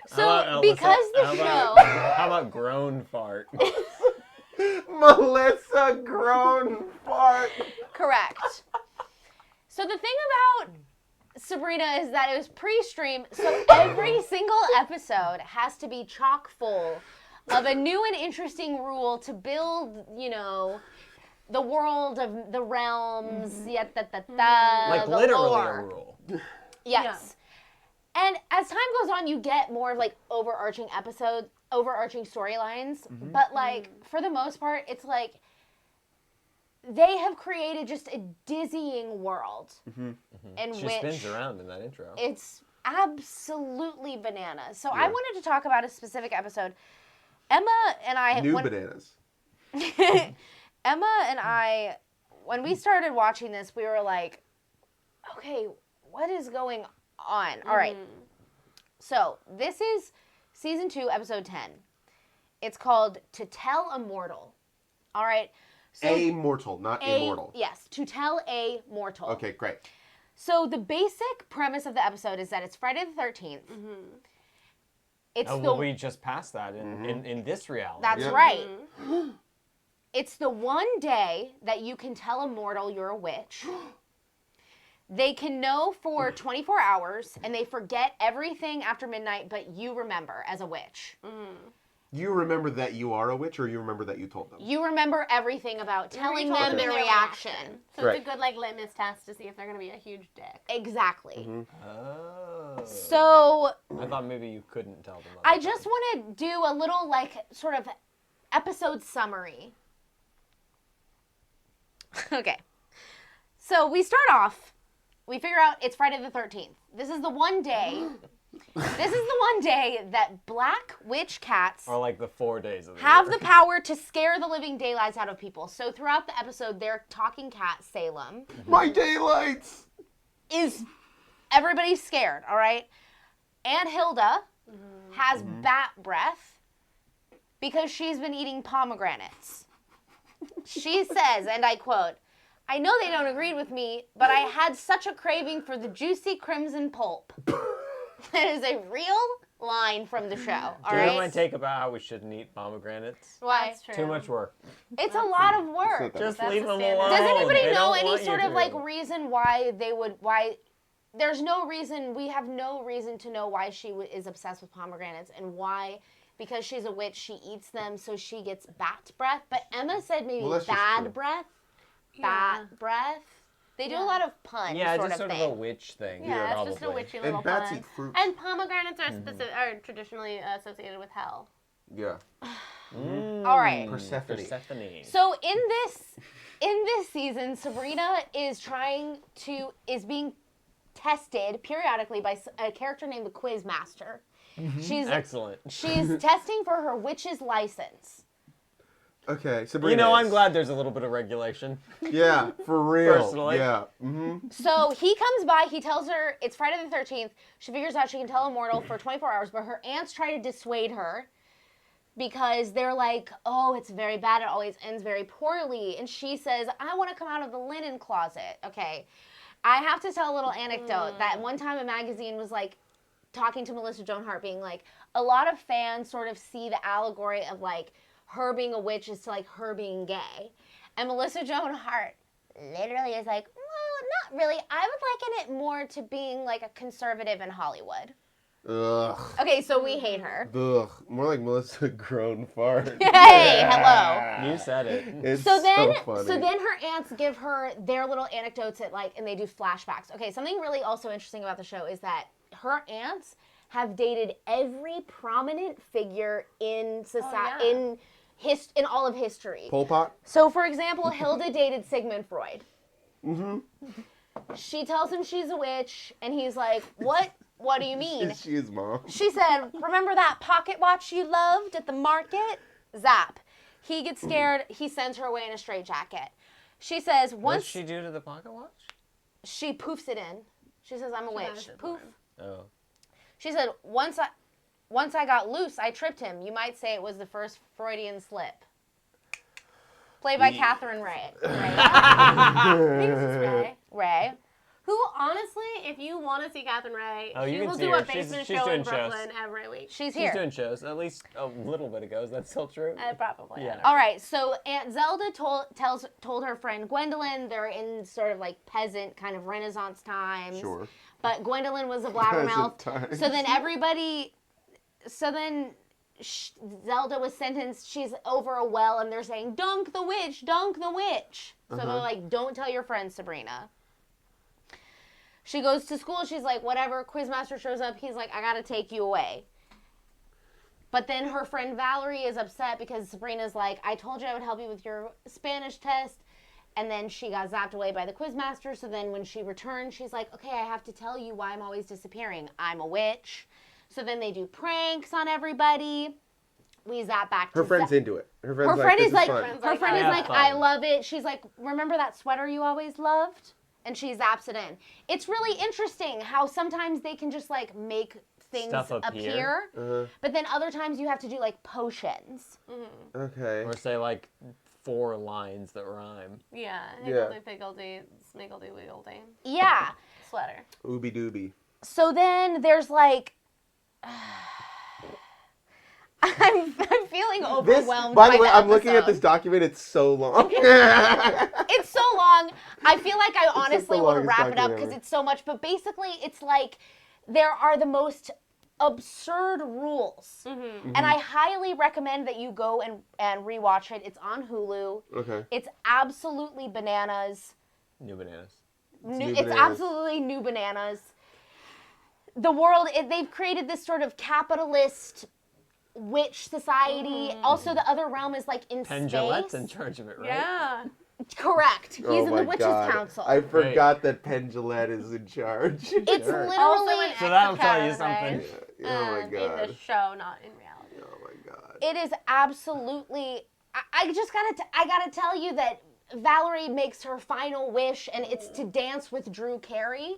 Speaker 1: So because the show,
Speaker 4: How about grown fart?
Speaker 2: Melissa Grown Fart.
Speaker 1: correct. So the thing about Sabrina is that it was pre-stream, so every single episode has to be chock full of a new and interesting rule to build, you know, the world of the realms,
Speaker 4: Like
Speaker 1: the
Speaker 4: literally
Speaker 1: lore.
Speaker 4: a rule.
Speaker 1: Yes. And as time goes on, you get more of like overarching episodes, overarching storylines. But like for the most part, it's like they have created just a dizzying world in
Speaker 4: She
Speaker 1: which
Speaker 4: spins around in that intro.
Speaker 1: it's absolutely bananas. So I wanted to talk about a specific episode. Emma and I
Speaker 2: New
Speaker 1: when-
Speaker 2: bananas.
Speaker 1: Emma and I, when we started watching this, we were like, okay, what is going on? All right. So this is season 2, episode 10. It's called To Tell a Mortal. All right. So
Speaker 2: A mortal, not immortal.
Speaker 1: Yes, To Tell a Mortal.
Speaker 2: Okay, great.
Speaker 1: So the basic premise of the episode is that it's Friday the 13th. It's
Speaker 4: Oh,
Speaker 1: the
Speaker 4: well, we just passed that in this reality.
Speaker 1: That's
Speaker 2: Yep.
Speaker 1: right. It's the one day that you can tell a mortal you're a witch. They can know for 24 hours, and they forget everything after midnight, but you remember as a witch.
Speaker 2: You remember that you are a witch, or you remember that you told them?
Speaker 1: You remember everything about telling
Speaker 3: told
Speaker 1: them
Speaker 3: them
Speaker 1: their
Speaker 3: their
Speaker 1: reaction.
Speaker 3: So
Speaker 2: Right.
Speaker 3: it's a good like litmus test to see if they're gonna be a huge dick.
Speaker 1: Exactly.
Speaker 4: Oh.
Speaker 1: So
Speaker 4: I thought maybe you couldn't tell them.
Speaker 1: I just want to do a little like sort of episode summary. Okay. So we start off, we figure out it's Friday the 13th. This is the one day that black witch cats
Speaker 4: Or like the 4 days of the
Speaker 1: have
Speaker 4: year.
Speaker 1: the power to scare the living daylights out of people. So throughout the episode, their talking cat, Salem,
Speaker 2: My daylights!
Speaker 1: is everybody's scared, all right? Aunt Hilda has bat breath because she's been eating pomegranates. She says, and I quote, "I know they don't agree with me, but I had such a craving for the juicy crimson pulp." That is a real line from the show, all
Speaker 4: Do you know my
Speaker 1: right?
Speaker 4: take about how we shouldn't eat pomegranates?
Speaker 1: Why?
Speaker 3: That's true.
Speaker 4: Too much work.
Speaker 1: It's a lot of work.
Speaker 2: That's
Speaker 4: Just
Speaker 3: That's
Speaker 4: leave
Speaker 3: the
Speaker 4: them
Speaker 3: standard.
Speaker 4: alone.
Speaker 1: Does anybody
Speaker 4: They
Speaker 1: know
Speaker 4: don't
Speaker 1: any
Speaker 4: want you
Speaker 1: sort of
Speaker 4: to.
Speaker 1: like reason why there's no reason, we have no reason to know why she is obsessed with pomegranates and why, because she's a witch, she eats them so she gets bat breath. But Emma said maybe
Speaker 2: Well, that's just true.
Speaker 1: bad breath,
Speaker 3: Yeah.
Speaker 1: bat breath. They do a lot of pun
Speaker 4: Yeah,
Speaker 1: sort
Speaker 4: just
Speaker 1: of
Speaker 4: sort
Speaker 1: thing.
Speaker 4: of a witch thing.
Speaker 3: Yeah, it's
Speaker 4: probably.
Speaker 3: just a witchy little
Speaker 2: And bats
Speaker 3: pun.
Speaker 2: eat fruits.
Speaker 3: And pomegranates are traditionally associated with hell.
Speaker 2: Yeah.
Speaker 1: All right.
Speaker 2: Persephone.
Speaker 1: So in this season, Sabrina is being tested periodically by a character named the Quiz Master. She's
Speaker 4: Excellent.
Speaker 1: She's testing for her witch's license.
Speaker 2: Okay, Sabrina.
Speaker 4: You know, I'm glad there's a little bit of regulation.
Speaker 2: Yeah, for real.
Speaker 4: Personally.
Speaker 2: Yeah. Mm-hmm.
Speaker 1: So he comes by, he tells her it's Friday the 13th. She figures out she can tell a mortal for 24 hours, but her aunts try to dissuade her because they're like, oh, it's very bad. It always ends very poorly. And she says, I want to come out of the linen closet. Okay. I have to tell a little anecdote that one time a magazine was like talking to Melissa Joan Hart being like, a lot of fans sort of see the allegory of like her being a witch is to like her being gay. And Melissa Joan Hart literally is like, well, not really. I would liken it more to being like a conservative in Hollywood.
Speaker 2: Ugh.
Speaker 1: Okay, so we hate her.
Speaker 2: Ugh. More like Melissa grown fart.
Speaker 1: Hey, hello.
Speaker 4: You said it.
Speaker 2: It's
Speaker 1: So then
Speaker 2: funny.
Speaker 1: her aunts give her their little anecdotes at like, and they do flashbacks. Okay, something really also interesting about the show is that her aunts have dated every prominent figure in society, in all of history.
Speaker 2: Pol Pot?
Speaker 1: So, for example, Hilda dated Sigmund Freud. Mm-hmm. She tells him she's a witch, and he's like, what? What do you mean?
Speaker 2: She is mom.
Speaker 1: She said, remember that pocket watch you loved at the market? Zap. He gets scared. He sends her away in a straitjacket. She says,
Speaker 4: What
Speaker 1: once
Speaker 4: did she do to the pocket watch?
Speaker 1: she poofs it in. She says, I'm a witch. Poof.
Speaker 4: Oh.
Speaker 1: She said, once I got loose, I tripped him. You might say it was the first Freudian slip. Played by Catherine Ray.
Speaker 3: I think this is Ray.
Speaker 1: Ray.
Speaker 3: Who, honestly, if you want to see Catherine Ray,
Speaker 4: Oh, you
Speaker 3: she
Speaker 4: can
Speaker 3: will
Speaker 4: see
Speaker 3: do
Speaker 4: her.
Speaker 3: a basement
Speaker 4: She's
Speaker 3: show in
Speaker 4: doing shows.
Speaker 3: Brooklyn every week.
Speaker 1: She's
Speaker 4: She's
Speaker 1: here.
Speaker 4: doing shows. At least a little bit ago. Is that still true?
Speaker 3: Probably.
Speaker 4: Yeah.
Speaker 1: All right, so Aunt Zelda told her friend Gwendolyn they're in sort of like peasant kind of Renaissance times.
Speaker 2: Sure.
Speaker 1: But Gwendolyn was a blabbermouth.
Speaker 2: Times.
Speaker 1: So then Zelda was sentenced. She's over a well, and they're saying, "Dunk the witch, dunk the witch." So they're like, "Don't tell your friend Sabrina." She goes to school. She's like, "Whatever." Quizmaster shows up. He's like, "I gotta take you away." But then her friend Valerie is upset because Sabrina's like, "I told you I would help you with your Spanish test." And then she got zapped away by the Quizmaster. So then when she returned, she's like, okay, I have to tell you why I'm always disappearing. I'm a witch. So then they do pranks on everybody. We zap back to
Speaker 2: Her friend's into it. Her friend's
Speaker 1: her friend
Speaker 2: this
Speaker 1: is like,
Speaker 2: fun.
Speaker 1: her friend is
Speaker 4: Yeah,
Speaker 1: like,
Speaker 4: fun.
Speaker 1: I love it. She's like, remember that sweater you always loved? And she zaps it in. It's really interesting how sometimes they can just like make things
Speaker 4: Stuff appear.
Speaker 1: but then other times you have to do like potions.
Speaker 2: Okay.
Speaker 4: Or say like 4 lines that rhyme.
Speaker 3: Yeah.
Speaker 2: Yeah.
Speaker 3: Higgledy-piggledy, smiggledy-wiggledy.
Speaker 1: Yeah.
Speaker 3: Sweater.
Speaker 2: Ooby dooby.
Speaker 1: So then there's like, I'm feeling overwhelmed.
Speaker 2: By the way,
Speaker 1: the
Speaker 2: I'm looking at
Speaker 1: episode.
Speaker 2: this document. It's so long.
Speaker 1: It's so long. I feel like I
Speaker 2: like
Speaker 1: honestly
Speaker 2: the
Speaker 1: want to
Speaker 2: longest
Speaker 1: wrap it up
Speaker 2: document
Speaker 1: because
Speaker 2: ever.
Speaker 1: it's so much. But basically, it's like there are the most absurd rules, and I highly recommend that you go and rewatch it. It's on Hulu.
Speaker 2: Okay.
Speaker 1: It's absolutely bananas.
Speaker 4: New bananas.
Speaker 2: New
Speaker 1: It's
Speaker 2: bananas.
Speaker 1: absolutely new bananas. The world, they've created this sort of capitalist witch society. Also, the other realm is like in
Speaker 4: Penn
Speaker 1: space.
Speaker 4: Jillette's in charge of it, right?
Speaker 3: Yeah.
Speaker 1: Correct. He's
Speaker 2: Oh
Speaker 1: in
Speaker 2: my
Speaker 1: the Witches'
Speaker 2: God.
Speaker 1: Council.
Speaker 2: I forgot that Penn Jillette is in charge.
Speaker 1: It's
Speaker 2: Sure.
Speaker 1: literally.
Speaker 3: Also an
Speaker 4: So that'll tell you
Speaker 3: ex-Karen Ray.
Speaker 4: something.
Speaker 2: Oh my
Speaker 3: In
Speaker 2: god.
Speaker 3: the show, not in reality.
Speaker 2: Oh my god.
Speaker 1: It is absolutely. I just gotta tell you that Valerie makes her final wish, and it's to dance with Drew Carey.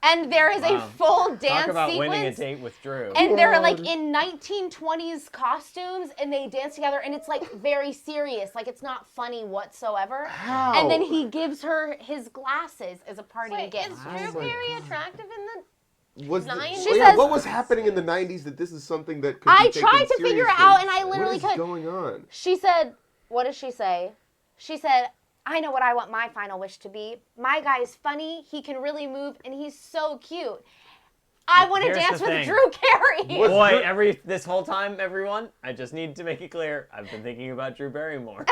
Speaker 1: And there is a
Speaker 4: Wow.
Speaker 1: full dance
Speaker 4: Talk about
Speaker 1: sequence.
Speaker 4: winning a date with Drew.
Speaker 1: And they're like in 1920s costumes, and they dance together, and it's like very serious. Like it's not funny whatsoever.
Speaker 2: How?
Speaker 1: And then he gives her his glasses as a party
Speaker 3: Wait,
Speaker 1: gift.
Speaker 3: is Drew Carey attractive in the...
Speaker 2: Was
Speaker 3: Nine?
Speaker 1: She says-
Speaker 2: what was happening in the 90s that this is something that could
Speaker 1: I
Speaker 2: be taken
Speaker 1: tried to figure
Speaker 2: seriously?
Speaker 1: out, and I literally
Speaker 2: What is
Speaker 1: could.
Speaker 2: going on?
Speaker 1: She said, what does she say? She said, I know what I want my final wish to be. My guy is funny, he can really move, and he's so cute. I want to
Speaker 4: Here's
Speaker 1: dance
Speaker 4: the
Speaker 1: with
Speaker 4: thing.
Speaker 1: Drew Carey.
Speaker 2: What?
Speaker 4: Boy, this whole time, everyone, I just need to make it clear, I've been thinking about Drew Barrymore.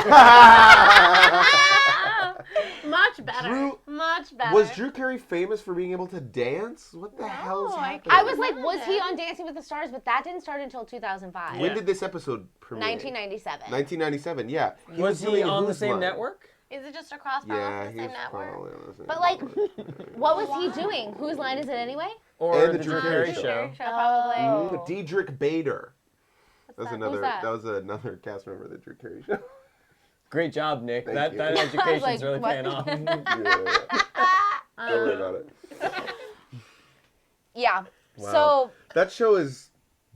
Speaker 3: Much better.
Speaker 2: Drew-
Speaker 3: Much better.
Speaker 2: Was Drew Carey famous for being able to dance? What the hell is
Speaker 3: I
Speaker 2: happening?
Speaker 3: can't
Speaker 1: I was like, was he
Speaker 3: imagine.
Speaker 1: on Dancing with the Stars? But that didn't start until 2005.
Speaker 2: When
Speaker 4: Yeah.
Speaker 2: did this episode premiere?
Speaker 1: 1997.
Speaker 2: 1997, yeah.
Speaker 4: Was he
Speaker 2: doing
Speaker 4: on the
Speaker 2: Who's
Speaker 4: same
Speaker 2: Line.
Speaker 4: network?
Speaker 3: Is it just across
Speaker 2: Yeah,
Speaker 3: the
Speaker 2: he
Speaker 3: same
Speaker 2: was
Speaker 3: network?
Speaker 2: probably on the same
Speaker 1: But, like,
Speaker 2: network.
Speaker 1: What was he doing? Whose line is it anyway?
Speaker 4: Or
Speaker 2: And
Speaker 4: the
Speaker 2: the
Speaker 4: Drew
Speaker 2: Drew
Speaker 4: Carey
Speaker 2: Carey
Speaker 4: show?
Speaker 3: Probably.
Speaker 1: Oh.
Speaker 2: Diedrich Bader. That was
Speaker 3: that?
Speaker 2: another.
Speaker 1: Who's that?
Speaker 2: That was another cast member of the Drew Carey show.
Speaker 4: Great job, Nick.
Speaker 2: Thank
Speaker 4: That
Speaker 2: you.
Speaker 4: that
Speaker 2: I
Speaker 1: was
Speaker 4: education's
Speaker 1: like,
Speaker 4: really
Speaker 1: what?
Speaker 4: paying off.
Speaker 2: Yeah. Don't worry about it.
Speaker 1: Yeah.
Speaker 2: Wow.
Speaker 1: So
Speaker 2: That show is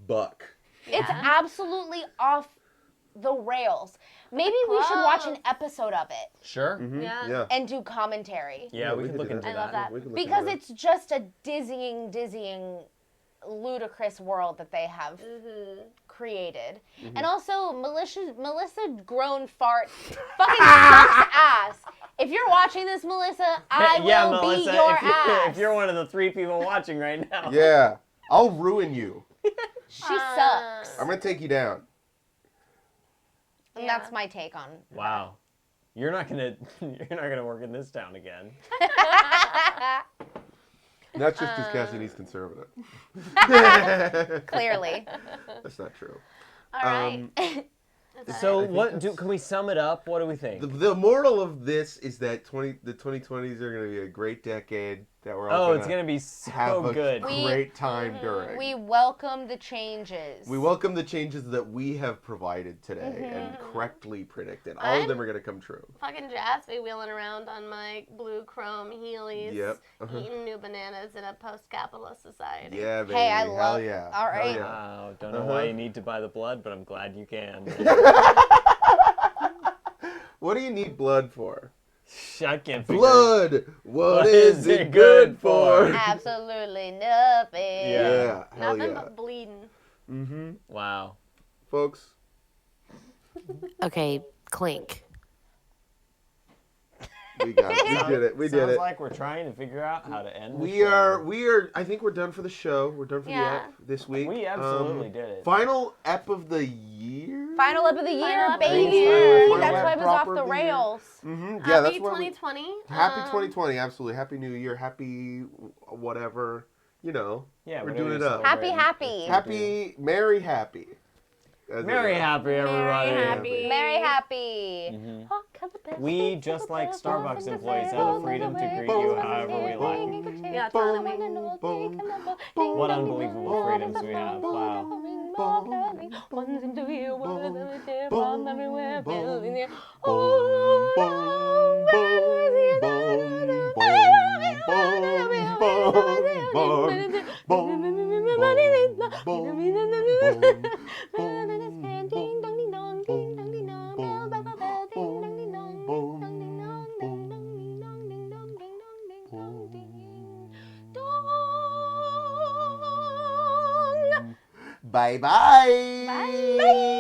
Speaker 2: buck.
Speaker 1: it's absolutely off the rails. Maybe we should watch an episode of it
Speaker 4: Sure.
Speaker 3: Yeah.
Speaker 1: and do commentary.
Speaker 4: Yeah, we
Speaker 2: could
Speaker 4: can look
Speaker 2: do
Speaker 4: into
Speaker 3: I love that.
Speaker 2: We could look
Speaker 1: Because
Speaker 2: into
Speaker 1: it's just a dizzying, ludicrous world that they have created. And also, Melissa grown fart fucking sucks ass. If you're watching this, Melissa, I
Speaker 4: yeah,
Speaker 1: will
Speaker 4: Melissa,
Speaker 1: beat your
Speaker 4: if you're,
Speaker 1: ass.
Speaker 4: if you're one of the 3 people watching right now.
Speaker 2: Yeah, I'll ruin you.
Speaker 1: She sucks.
Speaker 2: I'm gonna take you down.
Speaker 1: And that's my take on.
Speaker 4: Wow. You're not gonna work in this town again.
Speaker 2: Not just because Cassidy's conservative.
Speaker 1: Clearly.
Speaker 2: That's not true.
Speaker 3: All right.
Speaker 4: So
Speaker 2: think
Speaker 4: can we sum it up? What do we think?
Speaker 2: The moral of this is that the 2020s are gonna be a great decade. That we're all
Speaker 4: It's gonna be
Speaker 2: have
Speaker 4: so
Speaker 2: a
Speaker 4: good.
Speaker 2: great time during.
Speaker 1: We welcome the changes.
Speaker 2: We welcome the changes that we have provided today and correctly predicted. All of them are going to come true.
Speaker 3: Fucking jazz be wheeling around on my blue chrome Heelys,
Speaker 2: Yep.
Speaker 3: eating new bananas in a post-capitalist society.
Speaker 2: Yeah, baby.
Speaker 1: Hey, I
Speaker 2: Hell
Speaker 1: love-
Speaker 2: yeah.
Speaker 1: all right.
Speaker 2: Hell yeah.
Speaker 4: Wow, don't know why you need to buy the blood, but I'm glad you can.
Speaker 2: What do you need blood for?
Speaker 4: I can't figure
Speaker 2: Blood! What is it good for?
Speaker 1: Absolutely nothing.
Speaker 2: Yeah, hell
Speaker 3: Nothing
Speaker 2: yeah.
Speaker 3: but bleeding.
Speaker 2: Mm-hmm.
Speaker 4: Wow.
Speaker 2: Folks,
Speaker 7: Okay, clink.
Speaker 2: we got it. We did it. We did
Speaker 4: Sounds
Speaker 2: it.
Speaker 4: like we're trying to figure out how to end the
Speaker 2: We
Speaker 4: show.
Speaker 2: are, I think we're done for the show. We're done for
Speaker 3: Yeah.
Speaker 2: the ep this week.
Speaker 4: We absolutely did it.
Speaker 2: Final ep of the year?
Speaker 1: Final ep of the year,
Speaker 3: Final ep of the
Speaker 1: baby.
Speaker 3: year.
Speaker 2: Final
Speaker 1: That's
Speaker 2: ep
Speaker 1: why it was off
Speaker 2: proper
Speaker 1: the
Speaker 2: of the year.
Speaker 1: rails.
Speaker 2: Mm-hmm. Yeah,
Speaker 3: Happy
Speaker 2: that's why we...
Speaker 3: 2020.
Speaker 2: Happy 2020, absolutely. Happy New Year. Happy whatever. You know,
Speaker 4: Yeah,
Speaker 2: we're
Speaker 4: whatever
Speaker 2: doing it
Speaker 4: you're
Speaker 2: up.
Speaker 4: celebrating.
Speaker 1: Happy.
Speaker 2: Happy, merry happy. As
Speaker 4: Merry
Speaker 2: it-
Speaker 4: happy, everybody.
Speaker 3: happy.
Speaker 1: Very happy.
Speaker 4: Mm-hmm. We, just like Starbucks employees, have the freedom to greet you however we like.
Speaker 3: Yeah, autonomy.
Speaker 4: What unbelievable freedoms we have. Wow.
Speaker 2: Bye-bye.
Speaker 1: Bye.